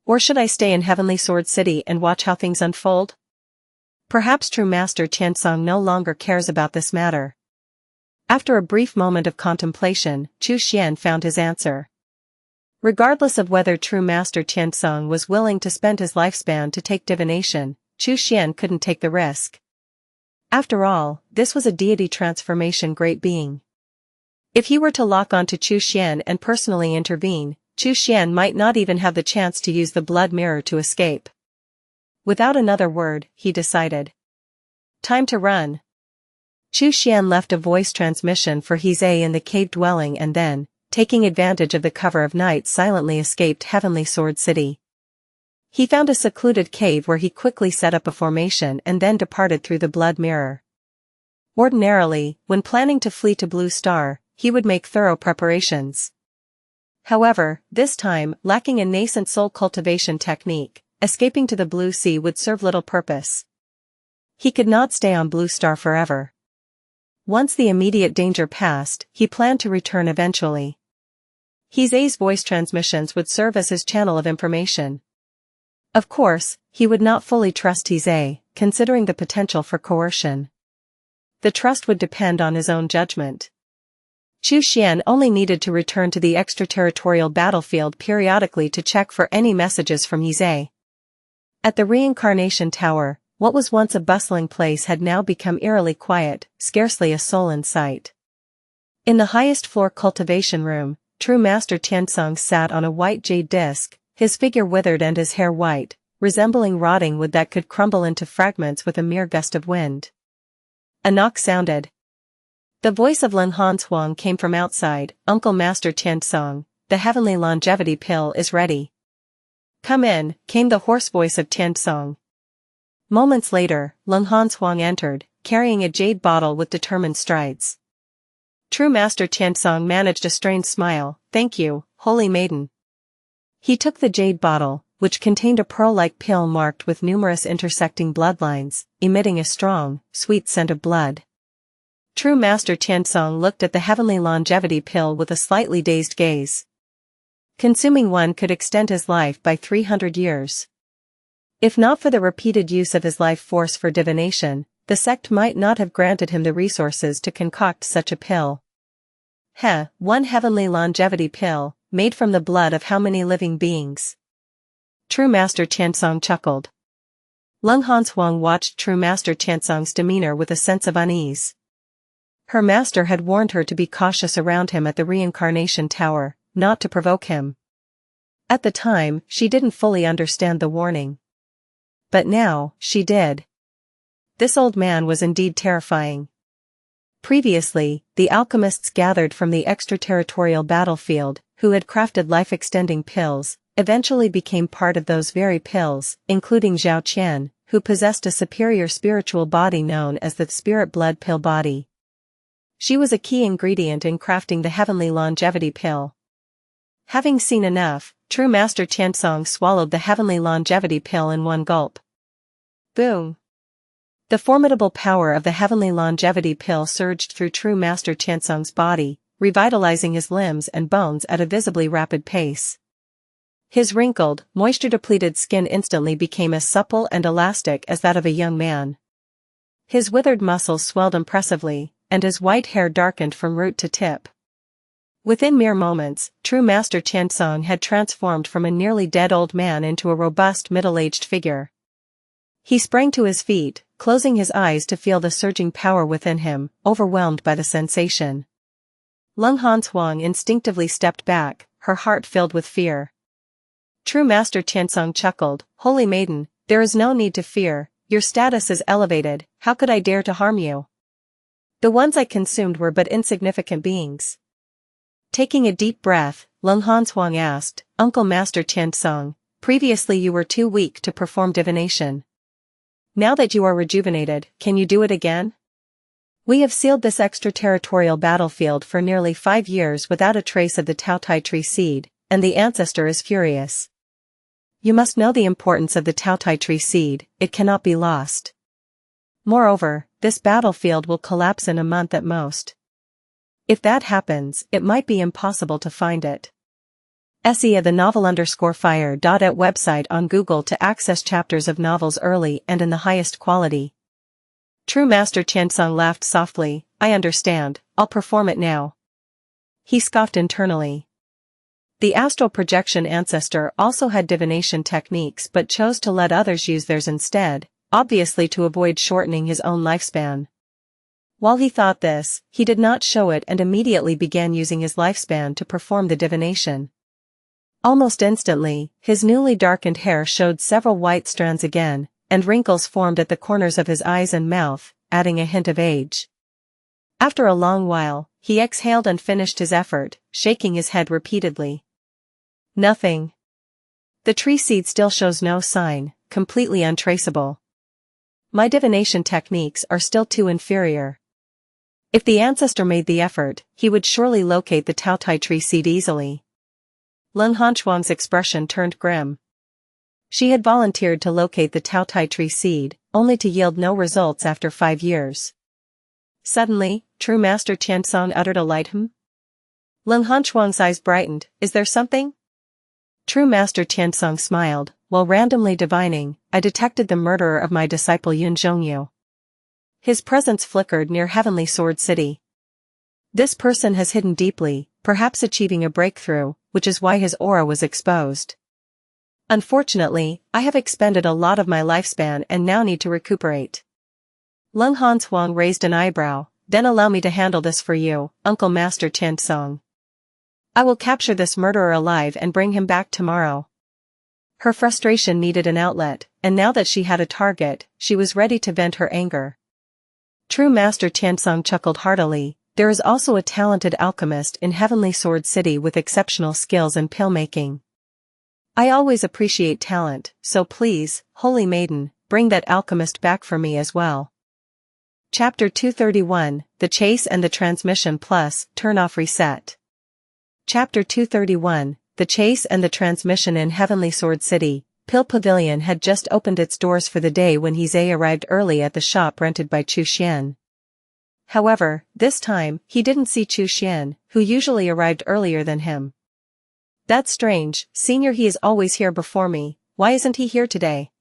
Or should I stay in Heavenly Sword City and watch how things unfold? Perhaps True Master Qiansong no longer cares about this matter. After a brief moment of contemplation, Chu Xian found his answer. Regardless of whether True Master Qiansong was willing to spend his lifespan to take divination, Chu Xian couldn't take the risk. After all, this was a deity transformation great being. If he were to lock onto Chu Xian and personally intervene, Chu Xian might not even have the chance to use the blood mirror to escape. Without another word, he decided. Time to run. Chu Xian left a voice transmission for Heise in the cave dwelling and then, taking advantage of the cover of night, silently escaped Heavenly Sword City. He found a secluded cave where he quickly set up a formation and then departed through the blood mirror. Ordinarily, when planning to flee to Blue Star, he would make thorough preparations. However, this time, lacking a nascent soul cultivation technique, escaping to the Blue Sea would serve little purpose. He could not stay on Blue Star forever. Once the immediate danger passed, he planned to return eventually. Heise's voice transmissions would serve as his channel of information. Of course, he would not fully trust Heise, considering the potential for coercion. The trust would depend on his own judgment. Chu Xian only needed to return to the extraterritorial battlefield periodically to check for any messages from Heise. At the Reincarnation Tower, what was once a bustling place had now become eerily quiet, scarcely a soul in sight. In the highest floor cultivation room, True Master Changqing sat on a white jade disc, his figure withered and his hair white, resembling rotting wood that could crumble into fragments with a mere gust of wind. A knock sounded. The voice of Leng Hanshuang came from outside. "Uncle Master Changqing, the heavenly longevity pill is ready." "Come in," came the hoarse voice of Changqing. Moments later, Leng Hanshuang entered, carrying a jade bottle with determined strides. True Master Changqing managed a strained smile. "Thank you, Holy Maiden." He took the jade bottle, which contained a pearl-like pill marked with numerous intersecting bloodlines, emitting a strong, sweet scent of blood. True Master Changqing looked at the heavenly longevity pill with a slightly dazed gaze. Consuming one could extend his life by 300 years. If not for the repeated use of his life force for divination, the sect might not have granted him the resources to concoct such a pill. One heavenly longevity pill, made from the blood of how many living beings? True Master Changqing chuckled. Leng Hanshuang watched True Master Changqing's demeanor with a sense of unease. Her master had warned her to be cautious around him at the reincarnation tower, not to provoke him. At the time, she didn't fully understand the warning. But now, she did. This old man was indeed terrifying. Previously, the alchemists gathered from the extraterritorial battlefield, who had crafted life-extending pills, eventually became part of those very pills, including Zhao Qian, who possessed a superior spiritual body known as the spirit blood pill body. She was a key ingredient in crafting the heavenly longevity pill. Having seen enough, True Master Changqing swallowed the heavenly longevity pill in one gulp. Boom! The formidable power of the heavenly longevity pill surged through True Master Changqing's body, revitalizing his limbs and bones at a visibly rapid pace. His wrinkled, moisture-depleted skin instantly became as supple and elastic as that of a young man. His withered muscles swelled impressively, and his white hair darkened from root to tip. Within mere moments, True Master Changqing had transformed from a nearly dead old man into a robust middle-aged figure. He sprang to his feet, closing his eyes to feel the surging power within him, overwhelmed by the sensation. Leng Hanshuang instinctively stepped back, her heart filled with fear. True Master Changqing chuckled. "Holy Maiden, there is no need to fear, your status is elevated, how could I dare to harm you? The ones I consumed were but insignificant beings." Taking a deep breath, Leng Hanshuang asked, "Uncle Master Changqing, previously you were too weak to perform divination. Now that you are rejuvenated, can you do it again? We have sealed this extraterritorial battlefield for nearly 5 years without a trace of the Taotai tree seed, and the ancestor is furious. You must know the importance of the Taotai tree seed, it cannot be lost. Moreover, this battlefield will collapse in a month at most. If that happens, it might be impossible to find it." Xianxia the novel_fire. At website on Google to access chapters of novels early and in the highest quality. True Master Changqing laughed softly. "I understand, I'll perform it now." He scoffed internally. The astral projection ancestor also had divination techniques but chose to let others use theirs instead, obviously to avoid shortening his own lifespan. While he thought this, he did not show it and immediately began using his lifespan to perform the divination. Almost instantly, his newly darkened hair showed several white strands again, and wrinkles formed at the corners of his eyes and mouth, adding a hint of age. After a long while, he exhaled and finished his effort, shaking his head repeatedly. Nothing. The tree seed still shows no sign, completely untraceable. My divination techniques are still too inferior. If the ancestor made the effort, he would surely locate the Taotai tree seed easily. Leng Hanshuang's expression turned grim. She had volunteered to locate the Taotai tree seed, only to yield no results after 5 years. Suddenly, True Master Changqing uttered a light "hm." Leng Hanshuang's eyes brightened. "Is there something?" True Master Changqing smiled. "While randomly divining, I detected the murderer of my disciple Yun Zhongyu. His presence flickered near Heavenly Sword City. This person has hidden deeply, perhaps achieving a breakthrough, which is why his aura was exposed." Unfortunately, I have expended a lot of my lifespan and now need to recuperate. Leng Hanshuang raised an eyebrow. Then allow me to handle this for you, Uncle Master Tiansong. I will capture this murderer alive and bring him back tomorrow. Her frustration needed an outlet, and now that she had a target, she was ready to vent her anger. True Master Tiansong chuckled heartily. There is also a talented alchemist in Heavenly Sword City with exceptional skills in pill making. I always appreciate talent, so please, Holy Maiden, bring that alchemist back for me as well. Chapter 231, The Chase and the Transmission Plus, Turn Off Reset. Chapter 231, The Chase and the Transmission in Heavenly Sword City. Pill Pavilion had just opened its doors for the day when Heze arrived early at the shop rented by Chu Xian. However, this time, he didn't see Chu Xian, who usually arrived earlier than him. That's strange, Senior, he is always here before me, why isn't he here today?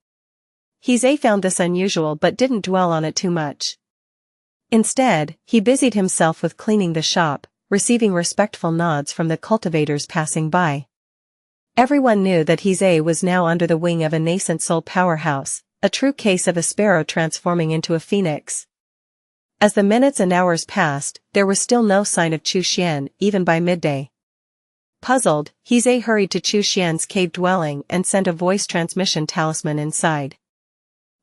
Heze found this unusual but didn't dwell on it too much. Instead, he busied himself with cleaning the shop, receiving respectful nods from the cultivators passing by. Everyone knew that Heze was now under the wing of a nascent soul powerhouse, a true case of a sparrow transforming into a phoenix. As the minutes and hours passed, there was still no sign of Chu Xian, even by midday. Puzzled, Heze hurried to Chu Xian's cave dwelling and sent a voice transmission talisman inside.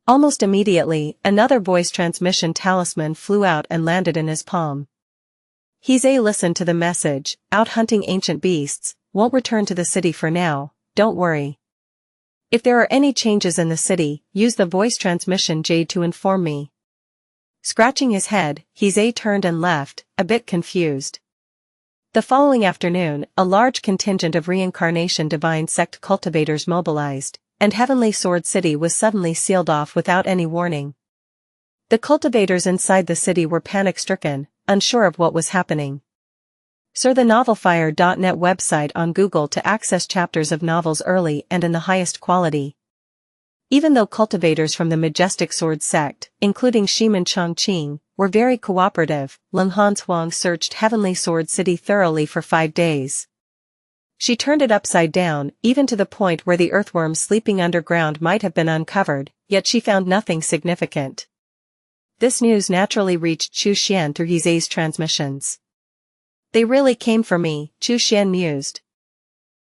Almost immediately, another voice transmission talisman flew out and landed in his palm. Heze listened to the message, out hunting ancient beasts, won't return to the city for now, don't worry. If there are any changes in the city, use the voice transmission jade to inform me. Scratching his head, Heze turned and left, a bit confused. The following afternoon, a large contingent of reincarnation divine sect cultivators mobilized, and Heavenly Sword City was suddenly sealed off without any warning. The cultivators inside the city were panic-stricken, unsure of what was happening. Search the novelfire.net website on Google to access chapters of novels early and in the highest quality. Even though cultivators from the Majestic Sword sect, including Ximen Changqing, were very cooperative, Leng Hanshuang searched Heavenly Sword City thoroughly for 5 days. She turned it upside down, even to the point where the earthworms sleeping underground might have been uncovered, yet she found nothing significant. This news naturally reached Chu Xian through Heze's transmissions. They really came for me, Chu Xian mused.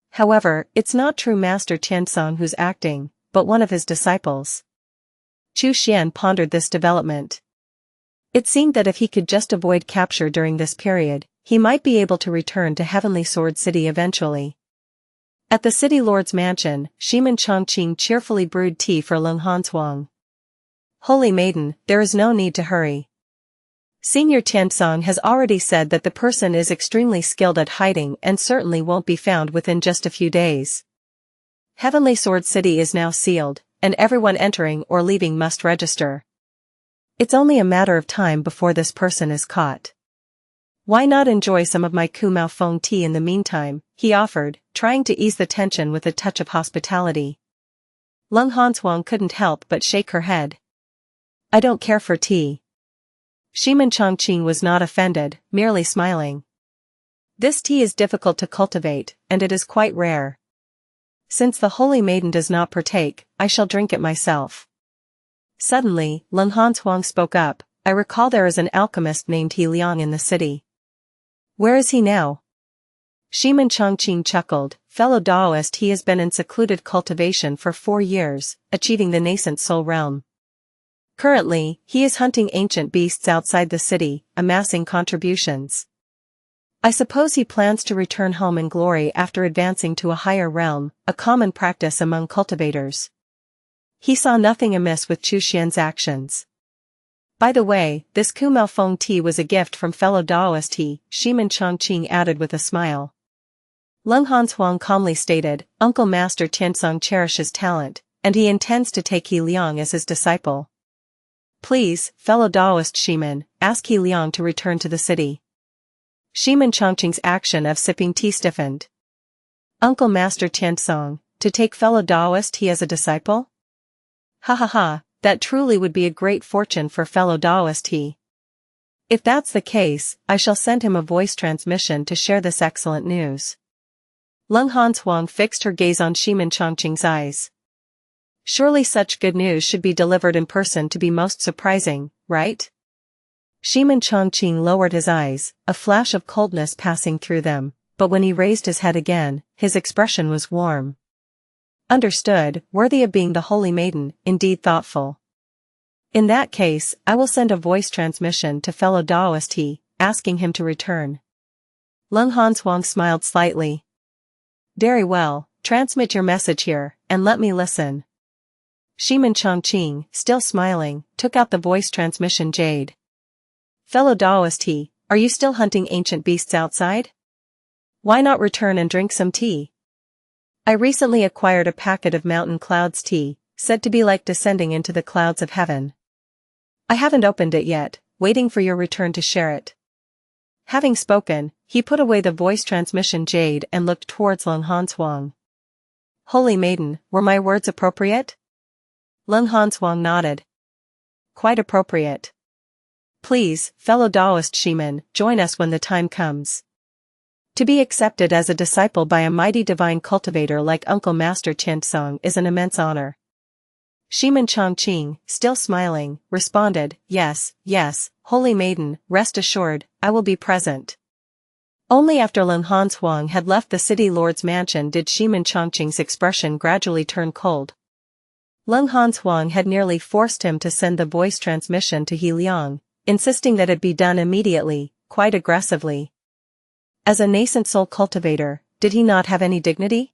However, it's not true Master Tiansong who's acting, but one of his disciples. Chu Xian pondered this development. It seemed that if he could just avoid capture during this period, he might be able to return to Heavenly Sword City eventually. At the city lord's mansion, Ximen Changqing cheerfully brewed tea for Leng Hanshuang. Holy Maiden, there is no need to hurry. Senior Tiansong has already said that the person is extremely skilled at hiding and certainly won't be found within just a few days. Heavenly Sword City is now sealed, and everyone entering or leaving must register. It's only a matter of time before this person is caught. Why not enjoy some of my Kumao Feng tea in the meantime, he offered, trying to ease the tension with a touch of hospitality. Leng Hanshuang couldn't help but shake her head. I don't care for tea. Ximen Changqing was not offended, merely smiling. This tea is difficult to cultivate, and it is quite rare. Since the Holy Maiden does not partake, I shall drink it myself. Suddenly, Leng Hanshuang spoke up, I recall there is an alchemist named He Liang in the city. Where is he now? Ximen Changqing chuckled, fellow Daoist, he has been in secluded cultivation for 4 years, achieving the nascent soul realm. Currently, he is hunting ancient beasts outside the city, amassing contributions. I suppose he plans to return home in glory after advancing to a higher realm, a common practice among cultivators. He saw nothing amiss with Chu Xian's actions. By the way, this Kumao Feng tea was a gift from fellow Daoist he, Ximen Changqing added with a smile. Leng Hanshuang calmly stated, Uncle Master Tiansong cherishes talent, and he intends to take He Liang as his disciple. Please, fellow Daoist Ximen, ask He Liang to return to the city. Ximen Changqing's action of sipping tea stiffened. Uncle Master Tiansong, to take fellow Daoist he as a disciple? Ha ha ha, that truly would be a great fortune for fellow Daoist he. If that's the case, I shall send him a voice transmission to share this excellent news. Leng Hanshuang fixed her gaze on Ximen Changqing's eyes. Surely such good news should be delivered in person to be most surprising, right? Ximen Changqing lowered his eyes, a flash of coldness passing through them, but when he raised his head again, his expression was warm. Understood, worthy of being the Holy Maiden, indeed thoughtful. In that case, I will send a voice transmission to fellow Daoist He, asking him to return. Leng Hanshuang smiled slightly. Very well, transmit your message here, and let me listen. Ximen Changqing, still smiling, took out the voice transmission jade. Fellow Daoist He, are you still hunting ancient beasts outside? Why not return and drink some tea? I recently acquired a packet of mountain clouds tea, said to be like descending into the clouds of heaven. I haven't opened it yet, waiting for your return to share it. Having spoken, he put away the voice transmission jade and looked towards Leng Hanshuang. Holy Maiden, were my words appropriate? Leng Hanshuang nodded. Quite appropriate. Please, fellow Daoist Ximen, join us when the time comes. To be accepted as a disciple by a mighty divine cultivator like Uncle Master Qianxia is an immense honor. Ximen Changqing, still smiling, responded, yes, Holy Maiden, rest assured, I will be present. Only after Leng Hanshuang had left the city lord's mansion did Ximen Changqing's expression gradually turn cold. Leng Hanshuang had nearly forced him to send the voice transmission to He Liang, insisting that it be done immediately, quite aggressively. As a nascent soul cultivator, did he not have any dignity?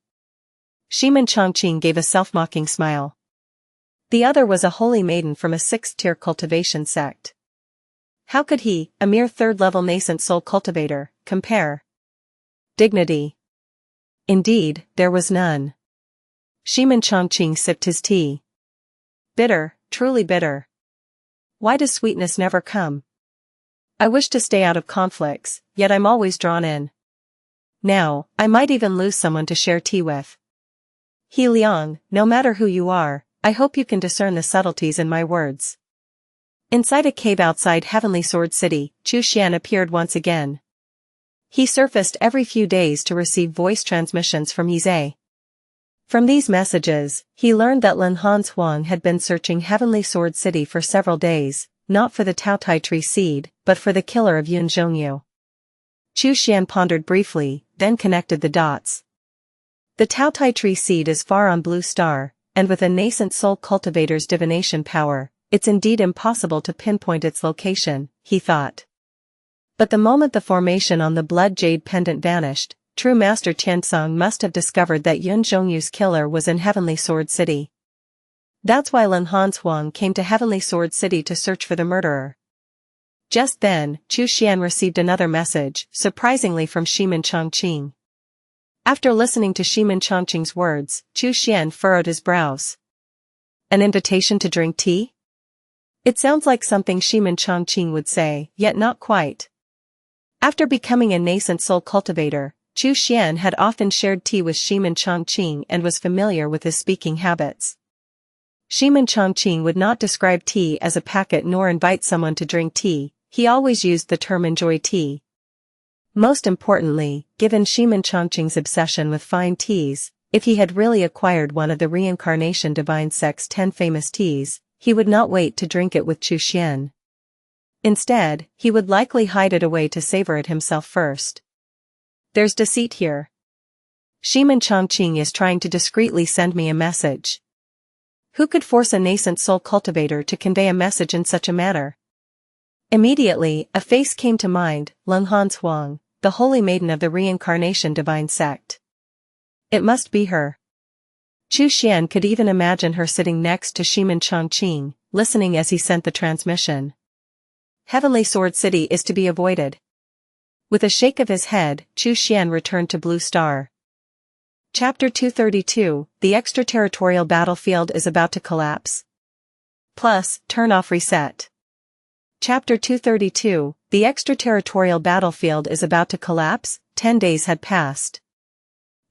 Ximen Changqing gave a self-mocking smile. The other was a holy maiden from a 6th-tier cultivation sect. How could he, a mere 3rd-level nascent soul cultivator, compare? Dignity. Indeed, there was none. Ximen Changqing sipped his tea. Bitter, truly bitter. Why does sweetness never come? I wish to stay out of conflicts, yet I'm always drawn in. Now, I might even lose someone to share tea with. He Liang, no matter who you are, I hope you can discern the subtleties in my words. Inside a cave outside Heavenly Sword City, Chu Xian appeared once again. He surfaced every few days to receive voice transmissions from Yize. From these messages, he learned that Leng Hanshuang had been searching Heavenly Sword City for several days, not for the Taotai tree seed, but for the killer of Yun Zhongyu. Chu Xian pondered briefly, then connected the dots. The Taotai tree seed is far on Blue Star, and with a nascent soul cultivator's divination power, it's indeed impossible to pinpoint its location, he thought. But the moment the formation on the blood jade pendant vanished, true Master Qianxia must have discovered that Yun Zhongyu's killer was in Heavenly Sword City. That's why Leng Hanshuang came to Heavenly Sword City to search for the murderer. Just then, Chu Xian received another message, surprisingly from Ximen Changqing. After listening to Ximen Changqing's words, Chu Xian furrowed his brows. An invitation to drink tea? It sounds like something Ximen Changqing would say, yet not quite. After becoming a nascent soul cultivator, Chu Xian had often shared tea with Ximen Changqing and was familiar with his speaking habits. Ximen Changqing would not describe tea as a packet nor invite someone to drink tea, he always used the term enjoy tea. Most importantly, given Ximen Changqing's obsession with fine teas, if he had really acquired one of the reincarnation divine sect's 10 famous teas, he would not wait to drink it with Chu Xian. Instead, he would likely hide it away to savor it himself first. There's deceit here. Ximen Changqing is trying to discreetly send me a message. Who could force a nascent soul cultivator to convey a message in such a manner? Immediately, a face came to mind, Leng Hanshuang, the holy maiden of the reincarnation divine sect. It must be her. Chu Xian could even imagine her sitting next to Ximen Changqing, listening as he sent the transmission. Heavenly Sword City is to be avoided. With a shake of his head, Chu Xian returned to Blue Star. Chapter 232, The Extraterritorial Battlefield is About to Collapse. Plus, turn off reset. Chapter 232, The Extraterritorial Battlefield is About to Collapse. 10 days had passed.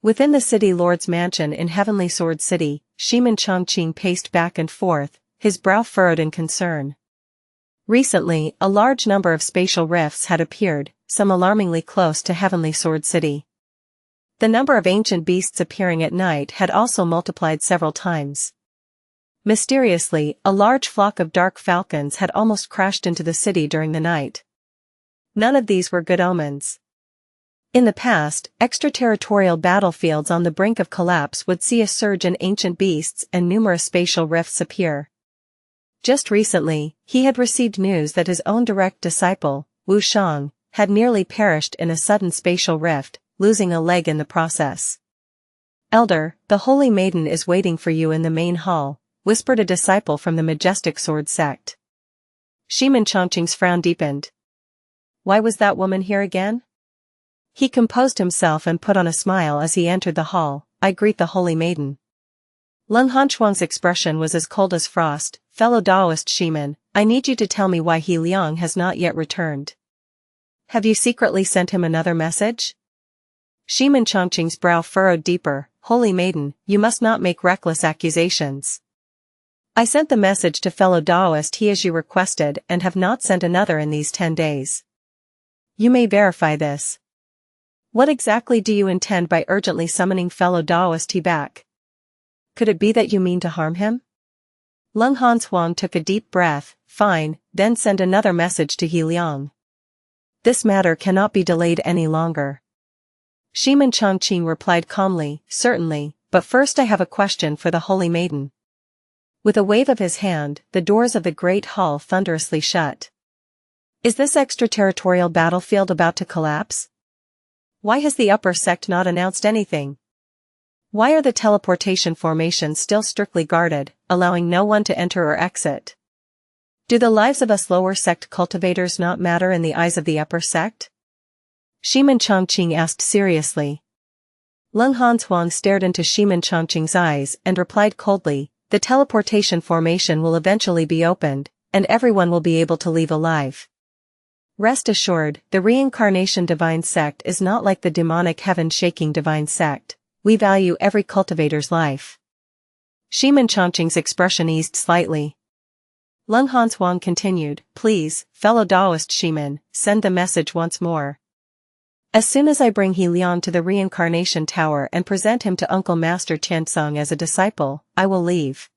Within the city lord's mansion in Heavenly Sword City, Ximen Changqing paced back and forth, his brow furrowed in concern. Recently, a large number of spatial rifts had appeared, some alarmingly close to Heavenly Sword City. The number of ancient beasts appearing at night had also multiplied several times. Mysteriously, a large flock of dark falcons had almost crashed into the city during the night. None of these were good omens. In the past, extraterritorial battlefields on the brink of collapse would see a surge in ancient beasts and numerous spatial rifts appear. Just recently, he had received news that his own direct disciple, Wuxia, had nearly perished in a sudden spatial rift, losing a leg in the process. "Elder, the Holy Maiden is waiting for you in the main hall," whispered a disciple from the majestic sword sect. Ximen Changqing's frown deepened. Why was that woman here again? He composed himself and put on a smile as he entered the hall. "I greet the Holy Maiden." Leng Hanchuang's expression was as cold as frost. "Fellow Taoist Ximen, I need you to tell me why He Liang has not yet returned. Have you secretly sent him another message?" Ximen Changqing's brow furrowed deeper. "Holy Maiden, you must not make reckless accusations. I sent the message to fellow Taoist he as you requested and have not sent another in these 10 days. You may verify this. What exactly do you intend by urgently summoning fellow Taoist he back? Could it be that you mean to harm him?" Leng Hanchuang took a deep breath. "Fine, then send another message to He Liang. This matter cannot be delayed any longer." Ximen Changqing replied calmly, "Certainly, but first I have a question for the Holy Maiden." With a wave of his hand, the doors of the great hall thunderously shut. Is this extraterritorial battlefield about to collapse? Why has the upper sect not announced anything? Why are the teleportation formations still strictly guarded, allowing no one to enter or exit? Do the lives of us lower sect cultivators not matter in the eyes of the upper sect? Ximen Changqing asked seriously. Leng Hanchuang stared into Ximen Changqing's eyes and replied coldly, "The teleportation formation will eventually be opened, and everyone will be able to leave alive. Rest assured, the reincarnation divine sect is not like the demonic heaven-shaking divine sect. We value every cultivator's life." Ximen Changqing's expression eased slightly. Leng Hanchuang continued, "Please, fellow Taoist Ximen, send the message once more. As soon as I bring He Liang to the reincarnation tower and present him to Uncle Master Tiansong as a disciple, I will leave."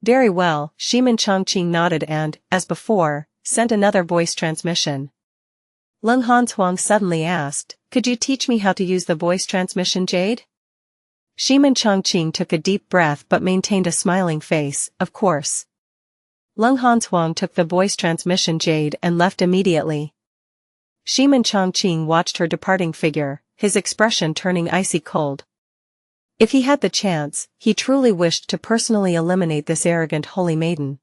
Very well, Ximen Changqing nodded and, as before, sent another voice transmission. Leng Hanchuang suddenly asked, "Could you teach me how to use the voice transmission jade?" Ximen Changqing took a deep breath but maintained a smiling face. "Of course." Leng Hanchuang took the voice transmission jade and left immediately. Ximen Changqing watched her departing figure, his expression turning icy cold. If he had the chance, he truly wished to personally eliminate this arrogant Holy Maiden.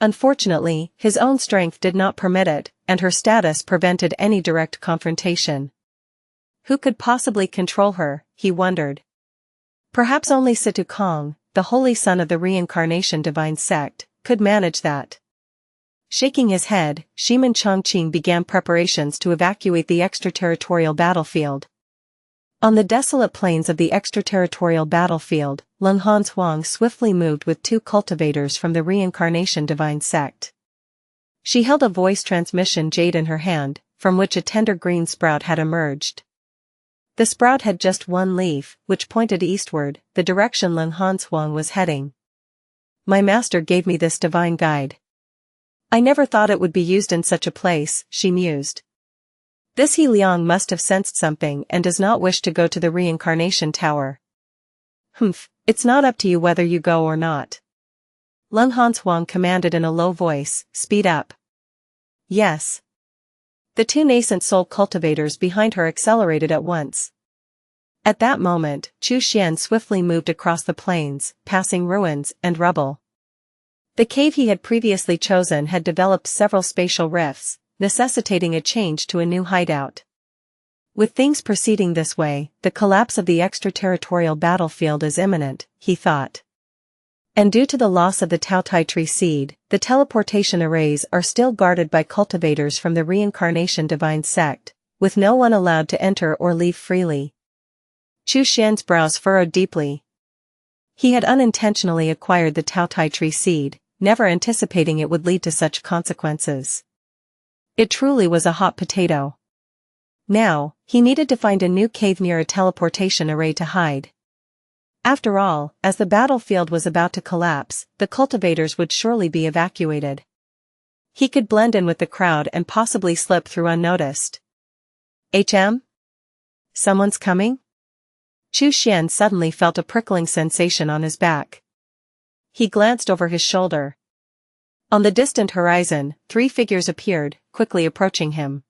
Unfortunately, his own strength did not permit it, and her status prevented any direct confrontation. Who could possibly control her, he wondered. Perhaps only Situ Kong, the holy son of the reincarnation divine sect, could manage that. Shaking his head, Ximen Changqing began preparations to evacuate the extraterritorial battlefield. On the desolate plains of the extraterritorial battlefield, Leng Hanchuang swiftly moved with 2 cultivators from the reincarnation divine sect. She held a voice transmission jade in her hand, from which a tender green sprout had emerged. The sprout had just 1 leaf, which pointed eastward, the direction Leng Hanchuang was heading. "My master gave me this divine guide. I never thought it would be used in such a place," she mused. This He Liang must have sensed something and does not wish to go to the reincarnation tower. "Humph, it's not up to you whether you go or not." Leng Hanchuang commanded in a low voice, "Speed up." "Yes." The 2 nascent soul cultivators behind her accelerated at once. At that moment, Chu Xian swiftly moved across the plains, passing ruins and rubble. The cave he had previously chosen had developed several spatial rifts, necessitating a change to a new hideout. With things proceeding this way, the collapse of the extraterritorial battlefield is imminent, he thought. And due to the loss of the Taotai tree seed, the teleportation arrays are still guarded by cultivators from the reincarnation divine sect, with no one allowed to enter or leave freely. Chu Xian's brows furrowed deeply. He had unintentionally acquired the Taotai tree seed, never anticipating it would lead to such consequences. It truly was a hot potato. Now, he needed to find a new cave near a teleportation array to hide. After all, as the battlefield was about to collapse, the cultivators would surely be evacuated. He could blend in with the crowd and possibly slip through unnoticed. Someone's coming? Chu Xian suddenly felt a prickling sensation on his back. He glanced over his shoulder. On the distant horizon, 3 figures appeared, quickly approaching him.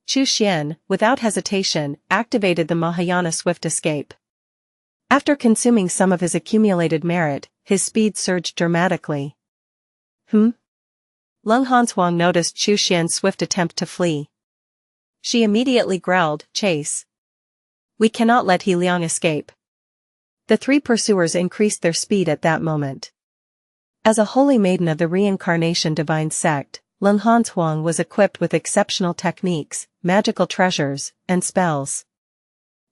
Chu Xian, without hesitation, activated the Mahayana Swift Escape. After consuming some of his accumulated merit, his speed surged dramatically. Leng Hanshuang noticed Chu Xian's swift attempt to flee. She immediately growled, "Chase. We cannot let He Liang escape." The 3 pursuers increased their speed at that moment. As a holy maiden of the reincarnation divine sect, Leng Hanshuang was equipped with exceptional techniques, magical treasures, and spells.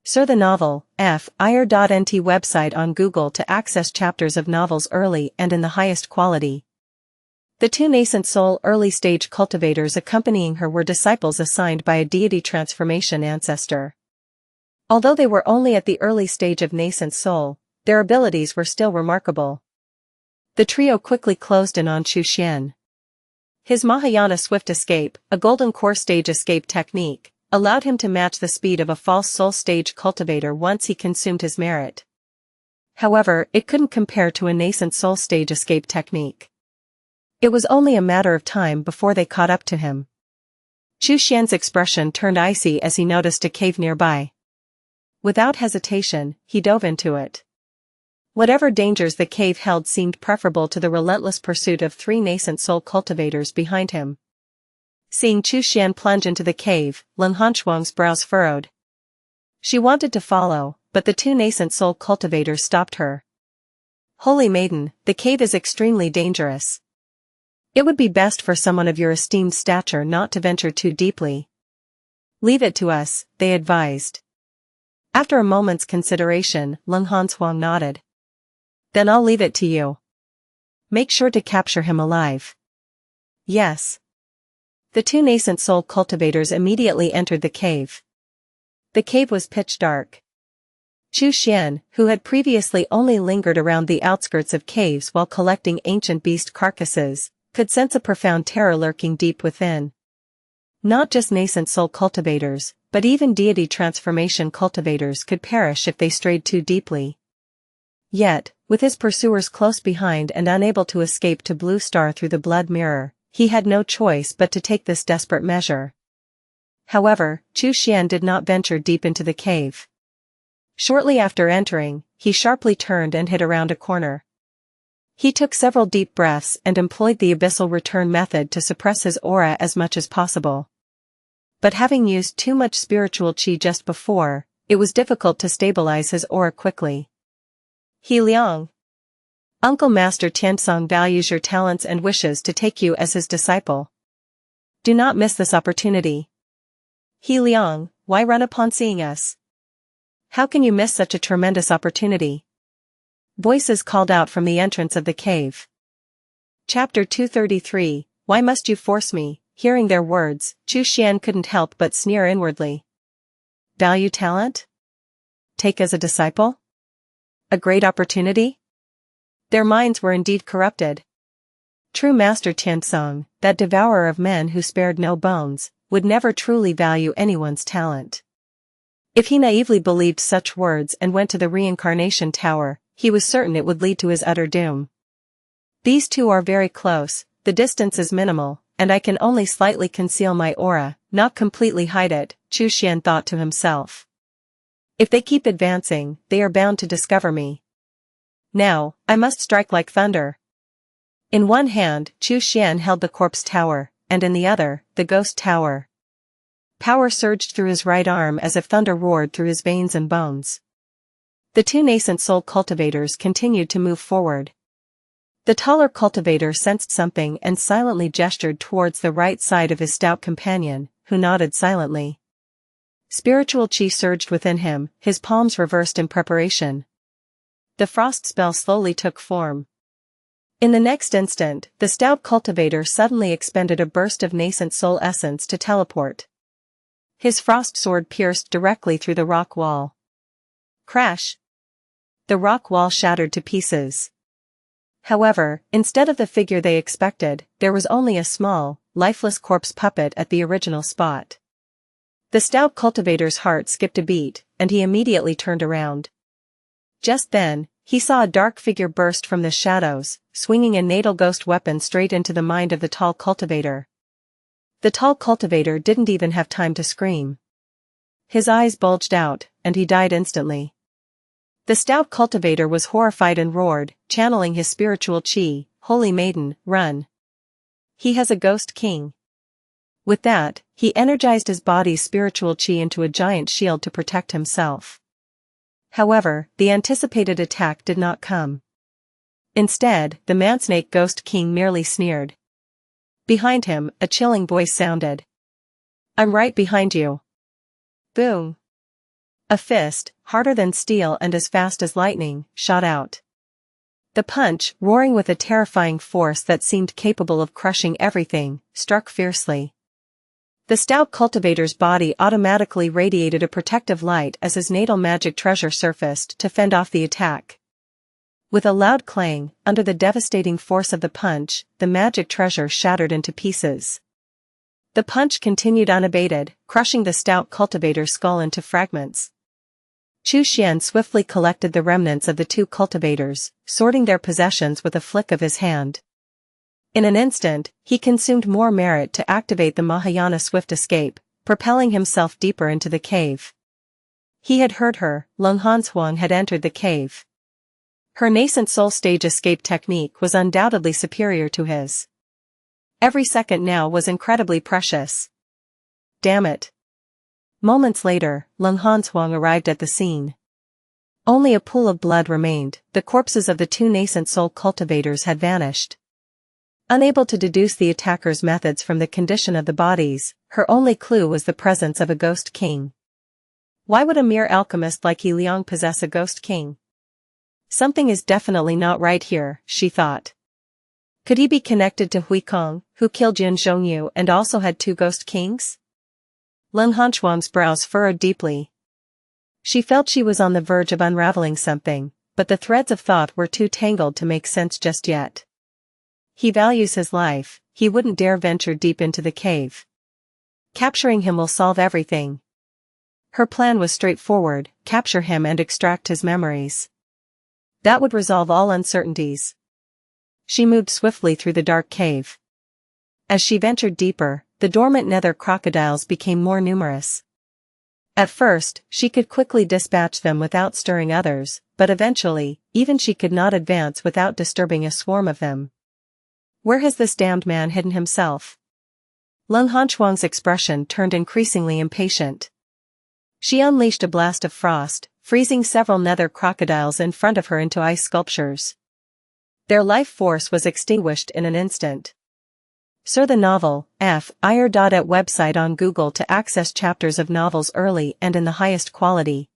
Search the novel, fire.nt website on Google to access chapters of novels early and in the highest quality. The 2 nascent soul early-stage cultivators accompanying her were disciples assigned by a deity transformation ancestor. Although they were only at the early stage of nascent soul, their abilities were still remarkable. The trio quickly closed in on Chu Xian. His Mahayana Swift Escape, a golden core stage escape technique, allowed him to match the speed of a false soul stage cultivator once he consumed his merit. However, it couldn't compare to a nascent soul stage escape technique. It was only a matter of time before they caught up to him. Chu Xian's expression turned icy as he noticed a cave nearby. Without hesitation, he dove into it. Whatever dangers the cave held seemed preferable to the relentless pursuit of 3 nascent soul cultivators behind him. Seeing Chu Xian plunge into the cave, Leng Hanshuang's brows furrowed. She wanted to follow, but the 2 nascent soul cultivators stopped her. "Holy Maiden, the cave is extremely dangerous. It would be best for someone of your esteemed stature not to venture too deeply." "Leave it to us," they advised. After a moment's consideration, Leng Hanshuang nodded. "Then I'll leave it to you. Make sure to capture him alive." "Yes." The 2 nascent soul cultivators immediately entered the cave. The cave was pitch dark. Chu Xian, who had previously only lingered around the outskirts of caves while collecting ancient beast carcasses, could sense a profound terror lurking deep within. Not just nascent soul cultivators, but even deity transformation cultivators could perish if they strayed too deeply. Yet, with his pursuers close behind and unable to escape to Blue Star through the blood mirror, he had no choice but to take this desperate measure. However, Chu Xian did not venture deep into the cave. Shortly after entering, he sharply turned and hid around a corner. He took several deep breaths and employed the abyssal return method to suppress his aura as much as possible. But having used too much spiritual qi just before, it was difficult to stabilize his aura quickly. "He Liang. Uncle Master Tianzong values your talents and wishes to take you as his disciple. Do not miss this opportunity. He Liang, why run upon seeing us? How can you miss such a tremendous opportunity?" Voices called out from the entrance of the cave. Chapter 233, Why Must You Force Me? Hearing their words, Chu Xian couldn't help but sneer inwardly. Value talent? Take as a disciple? A great opportunity? Their minds were indeed corrupted. True Master Tianzong, that devourer of men who spared no bones, would never truly value anyone's talent. If he naively believed such words and went to the reincarnation tower, he was certain it would lead to his utter doom. These 2 are very close, the distance is minimal, and I can only slightly conceal my aura, not completely hide it, Chu Xian thought to himself. If they keep advancing, they are bound to discover me. Now, I must strike like thunder. In one hand, Chu Xian held the corpse tower, and in the other, the ghost tower. Power surged through his right arm as if thunder roared through his veins and bones. The 2 nascent soul cultivators continued to move forward. The taller cultivator sensed something and silently gestured towards the right side of his stout companion, who nodded silently. Spiritual qi surged within him, his palms reversed in preparation. The frost spell slowly took form. In the next instant, the stout cultivator suddenly expended a burst of nascent soul essence to teleport. His frost sword pierced directly through the rock wall. Crash! The rock wall shattered to pieces. However, instead of the figure they expected, there was only a small, lifeless corpse puppet at the original spot. The stout cultivator's heart skipped a beat, and he immediately turned around. Just then, he saw a dark figure burst from the shadows, swinging a natal ghost weapon straight into the mind of the tall cultivator. The tall cultivator didn't even have time to scream. His eyes bulged out, and he died instantly. The stout cultivator was horrified and roared, channeling his spiritual chi, "Holy Maiden, run. He has a ghost king." With that, he energized his body's spiritual chi into a giant shield to protect himself. However, the anticipated attack did not come. Instead, the man-snake ghost king merely sneered. Behind him, a chilling voice sounded. "I'm right behind you." Boom! A fist, harder than steel and as fast as lightning, shot out. The punch, roaring with a terrifying force that seemed capable of crushing everything, struck fiercely. The stout cultivator's body automatically radiated a protective light as his natal magic treasure surfaced to fend off the attack. With a loud clang, under the devastating force of the punch, the magic treasure shattered into pieces. The punch continued unabated, crushing the stout cultivator's skull into fragments. Chu Xian swiftly collected the remnants of the two cultivators, sorting their possessions with a flick of his hand. In an instant, he consumed more merit to activate the Mahayana swift escape, propelling himself deeper into the cave. He had heard her. Lung Hanshuang had entered the cave. Her nascent soul stage escape technique was undoubtedly superior to his. Every second now was incredibly precious. Damn it. Moments later, Lung Hanshuang arrived at the scene. Only a pool of blood remained, the corpses of the two nascent soul cultivators had vanished. Unable to deduce the attacker's methods from the condition of the bodies, her only clue was the presence of a ghost king. Why would a mere alchemist like He Liang possess a ghost king? Something is definitely not right here, she thought. Could he be connected to Hui Kong, who killed Jin Zhongyu and also had two ghost kings? Lung Hanshuang's brows furrowed deeply. She felt she was on the verge of unraveling something, but the threads of thought were too tangled to make sense just yet. He values his life, he wouldn't dare venture deep into the cave. Capturing him will solve everything. Her plan was straightforward, capture him and extract his memories. That would resolve all uncertainties. She moved swiftly through the dark cave. As she ventured deeper, the dormant nether crocodiles became more numerous. At first, she could quickly dispatch them without stirring others, but eventually, even she could not advance without disturbing a swarm of them. Where has this damned man hidden himself? Lung Hanshuang's expression turned increasingly impatient. She unleashed a blast of frost, freezing several nether crocodiles in front of her into ice sculptures. Their life force was extinguished in an instant. Sir the novel, Fire. At website on Google to access chapters of novels early and in the highest quality.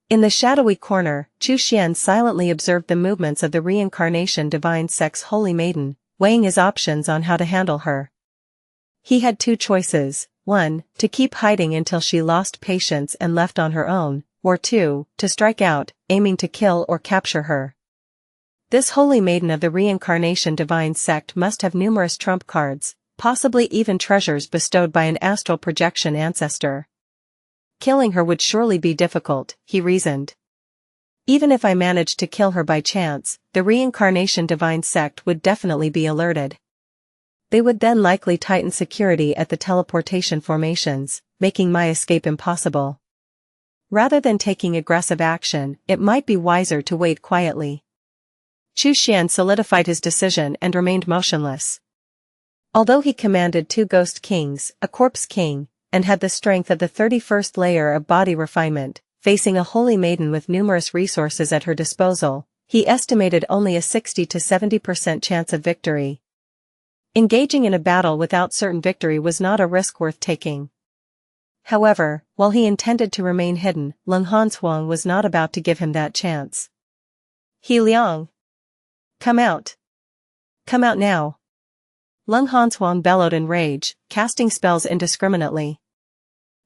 In the shadowy corner, Chu Xian silently observed the movements of the reincarnation divine sex Holy Maiden, weighing his options on how to handle her. He had two choices, 1, to keep hiding until she lost patience and left on her own, or 2, to strike out, aiming to kill or capture her. This Holy Maiden of the reincarnation divine sect must have numerous trump cards, possibly even treasures bestowed by an astral projection ancestor. Killing her would surely be difficult, he reasoned. Even if I managed to kill her by chance, the reincarnation divine sect would definitely be alerted. They would then likely tighten security at the teleportation formations, making my escape impossible. Rather than taking aggressive action, it might be wiser to wait quietly. Chu Xian solidified his decision and remained motionless. Although he commanded two ghost kings, a corpse king, and had the strength of the 31st layer of body refinement, facing a holy maiden with numerous resources at her disposal, he estimated only a 60 to 70% chance of victory. Engaging in a battle without certain victory was not a risk worth taking. However, while he intended to remain hidden, Lung Hanshuang was not about to give him that chance. He Liang! Come out! Come out now! Lung Hanshuang bellowed in rage, casting spells indiscriminately.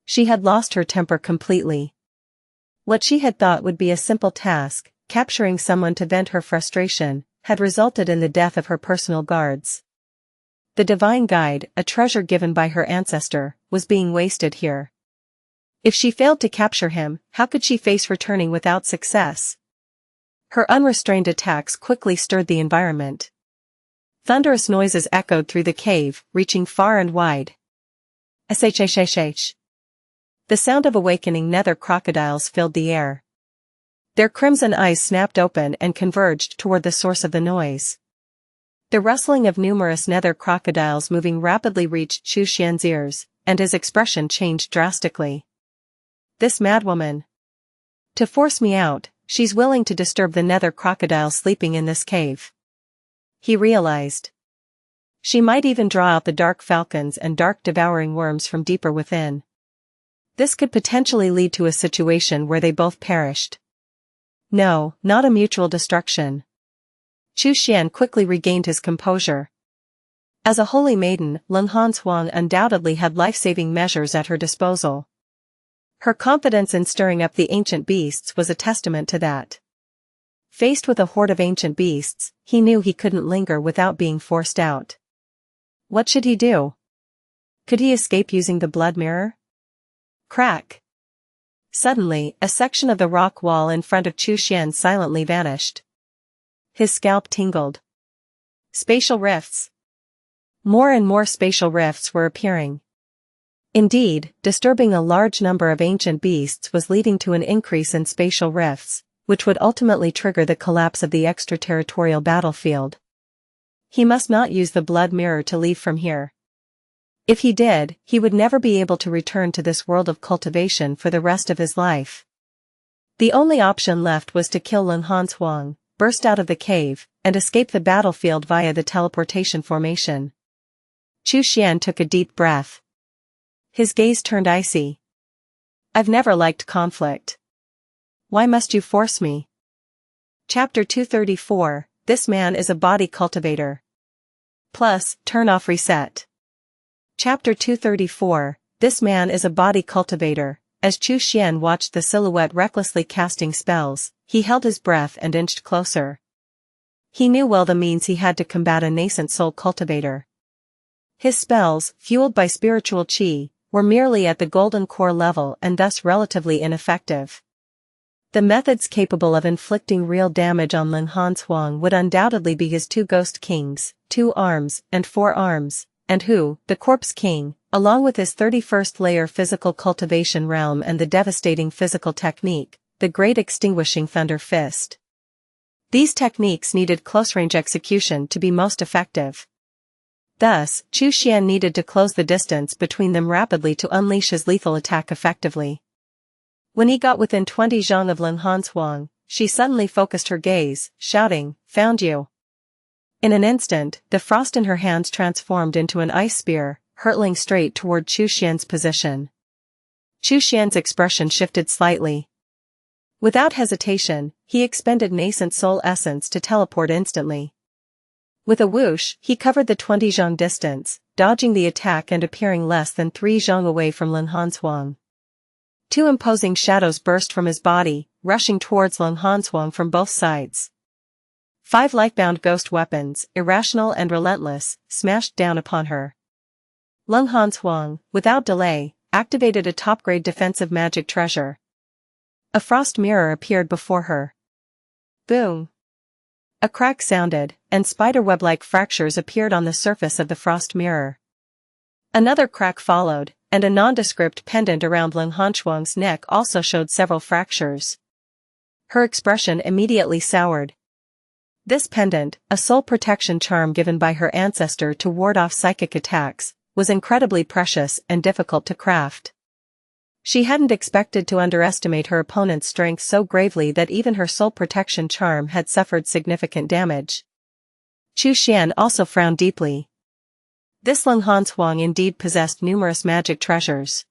She had lost her temper completely. What she had thought would be a simple task, capturing someone to vent her frustration, had resulted in the death of her personal guards. The divine guide, a treasure given by her ancestor, was being wasted here. If she failed to capture him, how could she face returning without success? Her unrestrained attacks quickly stirred the environment. Thunderous noises echoed through the cave, reaching far and wide. Shh. The sound of awakening nether crocodiles filled the air. Their crimson eyes snapped open and converged toward the source of the noise. The rustling of numerous nether crocodiles moving rapidly reached Chu Xian's ears, and his expression changed drastically. This madwoman. To force me out, she's willing to disturb the nether crocodile sleeping in this cave. He realized. She might even draw out the dark falcons and dark devouring worms from deeper within. This could potentially lead to a situation where they both perished. No, not a mutual destruction. Chu Xian quickly regained his composure. As a holy maiden, Lenghan Huang undoubtedly had life-saving measures at her disposal. Her confidence in stirring up the ancient beasts was a testament to that. Faced with a horde of ancient beasts, he knew he couldn't linger without being forced out. What should he do? Could he escape using the blood mirror? Crack! Suddenly, a section of the rock wall in front of Chu Xian silently vanished. His scalp tingled. Spatial rifts. More and more spatial rifts were appearing. Indeed, disturbing a large number of ancient beasts was leading to an increase in spatial rifts, which would ultimately trigger the collapse of the extraterritorial battlefield. He must not use the blood mirror to leave from here. If he did, he would never be able to return to this world of cultivation for the rest of his life. The only option left was to kill Lenghan Huang, burst out of the cave, and escape the battlefield via the teleportation formation. Chu Xian took a deep breath. His gaze turned icy. I've never liked conflict. Why must you force me? Chapter 234, This man is a body cultivator. Plus, turn off reset. Chapter 234, This man is a body cultivator. As Chu Xian watched the silhouette recklessly casting spells, he held his breath and inched closer. He knew well the means he had to combat a nascent soul cultivator. His spells, fueled by spiritual qi, were merely at the golden core level and thus relatively ineffective. The methods capable of inflicting real damage on Lenghan Huang would undoubtedly be his 2 Ghost Kings, 2 arms, and 4 arms, and Hu, the Corpse King, along with his 31st layer physical cultivation realm and the devastating physical technique, the Great Extinguishing Thunder Fist. These techniques needed close-range execution to be most effective. Thus, Chu Xian needed to close the distance between them rapidly to unleash his lethal attack effectively. When he got within 20 zhang of Lenghan Huang, she suddenly focused her gaze, shouting, "Found you!" In an instant, the frost in her hands transformed into an ice spear, hurtling straight toward Chu Xian's position. Chu Xian's expression shifted slightly. Without hesitation, he expended nascent soul essence to teleport instantly. With a whoosh, he covered the 20 zhang distance, dodging the attack and appearing less than 3 zhang away from Lenghan Huang. 2 imposing shadows burst from his body, rushing towards Lenghan Huang from both sides. 5 life-bound ghost weapons, irrational and relentless, smashed down upon her. Lenghan Huang, without delay, activated a top-grade defensive magic treasure. A frost mirror appeared before her. Boom! A crack sounded, and spiderweb-like fractures appeared on the surface of the frost mirror. Another crack followed, and a nondescript pendant around Lenghan Huang's neck also showed several fractures. Her expression immediately soured. This pendant, a soul protection charm given by her ancestor to ward off psychic attacks, was incredibly precious and difficult to craft. She hadn't expected to underestimate her opponent's strength so gravely that even her soul protection charm had suffered significant damage. Chu Xian also frowned deeply. This Lenghan Huang indeed possessed numerous magic treasures.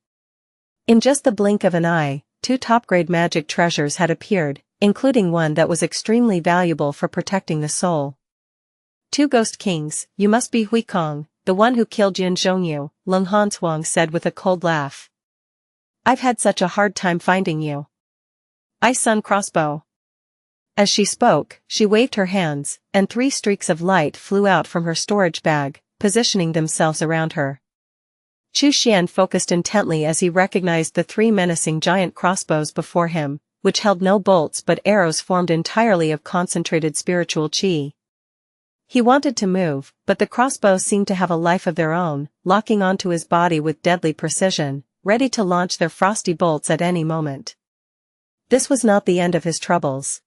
In just the blink of an eye, 2 top-grade magic treasures had appeared, including one that was extremely valuable for protecting the soul. 2 Ghost Kings, you must be Huikong, the one who killed Yin Zhongyu, Lenghan Huang said with a cold laugh. I've had such a hard time finding you. Icy crossbow. As she spoke, she waved her hands, and 3 streaks of light flew out from her storage bag, positioning themselves around her. Chu Xian focused intently as he recognized the 3 menacing giant crossbows before him, which held no bolts but arrows formed entirely of concentrated spiritual qi. He wanted to move, but the crossbows seemed to have a life of their own, locking onto his body with deadly precision, ready to launch their frosty bolts at any moment. This was not the end of his troubles.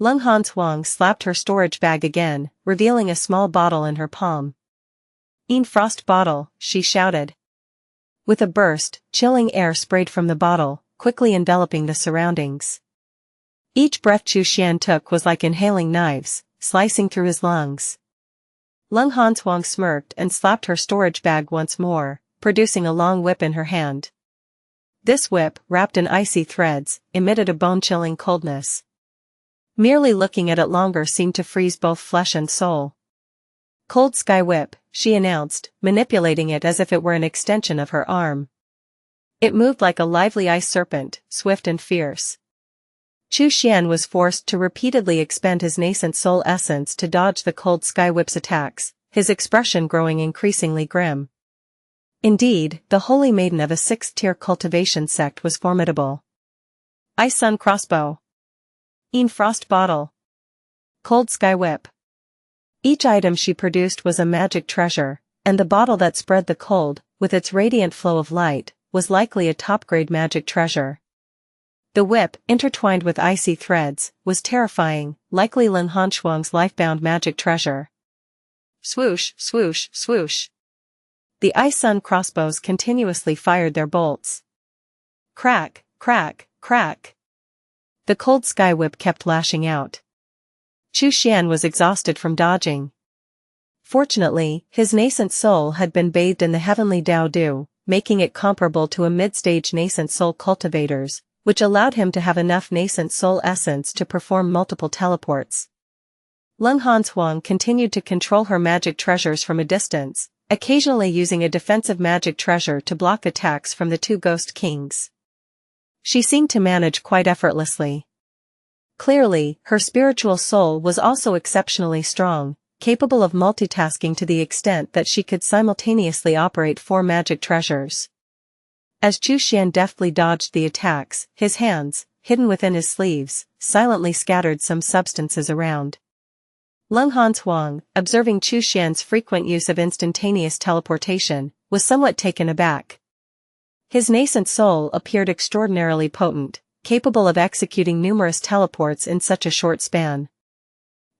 Leng Hanshuang slapped her storage bag again, revealing a small bottle in her palm. "Ein frost bottle," she shouted. With a burst, chilling air sprayed from the bottle, quickly enveloping the surroundings. Each breath Chu Xian took was like inhaling knives, slicing through his lungs. Leng Hanshuang smirked and slapped her storage bag once more, producing a long whip in her hand. This whip, wrapped in icy threads, emitted a bone-chilling coldness. Merely looking at it longer seemed to freeze both flesh and soul. "Cold Sky Whip," she announced, manipulating it as if it were an extension of her arm. It moved like a lively ice serpent, swift and fierce. Chu Xian was forced to repeatedly expend his nascent soul essence to dodge the Cold Sky Whip's attacks, his expression growing increasingly grim. Indeed, the holy maiden of a 6th-tier cultivation sect was formidable. Icy crossbow. Ein frost bottle. Cold Sky Whip. Each item she produced was a magic treasure, and the bottle that spread the cold, with its radiant flow of light, was likely a top-grade magic treasure. The whip, intertwined with icy threads, was terrifying, likely Leng Hanshuang's life-bound magic treasure. Swoosh, swoosh, swoosh. The Icy crossbows continuously fired their bolts. Crack, crack, crack. The Cold Sky Whip kept lashing out. Chu Xian was exhausted from dodging. Fortunately, his nascent soul had been bathed in the heavenly Dao dew, making it comparable to a mid-stage nascent soul cultivator's, which allowed him to have enough nascent soul essence to perform multiple teleports. Leng Hanshuang continued to control her magic treasures from a distance, occasionally using a defensive magic treasure to block attacks from the 2 ghost kings. She seemed to manage quite effortlessly. Clearly, her spiritual soul was also exceptionally strong, capable of multitasking to the extent that she could simultaneously operate 4 magic treasures. As Chu Xian deftly dodged the attacks, his hands, hidden within his sleeves, silently scattered some substances around. Leng Hanshuang, observing Chu Xian's frequent use of instantaneous teleportation, was somewhat taken aback. His nascent soul appeared extraordinarily potent, capable of executing numerous teleports in such a short span.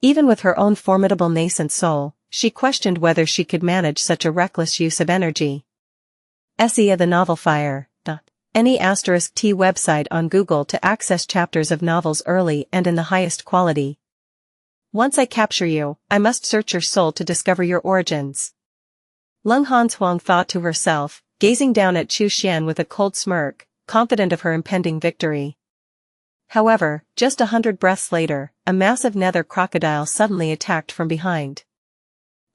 Even with her own formidable nascent soul, she questioned whether she could manage such a reckless use of energy. Xianxia the Novel Fire. Any *T website on Google to access chapters of novels early and in the highest quality. Once I capture you, I must search your soul to discover your origins. Leng Hanshuang thought to herself, gazing down at Chu Xian with a cold smirk, confident of her impending victory. However, just 100 breaths later, a massive nether crocodile suddenly attacked from behind.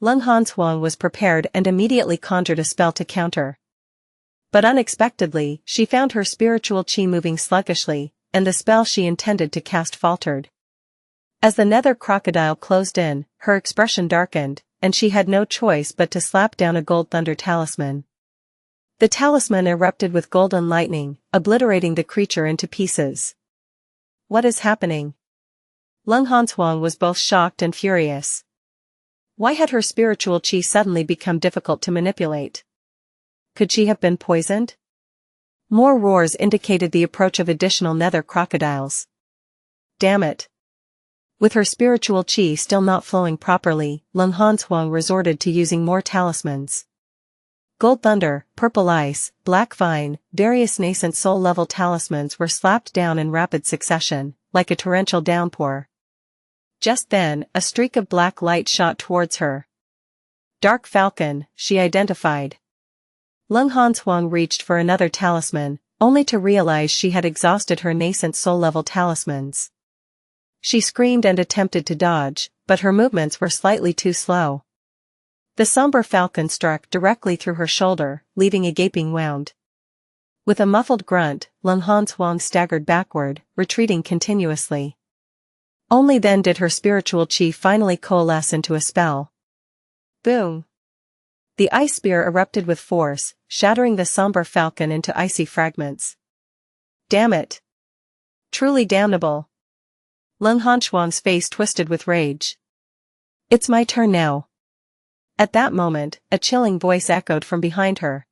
Leng Hanshuang was prepared and immediately conjured a spell to counter. But unexpectedly, she found her spiritual qi moving sluggishly, and the spell she intended to cast faltered. As the nether crocodile closed in, her expression darkened, and she had no choice but to slap down a gold thunder talisman. The talisman erupted with golden lightning, obliterating the creature into pieces. What is happening? Leng Hanshuang was both shocked and furious. Why had her spiritual qi suddenly become difficult to manipulate? Could she have been poisoned? More roars indicated the approach of additional nether crocodiles. Damn it! With her spiritual qi still not flowing properly, Leng Hanshuang resorted to using more talismans. Gold Thunder, Purple Ice, Black Vine, various nascent soul-level talismans were slapped down in rapid succession, like a torrential downpour. Just then, a streak of black light shot towards her. Dark Falcon, she identified. Leng Hanshuang reached for another talisman, only to realize she had exhausted her nascent soul-level talismans. She screamed and attempted to dodge, but her movements were slightly too slow. The somber falcon struck directly through her shoulder, leaving a gaping wound. With a muffled grunt, Leng Hanshuang staggered backward, retreating continuously. Only then did her spiritual chi finally coalesce into a spell. Boom! The ice spear erupted with force, shattering the somber falcon into icy fragments. Damn it! Truly damnable! Leng Hanshuang's face twisted with rage. It's my turn now. At that moment, a chilling voice echoed from behind her.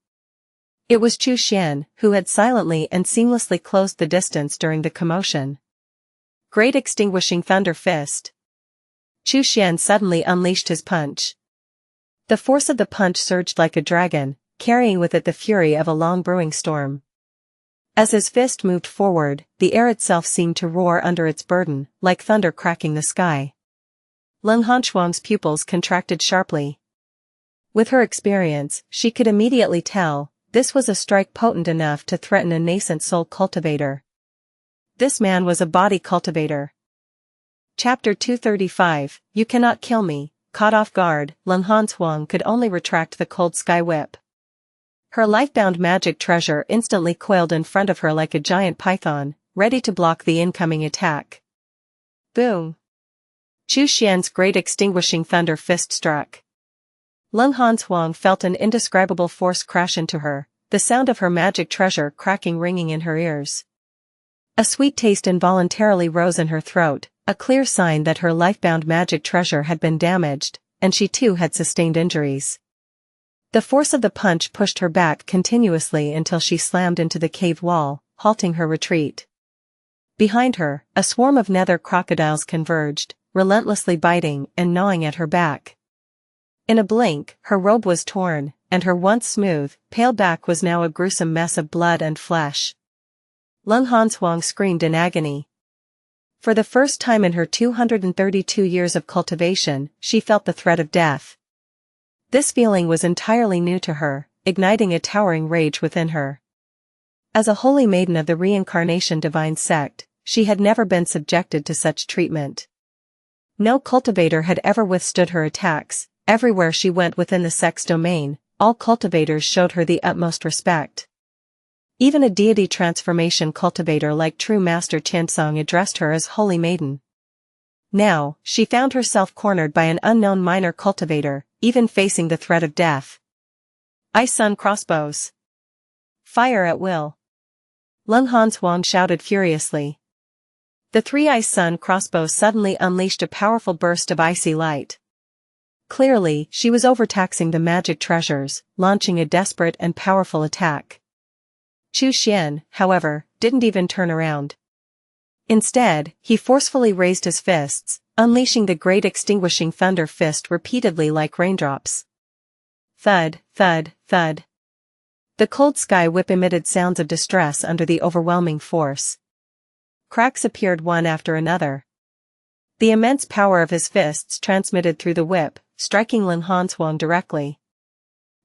It was Chu Xian, who had silently and seamlessly closed the distance during the commotion. Great Extinguishing Thunder Fist. Chu Xian suddenly unleashed his punch. The force of the punch surged like a dragon, carrying with it the fury of a long brewing storm. As his fist moved forward, the air itself seemed to roar under its burden, like thunder cracking the sky. Leng Hanshuang's pupils contracted sharply. With her experience, she could immediately tell, this was a strike potent enough to threaten a nascent soul cultivator. This man was a body cultivator. Chapter 235, You Cannot Kill Me. Caught off guard, Leng Hanshuang could only retract the cold sky whip. Her life-bound magic treasure instantly coiled in front of her like a giant python, ready to block the incoming attack. Boom! Chu Xian's great extinguishing thunder fist struck. Leng Hanshuang felt an indescribable force crash into her, the sound of her magic treasure cracking ringing in her ears. A sweet taste involuntarily rose in her throat, a clear sign that her life-bound magic treasure had been damaged, and she too had sustained injuries. The force of the punch pushed her back continuously until she slammed into the cave wall, halting her retreat. Behind her, a swarm of nether crocodiles converged, relentlessly biting and gnawing at her back. In a blink, her robe was torn, and her once smooth, pale back was now a gruesome mess of blood and flesh. Leng Hanshuang screamed in agony. For the first time in her 232 years of cultivation, she felt the threat of death. This feeling was entirely new to her, igniting a towering rage within her. As a holy maiden of the reincarnation divine sect, she had never been subjected to such treatment. No cultivator had ever withstood her attacks. Everywhere she went within the sect's domain, all cultivators showed her the utmost respect. Even a deity transformation cultivator like True Master Qiansong addressed her as Holy Maiden. Now, she found herself cornered by an unknown minor cultivator, even facing the threat of death. Ice Sun crossbows. Fire at will. Leng Hanshuang shouted furiously. The 3 Ice Sun crossbows suddenly unleashed a powerful burst of icy light. Clearly, she was overtaxing the magic treasures, launching a desperate and powerful attack. Chu Xian, however, didn't even turn around. Instead, he forcefully raised his fists, unleashing the great extinguishing thunder fist repeatedly like raindrops. Thud, thud, thud. The cold sky whip emitted sounds of distress under the overwhelming force. Cracks appeared one after another. The immense power of his fists transmitted through the whip, striking Leng Hanshuang directly.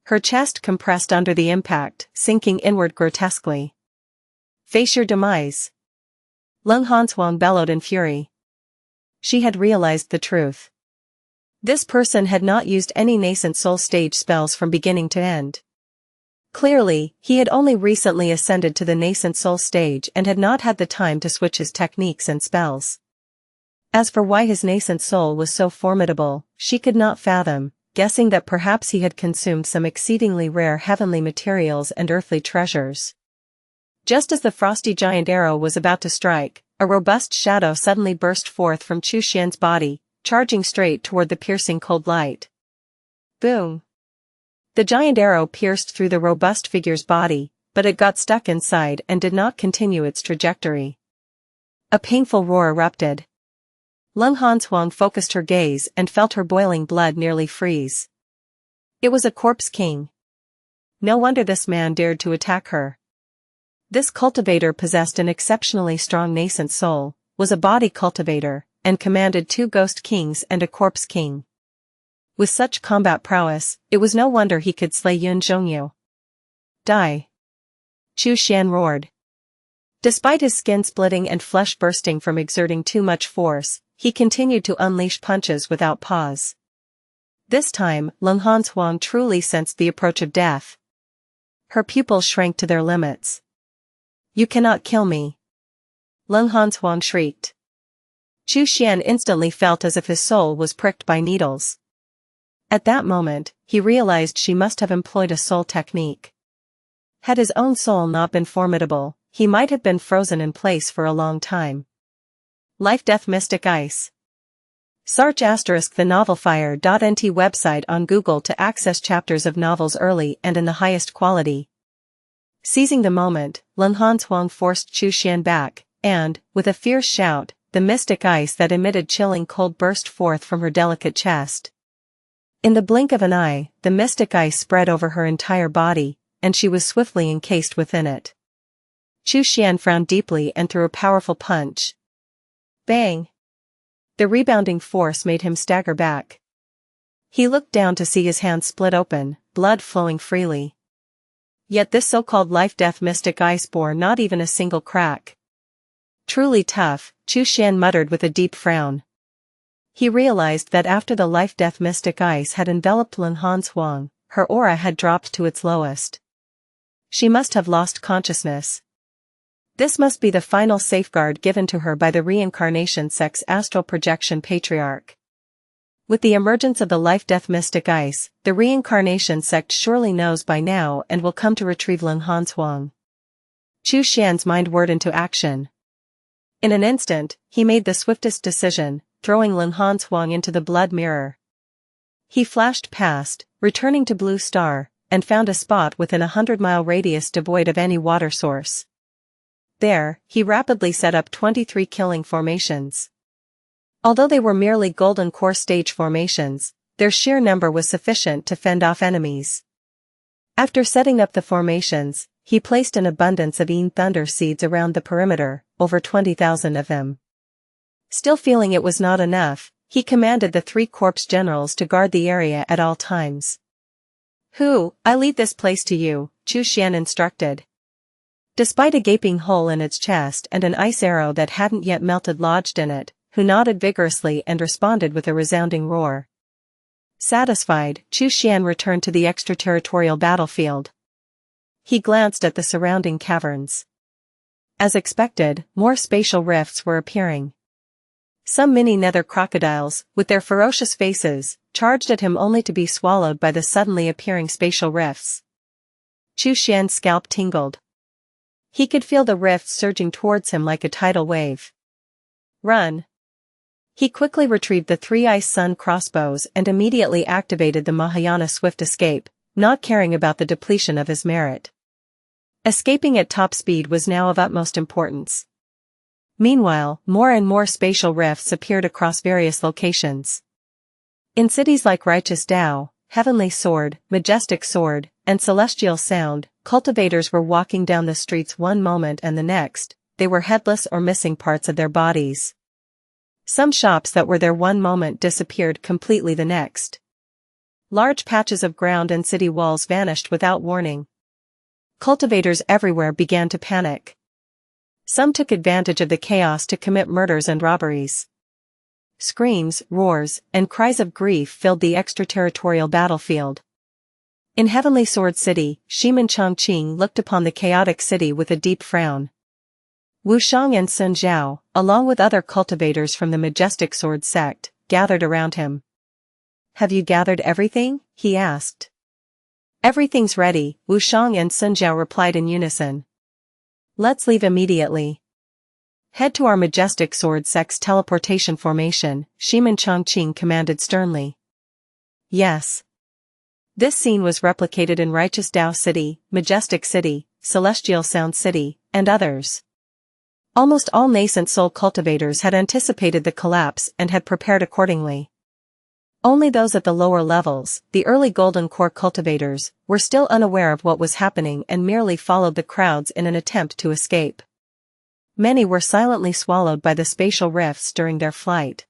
Her chest compressed under the impact, sinking inward grotesquely. Face your demise. Leng Hanshuang bellowed in fury. She had realized the truth. This person had not used any nascent soul stage spells from beginning to end. Clearly, he had only recently ascended to the nascent soul stage and had not had the time to switch his techniques and spells. As for why his nascent soul was so formidable, she could not fathom, guessing that perhaps he had consumed some exceedingly rare heavenly materials and earthly treasures. Just as the frosty giant arrow was about to strike, a robust shadow suddenly burst forth from Chu Xian's body, charging straight toward the piercing cold light. Boom! The giant arrow pierced through the robust figure's body, but it got stuck inside and did not continue its trajectory. A painful roar erupted. Leng Hanshuang focused her gaze and felt her boiling blood nearly freeze. It was a corpse king. No wonder this man dared to attack her. This cultivator possessed an exceptionally strong nascent soul, was a body cultivator, and commanded 2 ghost kings and a corpse king. With such combat prowess, it was no wonder he could slay Yun Zhongyu. Die! Chu Xian roared. Despite his skin splitting and flesh bursting from exerting too much force, he continued to unleash punches without pause. This time, Leng Hanshuang truly sensed the approach of death. Her pupils shrank to their limits. You cannot kill me. Leng Hanzuang shrieked. Chu Xian instantly felt as if his soul was pricked by needles. At that moment, he realized she must have employed a soul technique. Had his own soul not been formidable, he might have been frozen in place for a long time. Life-Death Mystic Ice. Search * the novelfire.nt website on Google to access chapters of novels early and in the highest quality. Seizing the moment, Leng Hanzuang forced Chu Xian back, and, with a fierce shout, the mystic ice that emitted chilling cold burst forth from her delicate chest. In the blink of an eye, the mystic ice spread over her entire body, and she was swiftly encased within it. Chu Xian frowned deeply and threw a powerful punch. Bang! The rebounding force made him stagger back. He looked down to see his hand split open, blood flowing freely. Yet this so-called life-death mystic ice bore not even a single crack. Truly tough, Chu Xian muttered with a deep frown. He realized that after the life-death mystic ice had enveloped Leng Hanzuang, her aura had dropped to its lowest. She must have lost consciousness. This must be the final safeguard given to her by the reincarnation sect's astral projection patriarch. With the emergence of the life-death mystic ice, the reincarnation sect surely knows by now and will come to retrieve Leng Hanzuang. Chu Xian's mind whirred into action. In an instant, he made the swiftest decision, throwing Leng Hanzuang into the blood mirror. He flashed past, returning to Blue Star, and found a spot within a 100-mile radius devoid of any water source. There, he rapidly set up 23 killing formations. Although they were merely golden core stage formations, their sheer number was sufficient to fend off enemies. After setting up the formations, he placed an abundance of Yin Thunder seeds around the perimeter, over 20,000 of them. Still feeling it was not enough, he commanded the 3 corpse generals to guard the area at all times. I leave this place to you, Chu Xian instructed. Despite a gaping hole in its chest and an ice arrow that hadn't yet melted lodged in it, Hu nodded vigorously and responded with a resounding roar. Satisfied, Chu Xian returned to the extraterritorial battlefield. He glanced at the surrounding caverns. As expected, more spatial rifts were appearing. Some mini nether crocodiles, with their ferocious faces, charged at him only to be swallowed by the suddenly appearing spatial rifts. Chu Xian's scalp tingled. He could feel the rifts surging towards him like a tidal wave. Run! He quickly retrieved the 3 Ice Sun crossbows and immediately activated the Mahayana Swift Escape, not caring about the depletion of his merit. Escaping at top speed was now of utmost importance. Meanwhile, more and more spatial rifts appeared across various locations. In cities like Righteous Tao, Heavenly Sword, Majestic Sword, and Celestial Sound, cultivators were walking down the streets one moment and the next, they were headless or missing parts of their bodies. Some shops that were there one moment disappeared completely the next. Large patches of ground and city walls vanished without warning. Cultivators everywhere began to panic. Some took advantage of the chaos to commit murders and robberies. Screams, roars, and cries of grief filled the extraterritorial battlefield. In Heavenly Sword City, Ximen Changqing looked upon the chaotic city with a deep frown. Wuxia and Sun Zhao, along with other cultivators from the Majestic Sword sect, gathered around him. "Have you gathered everything?" he asked. "Everything's ready," Wuxia and Sun Zhao replied in unison. "Let's leave immediately." "Head to our Majestic Sword sect's teleportation formation," Ximen Changqing commanded sternly. Yes. This scene was replicated in Righteous Tao City, Majestic City, Celestial Sound City, and others. Almost all nascent soul cultivators had anticipated the collapse and had prepared accordingly. Only those at the lower levels, the early Golden Core cultivators, were still unaware of what was happening and merely followed the crowds in an attempt to escape. Many were silently swallowed by the spatial rifts during their flight.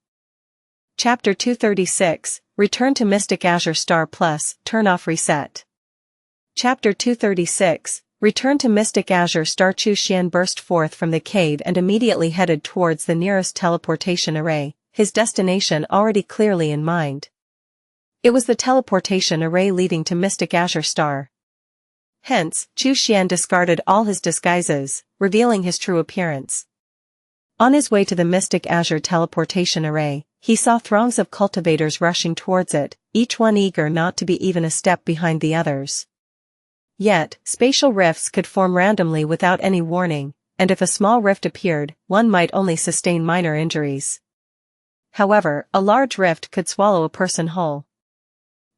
Chapter 236, Return to Mystic Azure Star Plus, Turn Off Reset. Chapter 236, Return to Mystic Azure Star. Chu Xian burst forth from the cave and immediately headed towards the nearest teleportation array, his destination already clearly in mind. It was the teleportation array leading to Mystic Azure Star. Hence, Chu Xian discarded all his disguises, revealing his true appearance. On his way to the mystic Azure teleportation array, he saw throngs of cultivators rushing towards it, each one eager not to be even a step behind the others. Yet, spatial rifts could form randomly without any warning, and if a small rift appeared, one might only sustain minor injuries. However, a large rift could swallow a person whole.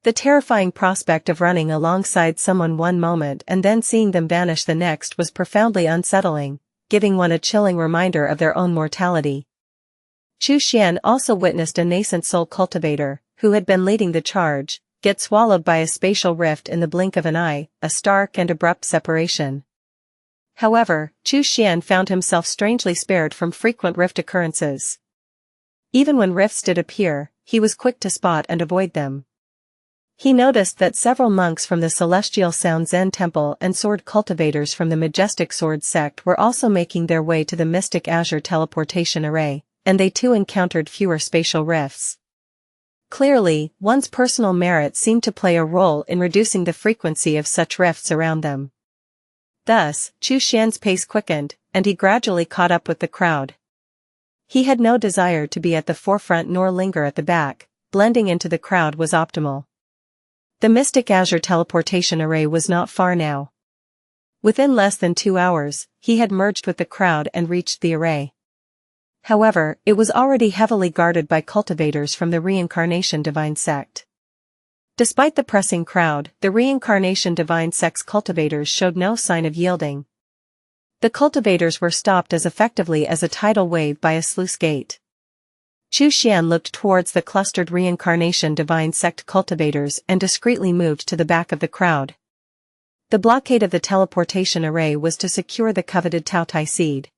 The terrifying prospect of running alongside someone one moment and then seeing them vanish the next was profoundly unsettling, giving one a chilling reminder of their own mortality. Chu Xian also witnessed a nascent soul cultivator, who had been leading the charge, get swallowed by a spatial rift in the blink of an eye, a stark and abrupt separation. However, Chu Xian found himself strangely spared from frequent rift occurrences. Even when rifts did appear, he was quick to spot and avoid them. He noticed that several monks from the Celestial Sound Zen Temple and sword cultivators from the Majestic Sword sect were also making their way to the mystic Azure teleportation array, and they too encountered fewer spatial rifts. Clearly, one's personal merit seemed to play a role in reducing the frequency of such rifts around them. Thus, Chu Xian's pace quickened, and he gradually caught up with the crowd. He had no desire to be at the forefront nor linger at the back. Blending into the crowd was optimal. The mystic Azure teleportation array was not far now. Within less than 2 hours, he had merged with the crowd and reached the array. However, it was already heavily guarded by cultivators from the Reincarnation Divine sect. Despite the pressing crowd, the Reincarnation Divine sect's cultivators showed no sign of yielding. The cultivators were stopped as effectively as a tidal wave by a sluice gate. Chu Xian looked towards the clustered Reincarnation Divine sect cultivators and discreetly moved to the back of the crowd. The blockade of the teleportation array was to secure the coveted Taotai seed.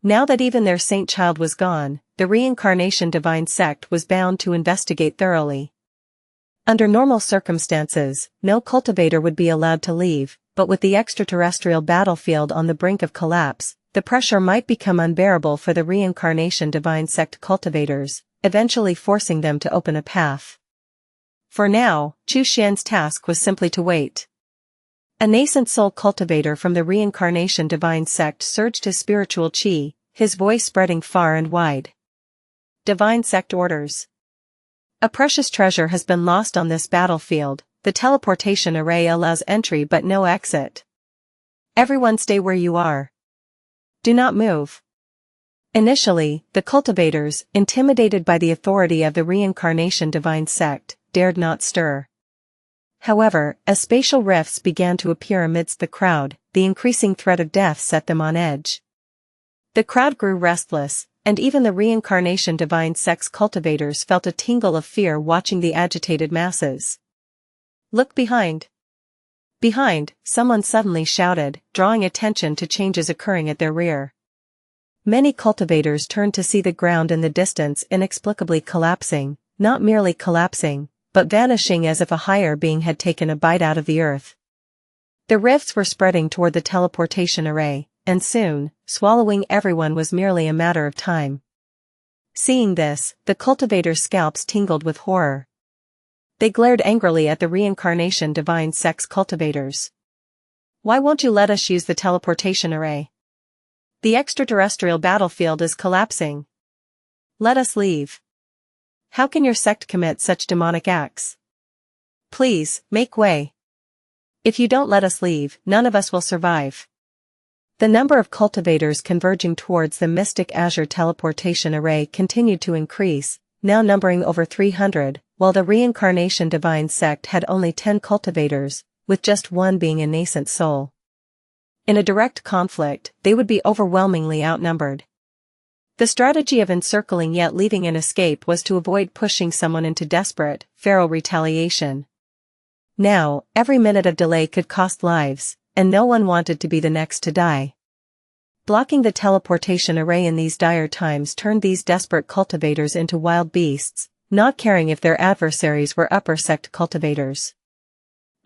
Now that even their saint child was gone, the Reincarnation Divine sect was bound to investigate thoroughly. Under normal circumstances, no cultivator would be allowed to leave, but with the extraterrestrial battlefield on the brink of collapse, the pressure might become unbearable for the Reincarnation Divine sect cultivators, eventually forcing them to open a path. For now, Chu Xian's task was simply to wait. A nascent soul cultivator from the Reincarnation Divine sect surged his spiritual qi, his voice spreading far and wide. Divine sect orders. A precious treasure has been lost on this battlefield. The teleportation array allows entry but no exit. Everyone stay where you are. Do not move. Initially, the cultivators, intimidated by the authority of the Reincarnation Divine sect, dared not stir. However, as spatial rifts began to appear amidst the crowd, the increasing threat of death set them on edge. The crowd grew restless, and even the Reincarnation Divine sect's cultivators felt a tingle of fear watching the agitated masses. Look behind. Behind, someone suddenly shouted, drawing attention to changes occurring at their rear. Many cultivators turned to see the ground in the distance inexplicably collapsing, not merely collapsing, but vanishing as if a higher being had taken a bite out of the earth. The rifts were spreading toward the teleportation array, and soon, swallowing everyone was merely a matter of time. Seeing this, the cultivators' scalps tingled with horror. They glared angrily at the Reincarnation Divine sect's cultivators. Why won't you let us use the teleportation array? The extraterrestrial battlefield is collapsing. Let us leave. How can your sect commit such demonic acts? Please, make way. If you don't let us leave, none of us will survive. The number of cultivators converging towards the mystic Azure teleportation array continued to increase, now numbering over 300, while the Reincarnation Divine sect had only 10 cultivators, with just one being a nascent soul. In a direct conflict, they would be overwhelmingly outnumbered. The strategy of encircling yet leaving an escape was to avoid pushing someone into desperate, feral retaliation. Now, every minute of delay could cost lives, and no one wanted to be the next to die. Blocking the teleportation array in these dire times turned these desperate cultivators into wild beasts, not caring if their adversaries were upper sect cultivators.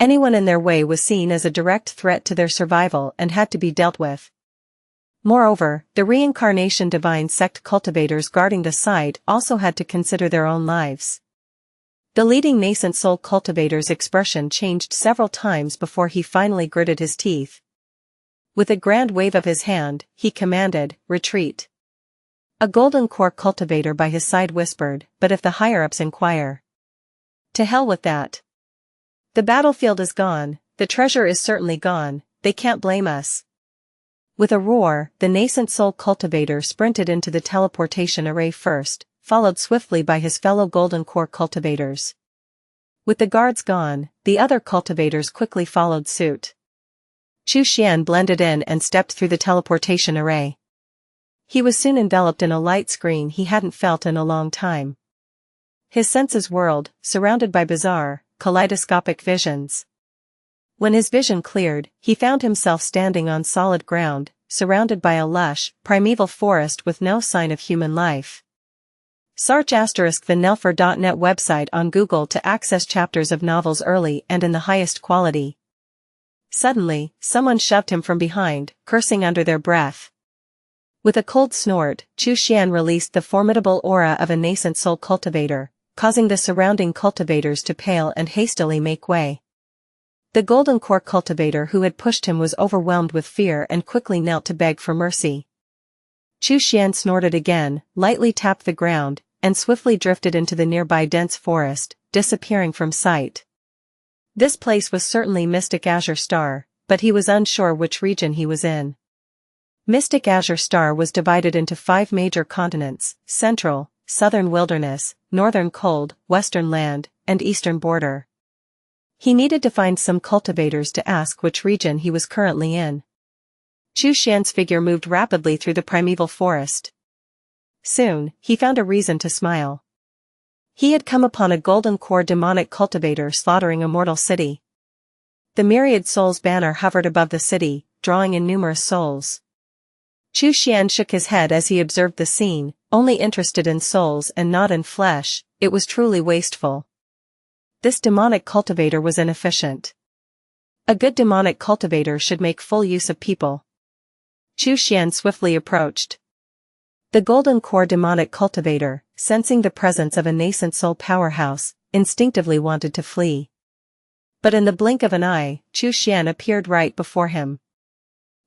Anyone in their way was seen as a direct threat to their survival and had to be dealt with. Moreover, the Reincarnation Divine sect cultivators guarding the site also had to consider their own lives. The leading nascent soul cultivator's expression changed several times before he finally gritted his teeth. With a grand wave of his hand, he commanded, "Retreat." A golden core cultivator by his side whispered, "But if the higher-ups inquire?" "To hell with that. The battlefield is gone, the treasure is certainly gone, they can't blame us." With a roar, the nascent soul cultivator sprinted into the teleportation array first, followed swiftly by his fellow golden core cultivators. With the guards gone, the other cultivators quickly followed suit. Chu Xian blended in and stepped through the teleportation array. He was soon enveloped in a light screen he hadn't felt in a long time. His senses whirled, surrounded by bizarre, kaleidoscopic visions. When his vision cleared, he found himself standing on solid ground, surrounded by a lush, primeval forest with no sign of human life. Search *the Nelfer.net website on Google to access chapters of novels early and in the highest quality. Suddenly, someone shoved him from behind, cursing under their breath. With a cold snort, Chu Xian released the formidable aura of a nascent soul cultivator, causing the surrounding cultivators to pale and hastily make way. The golden core cultivator who had pushed him was overwhelmed with fear and quickly knelt to beg for mercy. Chu Xian snorted again, lightly tapped the ground, and swiftly drifted into the nearby dense forest, disappearing from sight. This place was certainly Mystic Azure Star, but he was unsure which region he was in. Mystic Azure Star was divided into 5 major continents: Central, Southern Wilderness, Northern Cold, Western Land, and Eastern Border. He needed to find some cultivators to ask which region he was currently in. Chu Xian's figure moved rapidly through the primeval forest. Soon, he found a reason to smile. He had come upon a golden core demonic cultivator slaughtering a mortal city. The myriad souls banner hovered above the city, drawing in numerous souls. Chu Xian shook his head as he observed the scene, only interested in souls and not in flesh. It was truly wasteful. This demonic cultivator was inefficient. A good demonic cultivator should make full use of people. Chu Xian swiftly approached. The golden core demonic cultivator, sensing the presence of a nascent soul powerhouse, instinctively wanted to flee. But in the blink of an eye, Chu Xian appeared right before him.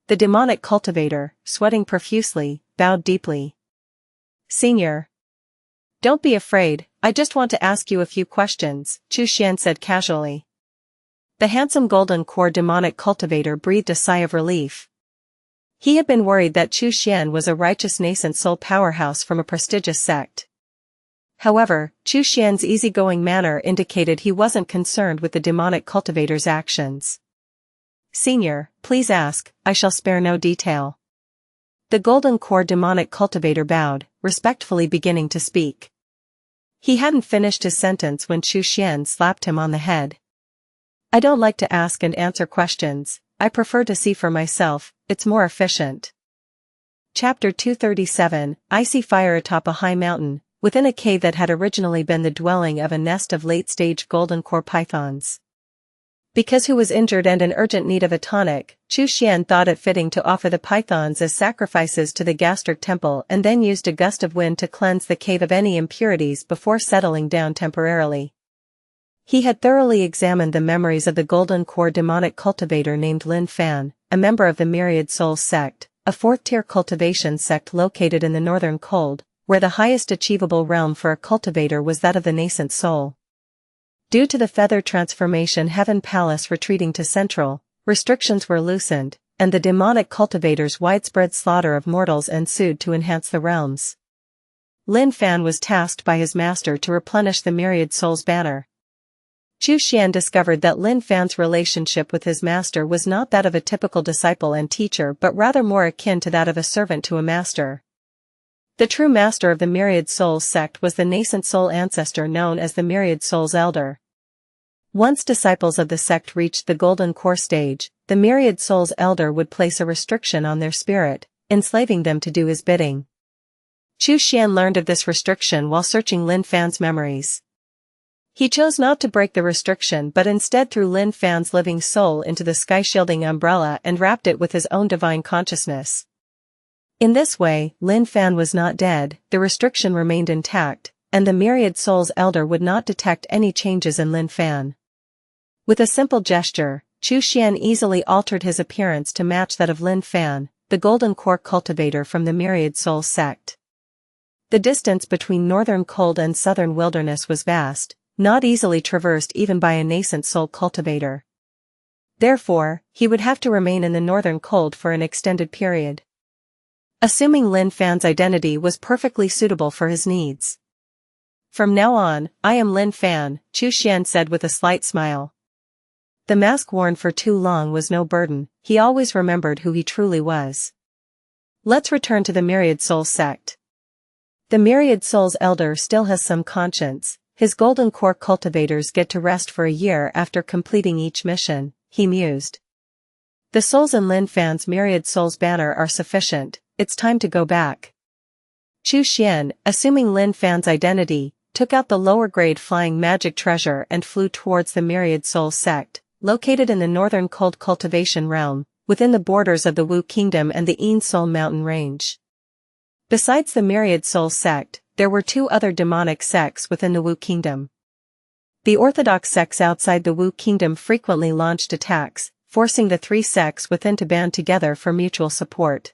The demonic cultivator, sweating profusely, bowed deeply. "Senior. Don't be afraid, I just want to ask you a few questions," Chu Xian said casually. The handsome golden core demonic cultivator breathed a sigh of relief. He had been worried that Chu Xian was a righteous nascent soul powerhouse from a prestigious sect. However, Chu Xian's easygoing manner indicated he wasn't concerned with the demonic cultivator's actions. "Senior, please ask, I shall spare no detail." The golden core demonic cultivator bowed, respectfully beginning to speak. He hadn't finished his sentence when Chu Xian slapped him on the head. "I don't like to ask and answer questions, I prefer to see for myself, it's more efficient." Chapter 237, Icy Fire. Atop a high mountain, within a cave that had originally been the dwelling of a nest of late-stage golden core pythons. Because he was injured and in urgent need of a tonic, Chu Xian thought it fitting to offer the pythons as sacrifices to the gastric temple and then used a gust of wind to cleanse the cave of any impurities before settling down temporarily. He had thoroughly examined the memories of the golden core demonic cultivator named Lin Fan, a member of the Myriad Souls sect, a 4th-tier cultivation sect located in the Northern Cold, where the highest achievable realm for a cultivator was that of the nascent soul. Due to the feather transformation Heaven Palace retreating to Central, restrictions were loosened, and the demonic cultivator's widespread slaughter of mortals ensued to enhance the realms. Lin Fan was tasked by his master to replenish the Myriad Souls banner. Chu Xian discovered that Lin Fan's relationship with his master was not that of a typical disciple and teacher but rather more akin to that of a servant to a master. The true master of the Myriad Souls sect was the nascent soul ancestor known as the Myriad Souls Elder. Once disciples of the sect reached the golden core stage, the Myriad Souls Elder would place a restriction on their spirit, enslaving them to do his bidding. Chu Xian learned of this restriction while searching Lin Fan's memories. He chose not to break the restriction but instead threw Lin Fan's living soul into the sky-shielding umbrella and wrapped it with his own divine consciousness. In this way, Lin Fan was not dead, the restriction remained intact, and the Myriad Souls Elder would not detect any changes in Lin Fan. With a simple gesture, Chu Xian easily altered his appearance to match that of Lin Fan, the Golden Core cultivator from the Myriad Souls sect. The distance between northern cold and southern wilderness was vast, not easily traversed even by a nascent soul cultivator. Therefore, he would have to remain in the northern cold for an extended period. Assuming Lin Fan's identity was perfectly suitable for his needs. From now on, I am Lin Fan, Chu Xian said with a slight smile. The mask worn for too long was no burden, he always remembered who he truly was. Let's return to the Myriad Souls sect. The Myriad Souls Elder still has some conscience, his Golden Core cultivators get to rest for a year after completing each mission, he mused. The souls in Lin Fan's Myriad Souls banner are sufficient, it's time to go back. Chu Xian, assuming Lin Fan's identity, took out the lower-grade flying magic treasure and flew towards the Myriad Souls sect, located in the northern cold cultivation realm, within the borders of the Wu Kingdom and the Yin Soul mountain range. Besides the Myriad Souls sect, there were two other demonic sects within the Wu Kingdom. The orthodox sects outside the Wu Kingdom frequently launched attacks, forcing the three sects within to band together for mutual support.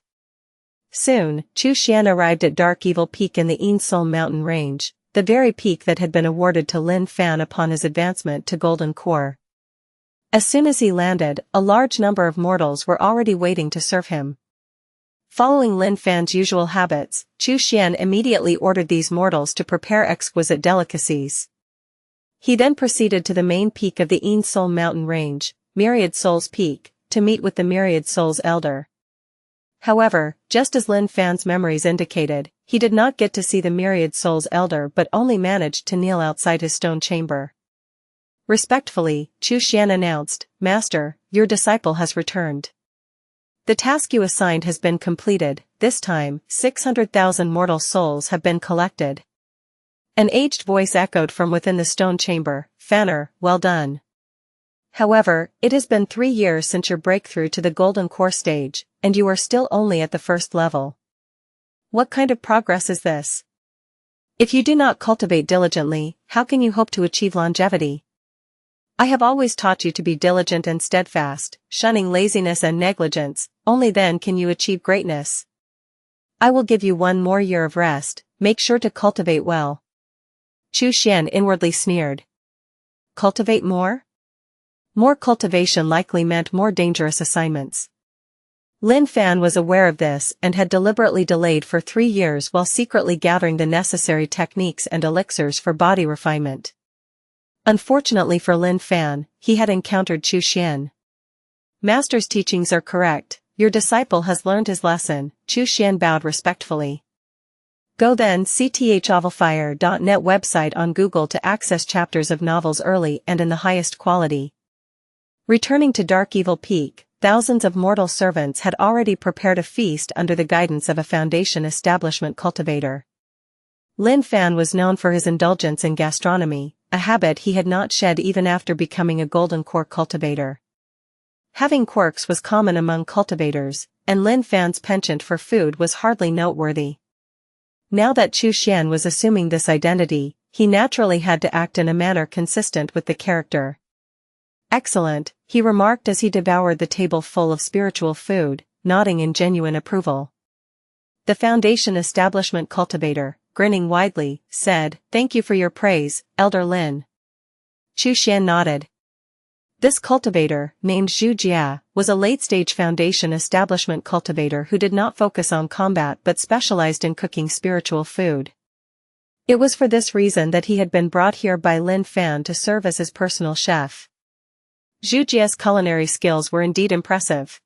Soon, Chu Xian arrived at Dark Evil Peak in the Yin Soul mountain range, the very peak that had been awarded to Lin Fan upon his advancement to Golden Core. As soon as he landed, a large number of mortals were already waiting to serve him. Following Lin Fan's usual habits, Chu Xian immediately ordered these mortals to prepare exquisite delicacies. He then proceeded to the main peak of the Yin Soul mountain range, Myriad Souls Peak, to meet with the Myriad Souls Elder. However, just as Lin Fan's memories indicated, he did not get to see the Myriad Souls Elder but only managed to kneel outside his stone chamber. Respectfully, Chu Xian announced, "Master, your disciple has returned. The task you assigned has been completed, this time, 600,000 mortal souls have been collected." An aged voice echoed from within the stone chamber, "Fanner, well done. However, it has been 3 years since your breakthrough to the Golden Core stage, and you are still only at the first level. What kind of progress is this? If you do not cultivate diligently, how can you hope to achieve longevity? I have always taught you to be diligent and steadfast, shunning laziness and negligence, only then can you achieve greatness. I will give you 1 more year of rest, make sure to cultivate well." Chu Xian inwardly sneered. Cultivate more? More cultivation likely meant more dangerous assignments. Lin Fan was aware of this and had deliberately delayed for 3 years while secretly gathering the necessary techniques and elixirs for body refinement. Unfortunately for Lin Fan, he had encountered Chu Xian. "Master's teachings are correct, your disciple has learned his lesson," Chu Xian bowed respectfully. Go then cthfire.net website on Google to access chapters of novels early and in the highest quality. Returning to Dark Evil Peak, thousands of mortal servants had already prepared a feast under the guidance of a Foundation establishment cultivator. Lin Fan was known for his indulgence in gastronomy, a habit he had not shed even after becoming a Golden Core cultivator. Having quirks was common among cultivators, and Lin Fan's penchant for food was hardly noteworthy. Now that Chu Xian was assuming this identity, he naturally had to act in a manner consistent with the character. "Excellent," he remarked as he devoured the table full of spiritual food, nodding in genuine approval. The Foundation establishment cultivator, grinning widely, said, "Thank you for your praise, Elder Lin." Chu Xian nodded. This cultivator, named Wuxia, was a late-stage Foundation establishment cultivator who did not focus on combat but specialized in cooking spiritual food. It was for this reason that he had been brought here by Lin Fan to serve as his personal chef. Wuxia's culinary skills were indeed impressive.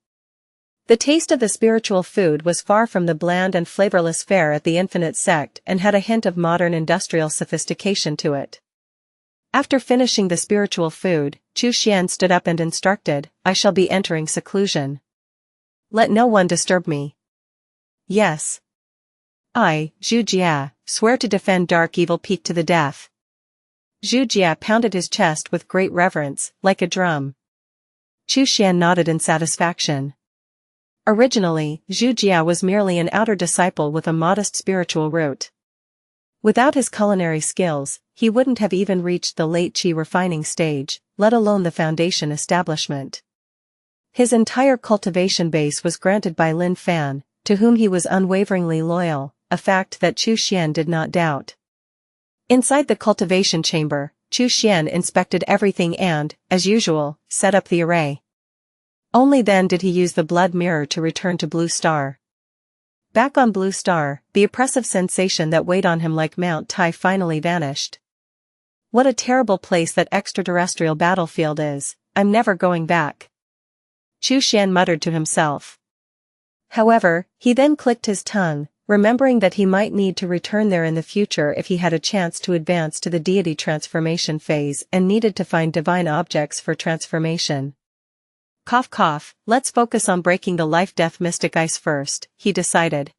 The taste of the spiritual food was far from the bland and flavorless fare at the Infinite Sect and had a hint of modern industrial sophistication to it. After finishing the spiritual food, Chu Xian stood up and instructed, "I shall be entering seclusion. Let no one disturb me." "Yes. I, Wuxia, swear to defend Dark Evil Peak to the death." Wuxia pounded his chest with great reverence, like a drum. Chu Xian nodded in satisfaction. Originally, Wuxia was merely an outer disciple with a modest spiritual root. Without his culinary skills, he wouldn't have even reached the late qi refining stage, let alone the foundation establishment. His entire cultivation base was granted by Lin Fan, to whom he was unwaveringly loyal, a fact that Chu Xian did not doubt. Inside the cultivation chamber, Chu Xian inspected everything and, as usual, set up the array. Only then did he use the blood mirror to return to Blue Star. Back on Blue Star, the oppressive sensation that weighed on him like Mount Tai finally vanished. What a terrible place that extraterrestrial battlefield is, I'm never going back. Chu Xian muttered to himself. However, he then clicked his tongue, remembering that he might need to return there in the future if he had a chance to advance to the deity transformation phase and needed to find divine objects for transformation. Cough cough, let's focus on breaking the life-death mystic ice first, he decided.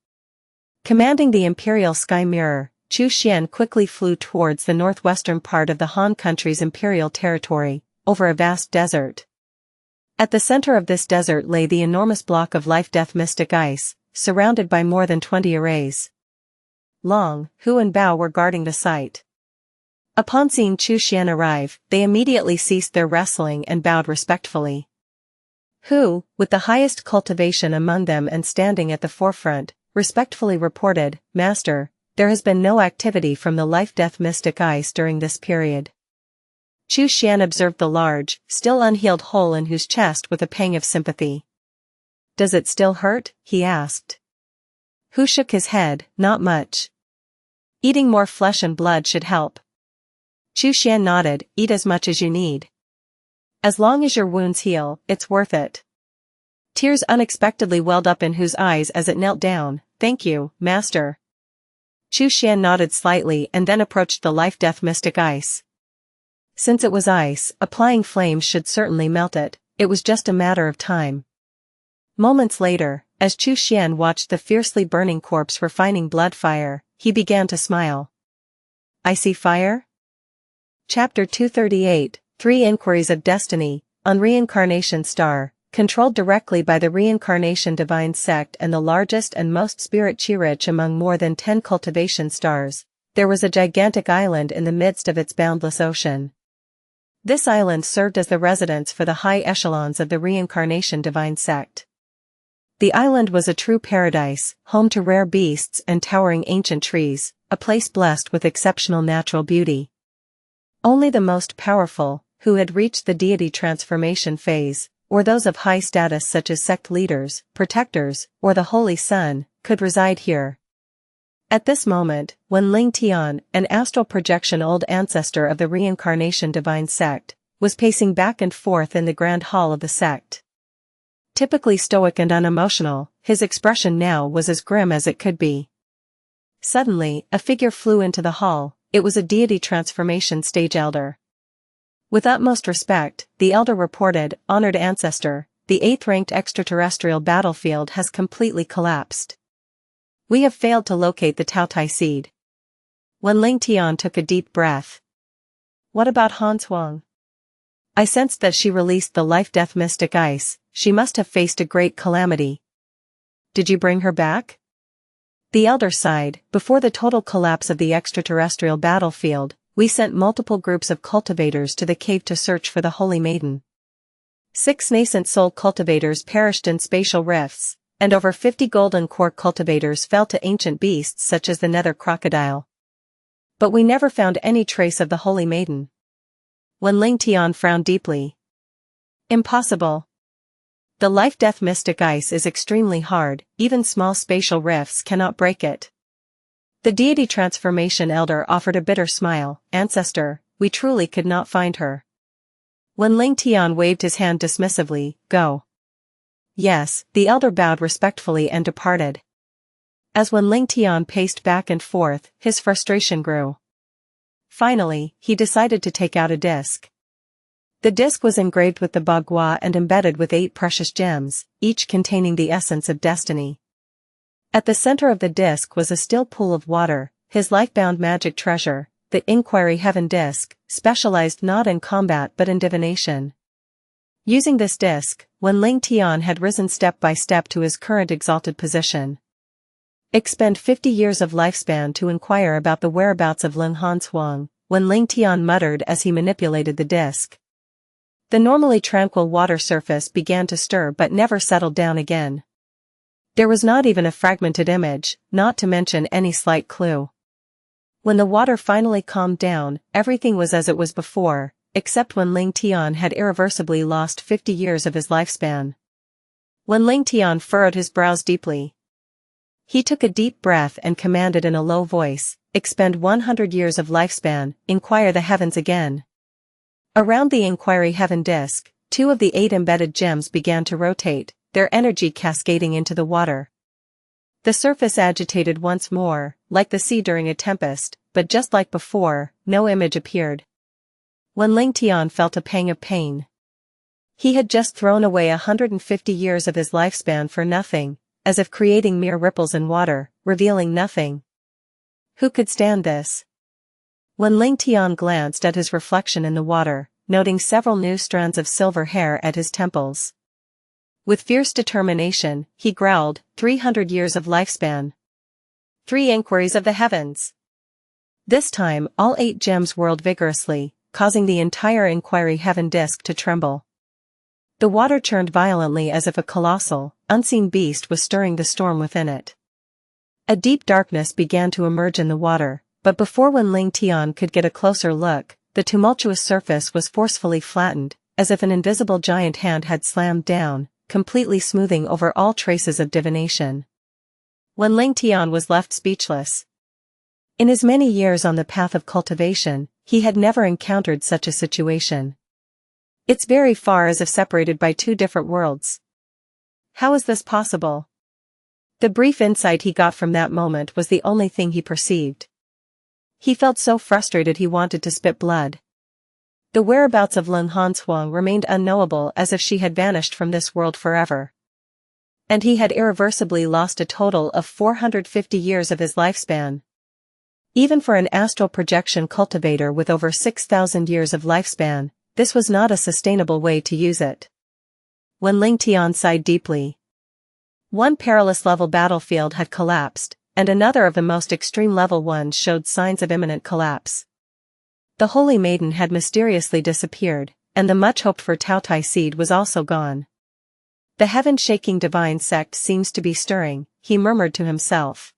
Commanding the Imperial Sky Mirror, Chu Xian quickly flew towards the northwestern part of the Han country's imperial territory, over a vast desert. At the center of this desert lay the enormous block of life-death mystic ice, surrounded by more than 20 arrays. Long, Hu and Bao were guarding the site. Upon seeing Chu Xian arrive, they immediately ceased their wrestling and bowed respectfully. Hu, with the highest cultivation among them and standing at the forefront, respectfully reported, "Master, there has been no activity from the life-death mystic ice during this period." Chu Xian observed the large, still unhealed hole in Hu's chest with a pang of sympathy. "Does it still hurt?" he asked. Hu shook his head, "Not much. Eating more flesh and blood should help." Chu Xian nodded, "Eat as much as you need. As long as your wounds heal, it's worth it." Tears unexpectedly welled up in Hu's eyes as it knelt down. "Thank you, Master." Chu Xian nodded slightly and then approached the life-death mystic ice. Since it was ice, applying flames should certainly melt it, it was just a matter of time. Moments later, as Chu Xian watched the fiercely burning corpse refining blood fire, he began to smile. Icy Fire? Chapter 238, 3 Inquiries of Destiny, on Reincarnation Star, controlled directly by the Reincarnation Divine Sect and the largest and most spirit-chi-rich among more than 10 cultivation stars, there was a gigantic island in the midst of its boundless ocean. This island served as the residence for the high echelons of the Reincarnation Divine Sect. The island was a true paradise, home to rare beasts and towering ancient trees, a place blessed with exceptional natural beauty. Only the most powerful, who had reached the deity transformation phase, or those of high status such as sect leaders, protectors, or the Holy Sun, could reside here. At this moment, when Ling Tian, an astral projection old ancestor of the Reincarnation Divine Sect, was pacing back and forth in the grand hall of the sect. Typically stoic and unemotional, his expression now was as grim as it could be. Suddenly, a figure flew into the hall. It was a deity transformation stage elder. With utmost respect, the elder reported, "Honored ancestor, the 8th-ranked extraterrestrial battlefield has completely collapsed. We have failed to locate the Taotai seed." When Ling Tian took a deep breath. "What about Han Huang? I sensed that she released the life-death mystic ice, she must have faced a great calamity. Did you bring her back?" The elder sighed. "Before the total collapse of the extraterrestrial battlefield, we sent multiple groups of cultivators to the cave to search for the Holy Maiden. 6 nascent soul cultivators perished in spatial rifts, and over 50 golden core cultivators fell to ancient beasts such as the nether crocodile. But we never found any trace of the Holy Maiden." When Ling Tian frowned deeply. "Impossible. The life-death mystic ice is extremely hard, even small spatial rifts cannot break it." The deity transformation elder offered a bitter smile. "Ancestor, we truly could not find her." When Ling Tian waved his hand dismissively, "Go." "Yes," the elder bowed respectfully and departed. As when Ling Tian paced back and forth, his frustration grew. Finally, he decided to take out a disc. The disc was engraved with the Bagua and embedded with 8 precious gems, each containing the essence of destiny. At the center of the disc was a still pool of water, his life-bound magic treasure, the Inquiry Heaven disc, specialized not in combat but in divination. Using this disc, when Ling Tian had risen step by step to his current exalted position. Expend 50 years of lifespan to inquire about the whereabouts of Ling Hanshuang, Wen Lingtian muttered as he manipulated the disc. The normally tranquil water surface began to stir but never settled down again. There was not even a fragmented image, not to mention any slight clue. When the water finally calmed down, everything was as it was before, except when Ling Tian had irreversibly lost 50 years of his lifespan. When Ling Tian furrowed his brows deeply, he took a deep breath and commanded in a low voice, expend 100 years of lifespan, inquire the heavens again. Around the inquiry heaven disk, 2 of the 8 embedded gems began to rotate, their energy cascading into the water. The surface agitated once more, like the sea during a tempest, but just like before, no image appeared. When Ling Tian felt a pang of pain. He had just thrown away 150 years of his lifespan for nothing, as if creating mere ripples in water, revealing nothing. Who could stand this? When Ling Tian glanced at his reflection in the water, noting several new strands of silver hair at his temples. With fierce determination, he growled, 300 years of lifespan. 3 inquiries of the heavens. This time, all 8 gems whirled vigorously, causing the entire inquiry heaven disk to tremble. The water churned violently as if a colossal, unseen beast was stirring the storm within it. A deep darkness began to emerge in the water, but before Wen Ling Tian could get a closer look, the tumultuous surface was forcefully flattened, as if an invisible giant hand had slammed down, completely smoothing over all traces of divination. Wen Ling Tian was left speechless. In his many years on the path of cultivation, he had never encountered such a situation. It's very far as if separated by 2 different worlds. How is this possible? The brief insight he got from that moment was the only thing he perceived. He felt so frustrated he wanted to spit blood. The whereabouts of Ling Hanshuang remained unknowable, as if she had vanished from this world forever. And he had irreversibly lost a total of 450 years of his lifespan. Even for an astral projection cultivator with over 6,000 years of lifespan, this was not a sustainable way to use it. When Ling Tian sighed deeply. One perilous level battlefield had collapsed, and another of the most extreme level ones showed signs of imminent collapse. The Holy Maiden had mysteriously disappeared, and the much-hoped-for Taotai seed was also gone. The heaven-shaking divine sect seems to be stirring, he murmured to himself.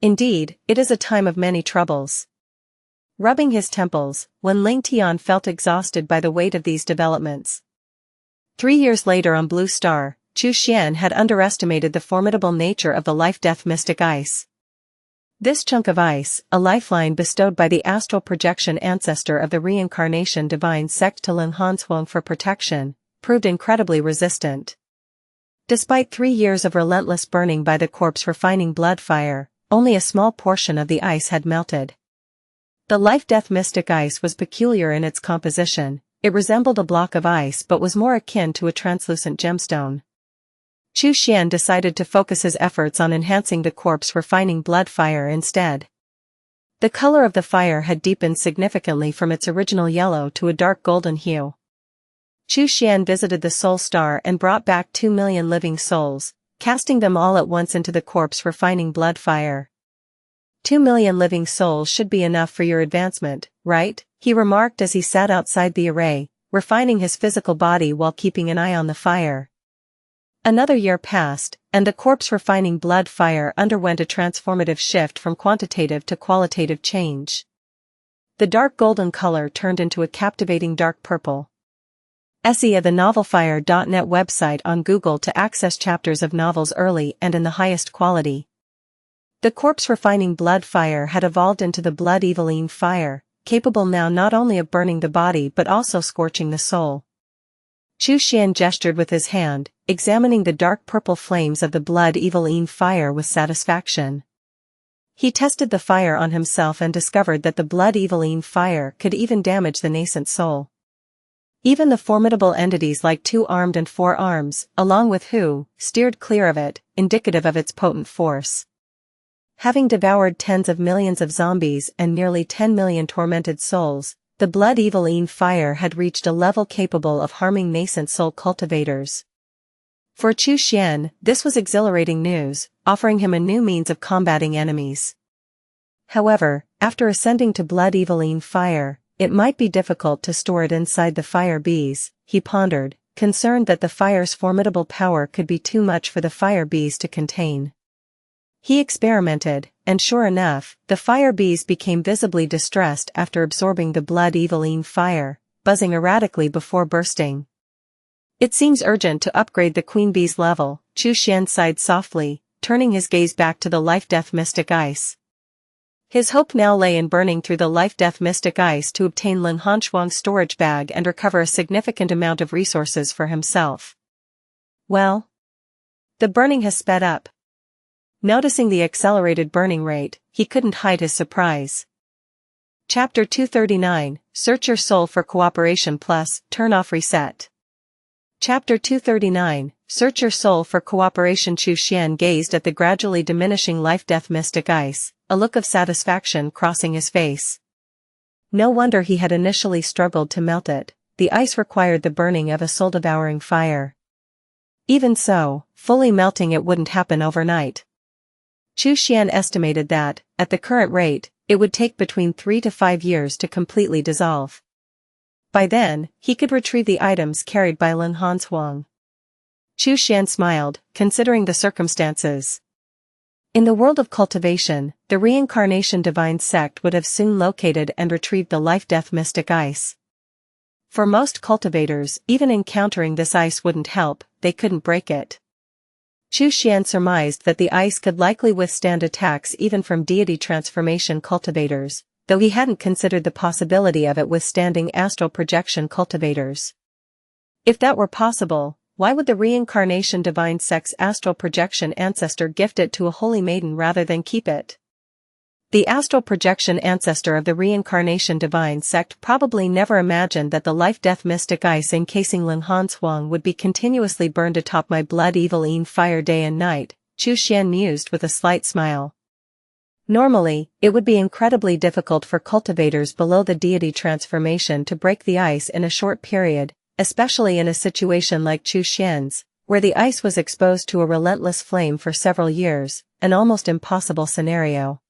Indeed, it is a time of many troubles. Rubbing his temples, Wen Ling Tian felt exhausted by the weight of these developments. 3 years later on Blue Star, Chu Xian had underestimated the formidable nature of the life-death mystic ice. This chunk of ice, a lifeline bestowed by the astral projection ancestor of the reincarnation divine sect to Ling Hanshuang for protection, proved incredibly resistant. Despite 3 years of relentless burning by the corpse refining blood fire, only a small portion of the ice had melted. The life-death mystic ice was peculiar in its composition. It resembled a block of ice but was more akin to a translucent gemstone. Chu Xian decided to focus his efforts on enhancing the corpse refining blood fire instead. The color of the fire had deepened significantly from its original yellow to a dark golden hue. Chu Xian visited the soul star and brought back 2 million living souls, casting them all at once into the corpse refining blood fire. 2 million living souls should be enough for your advancement, right? He remarked as he sat outside the array, refining his physical body while keeping an eye on the fire. Another year passed, and the corpse refining blood fire underwent a transformative shift from quantitative to qualitative change. The dark golden color turned into a captivating dark purple. See the novelfire.net website on Google to access chapters of novels early and in the highest quality. The corpse refining blood fire had evolved into the blood eviling fire, capable now not only of burning the body but also scorching the soul. Chu Xian gestured with his hand, examining the dark purple flames of the blood eviling fire with satisfaction. He tested the fire on himself and discovered that the blood eviling fire could even damage the nascent soul. Even the formidable entities like 2 armed and 4 arms, along with Hu, steered clear of it, indicative of its potent force. Having devoured tens of millions of zombies and nearly 10 million tormented souls, the blood eviling fire had reached a level capable of harming nascent soul cultivators. For Chu Xian, this was exhilarating news, offering him a new means of combating enemies. However, after ascending to blood-eviling fire, it might be difficult to store it inside the fire bees, he pondered, concerned that the fire's formidable power could be too much for the fire bees to contain. He experimented, and sure enough, the fire bees became visibly distressed after absorbing the blood-eviling fire, buzzing erratically before bursting. It seems urgent to upgrade the queen bee's level, Chu Xian sighed softly, turning his gaze back to the life-death mystic ice. His hope now lay in burning through the life-death mystic ice to obtain Lin Hanxuang's storage bag and recover a significant amount of resources for himself. Well, the burning has sped up. Noticing the accelerated burning rate, he couldn't hide his surprise. Chapter 239, Search Your Soul for Cooperation plus, Turn off Reset. Chapter 239, Search Your Soul for Cooperation. Chu Xian gazed at the gradually diminishing life-death mystic ice, a look of satisfaction crossing his face. No wonder he had initially struggled to melt it, the ice required the burning of a soul-devouring fire. Even so, fully melting it wouldn't happen overnight. Chu Xian estimated that, at the current rate, it would take between 3 to 5 years to completely dissolve. By then, he could retrieve the items carried by Lin Hanxuang. Chu Xian smiled, considering the circumstances. In the world of cultivation, the reincarnation divine sect would have soon located and retrieved the life-death mystic ice. For most cultivators, even encountering this ice wouldn't help, they couldn't break it. Chu Xian surmised that the ice could likely withstand attacks even from deity transformation cultivators, though he hadn't considered the possibility of it withstanding astral projection cultivators. If that were possible, why would the reincarnation divine sect's astral projection ancestor gift it to a holy maiden rather than keep it? The astral projection ancestor of the reincarnation divine sect probably never imagined that the life-death mystic ice encasing Lin Hanxuang would be continuously burned atop my blood-eviling fire day and night, Chu Xian mused with a slight smile. Normally, it would be incredibly difficult for cultivators below the deity transformation to break the ice in a short period, especially in a situation like Chu Xian's, where the ice was exposed to a relentless flame for several years, an almost impossible scenario.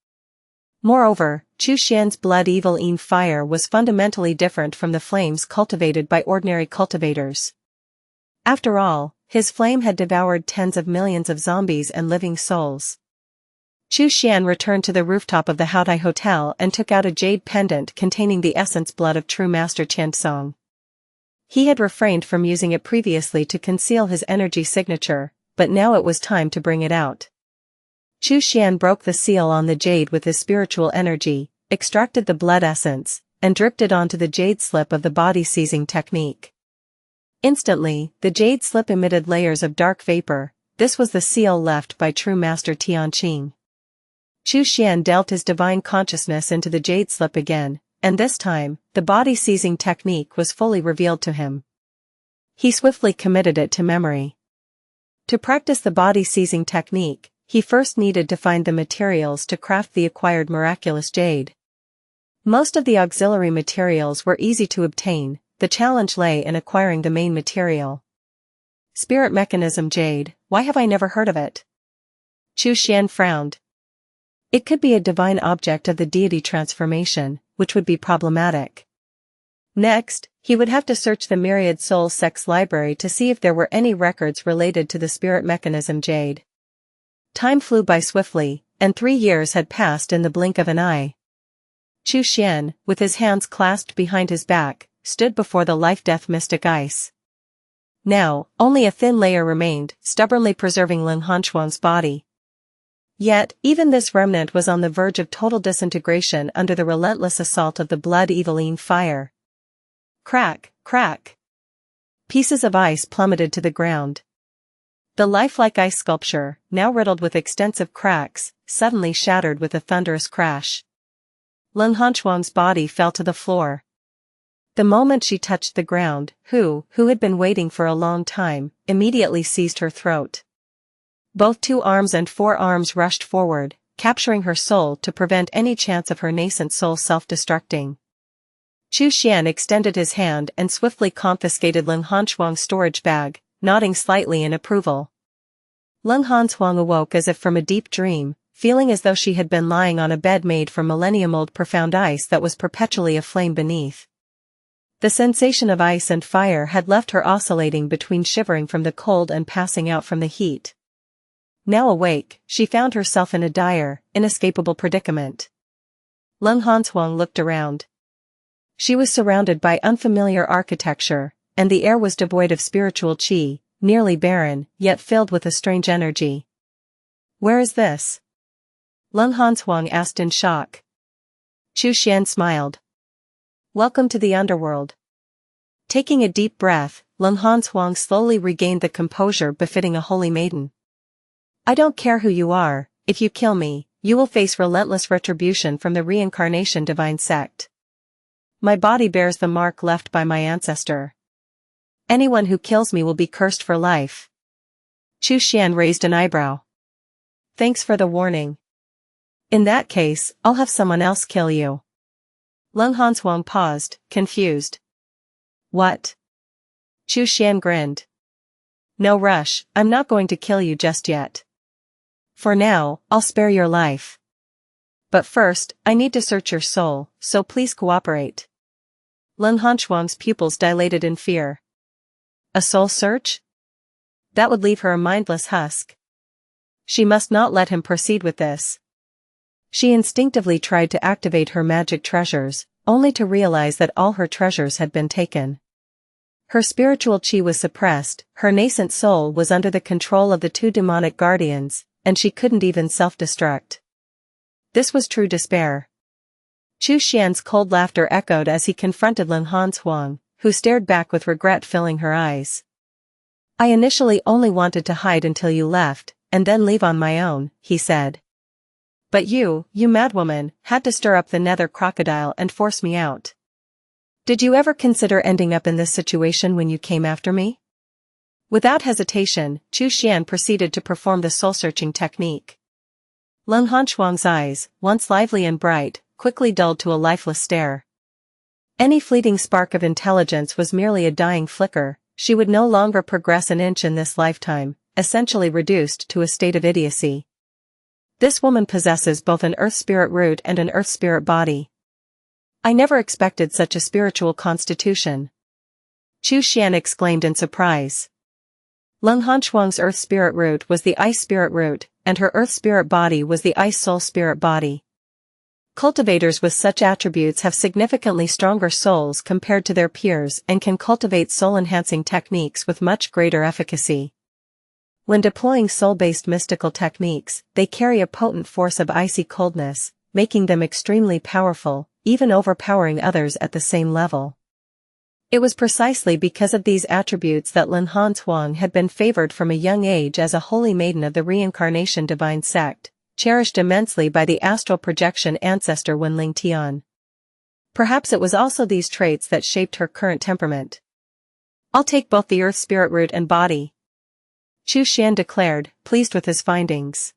Moreover, Chu Xian's blood-eviling fire was fundamentally different from the flames cultivated by ordinary cultivators. After all, his flame had devoured tens of millions of zombies and living souls. Chu Xian returned to the rooftop of the Haodai Hotel and took out a jade pendant containing the essence blood of true master Qiansong. He had refrained from using it previously to conceal his energy signature, but now it was time to bring it out. Chu Xian broke the seal on the jade with his spiritual energy, extracted the blood essence, and dripped it onto the jade slip of the body-seizing technique. Instantly, the jade slip emitted layers of dark vapor. This was the seal left by true master Tianqing. Chu Xian delved his divine consciousness into the jade slip again, and this time, the body-seizing technique was fully revealed to him. He swiftly committed it to memory. To practice the body-seizing technique, he first needed to find the materials to craft the acquired miraculous jade. Most of the auxiliary materials were easy to obtain, the challenge lay in acquiring the main material. Spirit mechanism jade, why have I never heard of it? Chu Xian frowned. It could be a divine object of the deity transformation, which would be problematic. Next, he would have to search the myriad soul sects library to see if there were any records related to the spirit mechanism jade. Time flew by swiftly, and 3 years had passed in the blink of an eye. Chu Xian, with his hands clasped behind his back, stood before the life-death mystic ice. Now, only a thin layer remained, stubbornly preserving Lin Hanxuang's body. Yet, even this remnant was on the verge of total disintegration under the relentless assault of the blood-eviling fire. Crack, crack. Pieces of ice plummeted to the ground. The lifelike ice sculpture, now riddled with extensive cracks, suddenly shattered with a thunderous crash. Lin Hanxuang's body fell to the floor. The moment she touched the ground, who had been waiting for a long time, immediately seized her throat. Both 2 arms and forearms rushed forward, capturing her soul to prevent any chance of her nascent soul self-destructing. Chu Xian extended his hand and swiftly confiscated Lin Hanxuang's storage bag, nodding slightly in approval. Lung Hansuang awoke as if from a deep dream, feeling as though she had been lying on a bed made from millennium-old profound ice that was perpetually aflame beneath. The sensation of ice and fire had left her oscillating between shivering from the cold and passing out from the heat. Now awake, she found herself in a dire, inescapable predicament. Lung Hansuang looked around. She was surrounded by unfamiliar architecture, and the air was devoid of spiritual qi, nearly barren, yet filled with a strange energy. "Where is this?" Lung Hansuang asked in shock. Chu Xian smiled. "Welcome to the underworld." Taking a deep breath, Lung Hansuang slowly regained the composure befitting a holy maiden. "I don't care who you are, if you kill me, you will face relentless retribution from the reincarnation divine sect. My body bears the mark left by my ancestor. Anyone who kills me will be cursed for life." Chu Xian raised an eyebrow. "Thanks for the warning. In that case, I'll have someone else kill you." Lung Hansuang paused, confused. "What?" Chu Xian grinned. "No rush, I'm not going to kill you just yet. For now, I'll spare your life. But first, I need to search your soul, so please cooperate." Lung Hansuang's pupils dilated in fear. A soul search? That would leave her a mindless husk. She must not let him proceed with this. She instinctively tried to activate her magic treasures, only to realize that all her treasures had been taken. Her spiritual qi was suppressed, her nascent soul was under the control of the two demonic guardians, and she couldn't even self-destruct. This was true despair. Chu Xian's cold laughter echoed as he confronted Lung Hansuang, who stared back with regret filling her eyes. "I initially only wanted to hide until you left, and then leave on my own," he said. "But you madwoman, had to stir up the nether crocodile and force me out. Did you ever consider ending up in this situation when you came after me?" Without hesitation, Chu Xian proceeded to perform the soul-searching technique. Lung Hansuang's eyes, once lively and bright, quickly dulled to a lifeless stare. Any fleeting spark of intelligence was merely a dying flicker. She would no longer progress an inch in this lifetime, essentially reduced to a state of idiocy. This woman possesses both an earth spirit root and an earth spirit body. I never expected such a spiritual constitution. Chu Xian exclaimed in surprise. Lung Hansuang's earth spirit root was the ice spirit root, and her earth spirit body was the ice soul spirit body. Cultivators with such attributes have significantly stronger souls compared to their peers and can cultivate soul-enhancing techniques with much greater efficacy. When deploying soul-based mystical techniques, they carry a potent force of icy coldness, making them extremely powerful, even overpowering others at the same level. It was precisely because of these attributes that Lung Hansuang had been favored from a young age as a holy maiden of the reincarnation divine sect, cherished immensely by the astral projection ancestor Wenling Tian. Perhaps it was also these traits that shaped her current temperament. "I'll take both the earth spirit root and body," Chu Xian declared, pleased with his findings.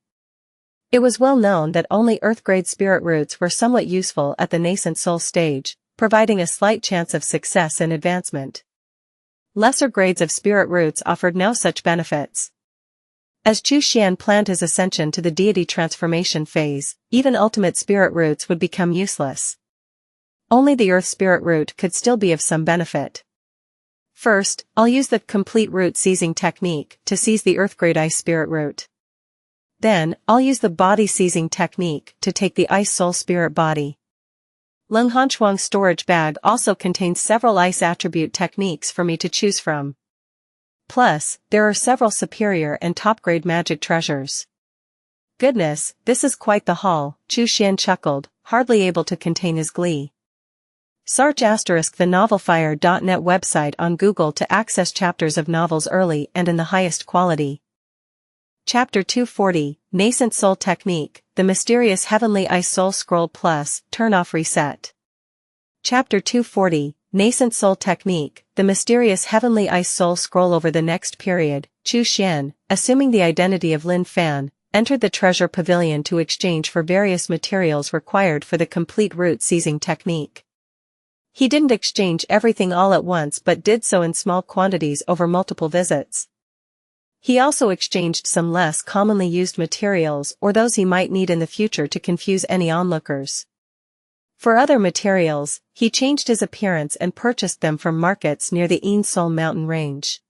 It was well known that only earth-grade spirit roots were somewhat useful at the nascent soul stage, providing a slight chance of success and advancement. Lesser grades of spirit roots offered no such benefits. As Chu Xian planned his ascension to the deity transformation phase, even ultimate spirit roots would become useless. Only the earth spirit root could still be of some benefit. First, I'll use the complete root seizing technique to seize the earth-grade ice spirit root. Then, I'll use the body seizing technique to take the ice soul spirit body. Lung Hansuang's storage bag also contains several ice attribute techniques for me to choose from. Plus, there are several superior and top-grade magic treasures. Goodness, this is quite the haul, Chu Xian chuckled, hardly able to contain his glee. Search *the novelfire.net website on Google to access chapters of novels early and in the highest quality. Chapter 240, Nascent Soul Technique, The Mysterious Heavenly Ice Soul Scroll Plus, Turn Off Reset. Chapter 240, Nascent Soul Technique, The Mysterious Heavenly Ice Soul Scroll. Over the next period, Chu Xian, assuming the identity of Lin Fan, entered the treasure pavilion to exchange for various materials required for the complete root seizing technique. He didn't exchange everything all at once but did so in small quantities over multiple visits, He also exchanged some less commonly used materials or those he might need in the future to confuse any onlookers. For other materials, he changed his appearance and purchased them from markets near the Sol mountain range.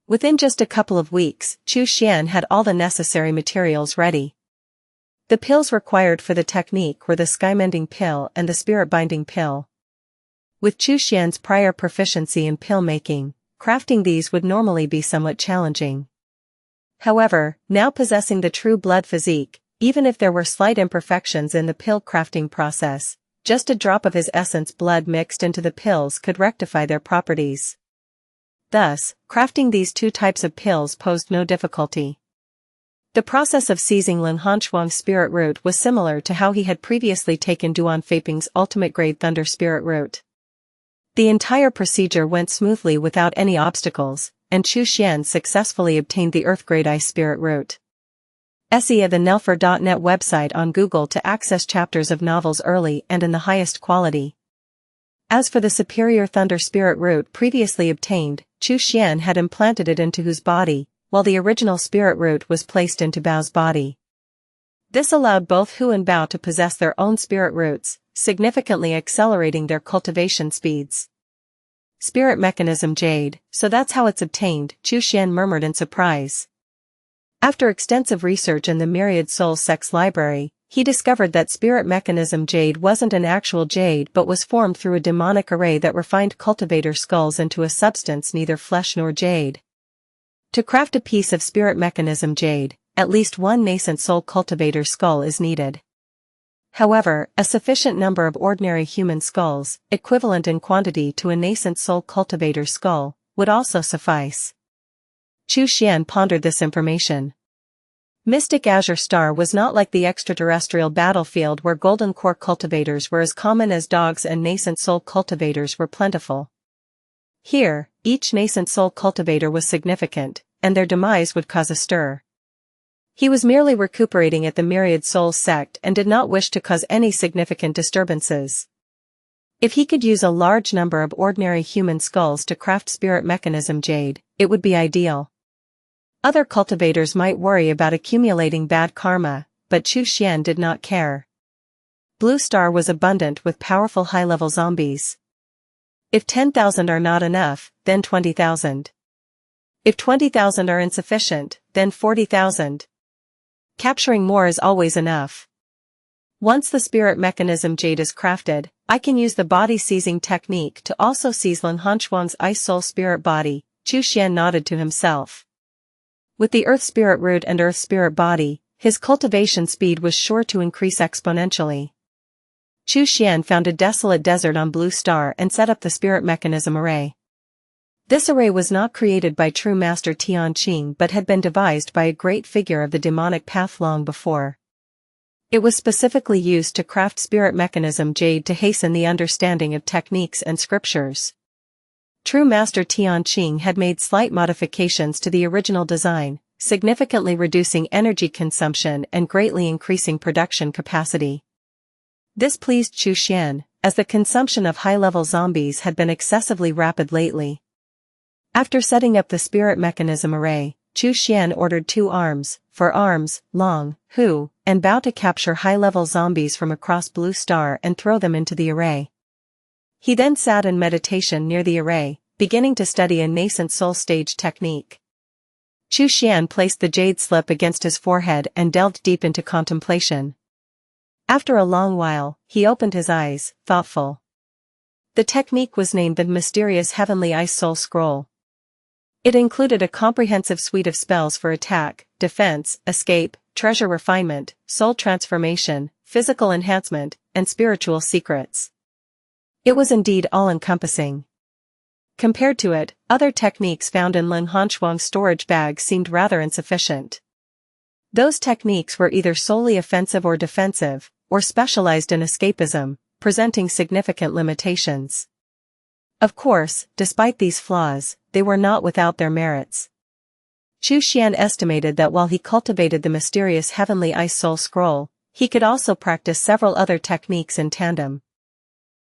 Within just a couple of weeks, Chu Xian had all the necessary materials ready. The pills required for the technique were the skymending pill and the spirit-binding pill. With Chu Xian's prior proficiency in pill making, crafting these would normally be somewhat challenging. However, now possessing the true blood physique, even if there were slight imperfections in the pill crafting process, just a drop of his essence blood mixed into the pills could rectify their properties. Thus, crafting these two types of pills posed no difficulty. The process of seizing Lin Hanchuang's spirit root was similar to how he had previously taken Duan Feiping's ultimate grade thunder spirit root. The entire procedure went smoothly without any obstacles, and Chu Xian successfully obtained the Earth Grade Ice Spirit Root. SEA the Nelfer.net website on Google to access chapters of novels early and in the highest quality. As for the superior Thunder Spirit Root previously obtained, Chu Xian had implanted it into Hu's body, while the original Spirit Root was placed into Bao's body. This allowed both Hu and Bao to possess their own Spirit Roots, significantly accelerating their cultivation speeds. Spirit mechanism jade, so that's how it's obtained, Chu Xian murmured in surprise. After extensive research in the Myriad Soul Sex Library, he discovered that spirit mechanism jade wasn't an actual jade but was formed through a demonic array that refined cultivator skulls into a substance neither flesh nor jade. To craft a piece of spirit mechanism jade, at least one nascent soul cultivator skull is needed. However, a sufficient number of ordinary human skulls, equivalent in quantity to a nascent soul cultivator skull, would also suffice. Chu Xian pondered this information. Mystic Azure Star was not like the extraterrestrial battlefield where golden core cultivators were as common as dogs and nascent soul cultivators were plentiful. Here, each nascent soul cultivator was significant, and their demise would cause a stir. He was merely recuperating at the Myriad Souls sect and did not wish to cause any significant disturbances. If he could use a large number of ordinary human skulls to craft spirit mechanism jade, it would be ideal. Other cultivators might worry about accumulating bad karma, but Chu Xian did not care. Blue Star was abundant with powerful high-level zombies. If 10,000 are not enough, then 20,000. If 20,000 are insufficient, then 40,000. Capturing more is always enough. Once the spirit mechanism jade is crafted, I can use the body seizing technique to also seize Lin Hanchuang's ice soul spirit body, Chu Xian nodded to himself. With the Earth Spirit Root and Earth Spirit Body, his cultivation speed was sure to increase exponentially. Chu Xian found a desolate desert on Blue Star and set up the Spirit Mechanism Array. This array was not created by true Master Tianqing but had been devised by a great figure of the demonic path long before. It was specifically used to craft Spirit Mechanism Jade to hasten the understanding of techniques and scriptures. True Master Tianqing had made slight modifications to the original design, significantly reducing energy consumption and greatly increasing production capacity. This pleased Chu Xian, as the consumption of high-level zombies had been excessively rapid lately. After setting up the spirit mechanism array, Chu Xian ordered 2 arms, for arms, Long, Hu, and Bao to capture high-level zombies from across Blue Star and throw them into the array. He then sat in meditation near the array, beginning to study a nascent soul stage technique. Chu Xian placed the jade slip against his forehead and delved deep into contemplation. After a long while, he opened his eyes, thoughtful. The technique was named the Mysterious Heavenly Ice Soul Scroll. It included a comprehensive suite of spells for attack, defense, escape, treasure refinement, soul transformation, physical enhancement, and spiritual secrets. It was indeed all-encompassing. Compared to it, other techniques found in Lin Hanchuang's storage bag seemed rather insufficient. Those techniques were either solely offensive or defensive, or specialized in escapism, presenting significant limitations. Of course, despite these flaws, they were not without their merits. Chu Xian estimated that while he cultivated the mysterious Heavenly Ice Soul Scroll, he could also practice several other techniques in tandem.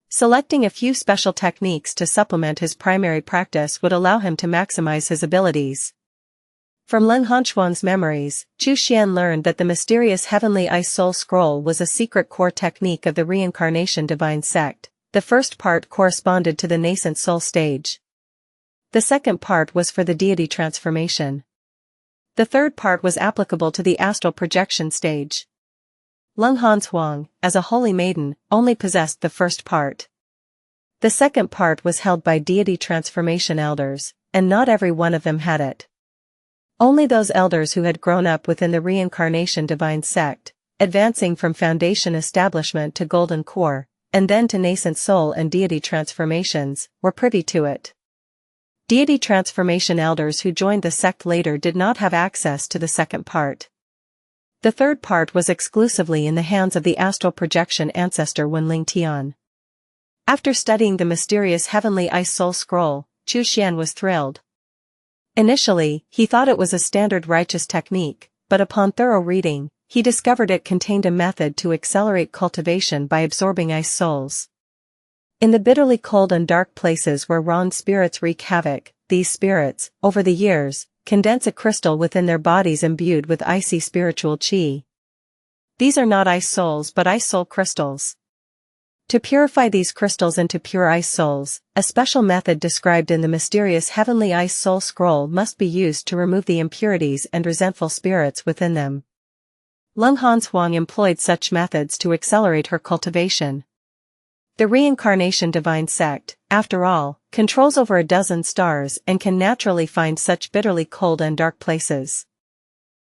Selecting a few special techniques to supplement his primary practice would allow him to maximize his abilities. From Lin Hanchuan's memories, Chu Xian learned that the mysterious Heavenly Ice Soul Scroll was a secret core technique of the Reincarnation Divine Sect. The first part corresponded to the nascent soul stage. The second part was for the deity transformation. The third part was applicable to the astral projection stage. Lin Hanchuan, as a holy maiden, only possessed the first part. The second part was held by deity transformation elders, and not every one of them had it. Only those elders who had grown up within the Reincarnation Divine Sect, advancing from Foundation Establishment to Golden Core, and then to Nascent Soul and Deity Transformations, were privy to it. Deity Transformation elders who joined the sect later did not have access to the second part. The third part was exclusively in the hands of the astral projection ancestor Wenling Tian. After studying the mysterious Heavenly Ice Soul Scroll, Chu Xian was thrilled. Initially, he thought it was a standard righteous technique, but upon thorough reading, he discovered it contained a method to accelerate cultivation by absorbing ice souls. In the bitterly cold and dark places where Ron spirits wreak havoc, these spirits, over the years, condense a crystal within their bodies imbued with icy spiritual qi. These are not ice souls but ice soul crystals. To purify these crystals into pure ice souls, a special method described in the mysterious Heavenly Ice Soul Scroll must be used to remove the impurities and resentful spirits within them. Lin Hanchuan employed such methods to accelerate her cultivation. The Reincarnation Divine Sect, after all, controls over a dozen stars and can naturally find such bitterly cold and dark places.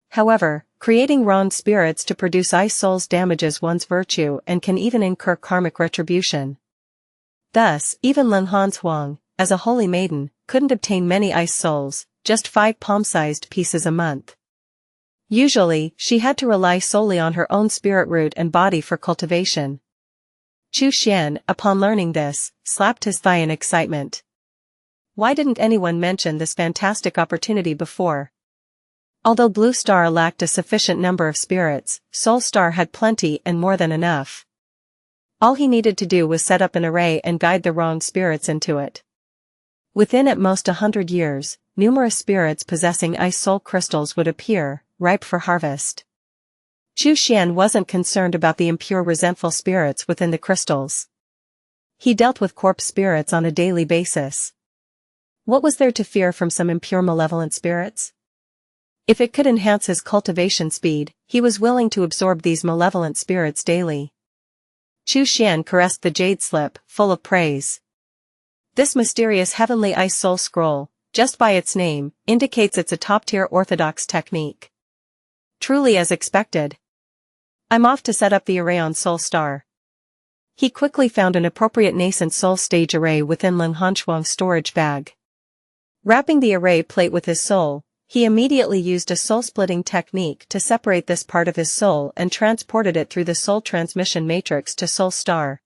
However, creating wrong spirits to produce ice souls damages one's virtue and can even incur karmic retribution. Thus, even Lin Hanchuan, as a holy maiden, couldn't obtain many ice souls, just 5 palm-sized pieces a month. Usually, she had to rely solely on her own spirit root and body for cultivation. Chu Xian, upon learning this, slapped his thigh in excitement. Why didn't anyone mention this fantastic opportunity before? Although Blue Star lacked a sufficient number of spirits, Soul Star had plenty and more than enough. All he needed to do was set up an array and guide the wrong spirits into it. Within at most 100 years, numerous spirits possessing ice soul crystals would appear, ripe for harvest. Chu Xian wasn't concerned about the impure resentful spirits within the crystals. He dealt with corpse spirits on a daily basis. What was there to fear from some impure malevolent spirits? If it could enhance his cultivation speed, he was willing to absorb these malevolent spirits daily. Chu Xian caressed the jade slip, full of praise. This mysterious Heavenly Ice Soul Scroll, just by its name, indicates it's a top-tier orthodox technique. Truly as expected. I'm off to set up the array on Soul Star. He quickly found an appropriate nascent soul stage array within Lin Hanchuan's storage bag. Wrapping the array plate with his soul, he immediately used a soul-splitting technique to separate this part of his soul and transported it through the soul transmission matrix to Soul Star.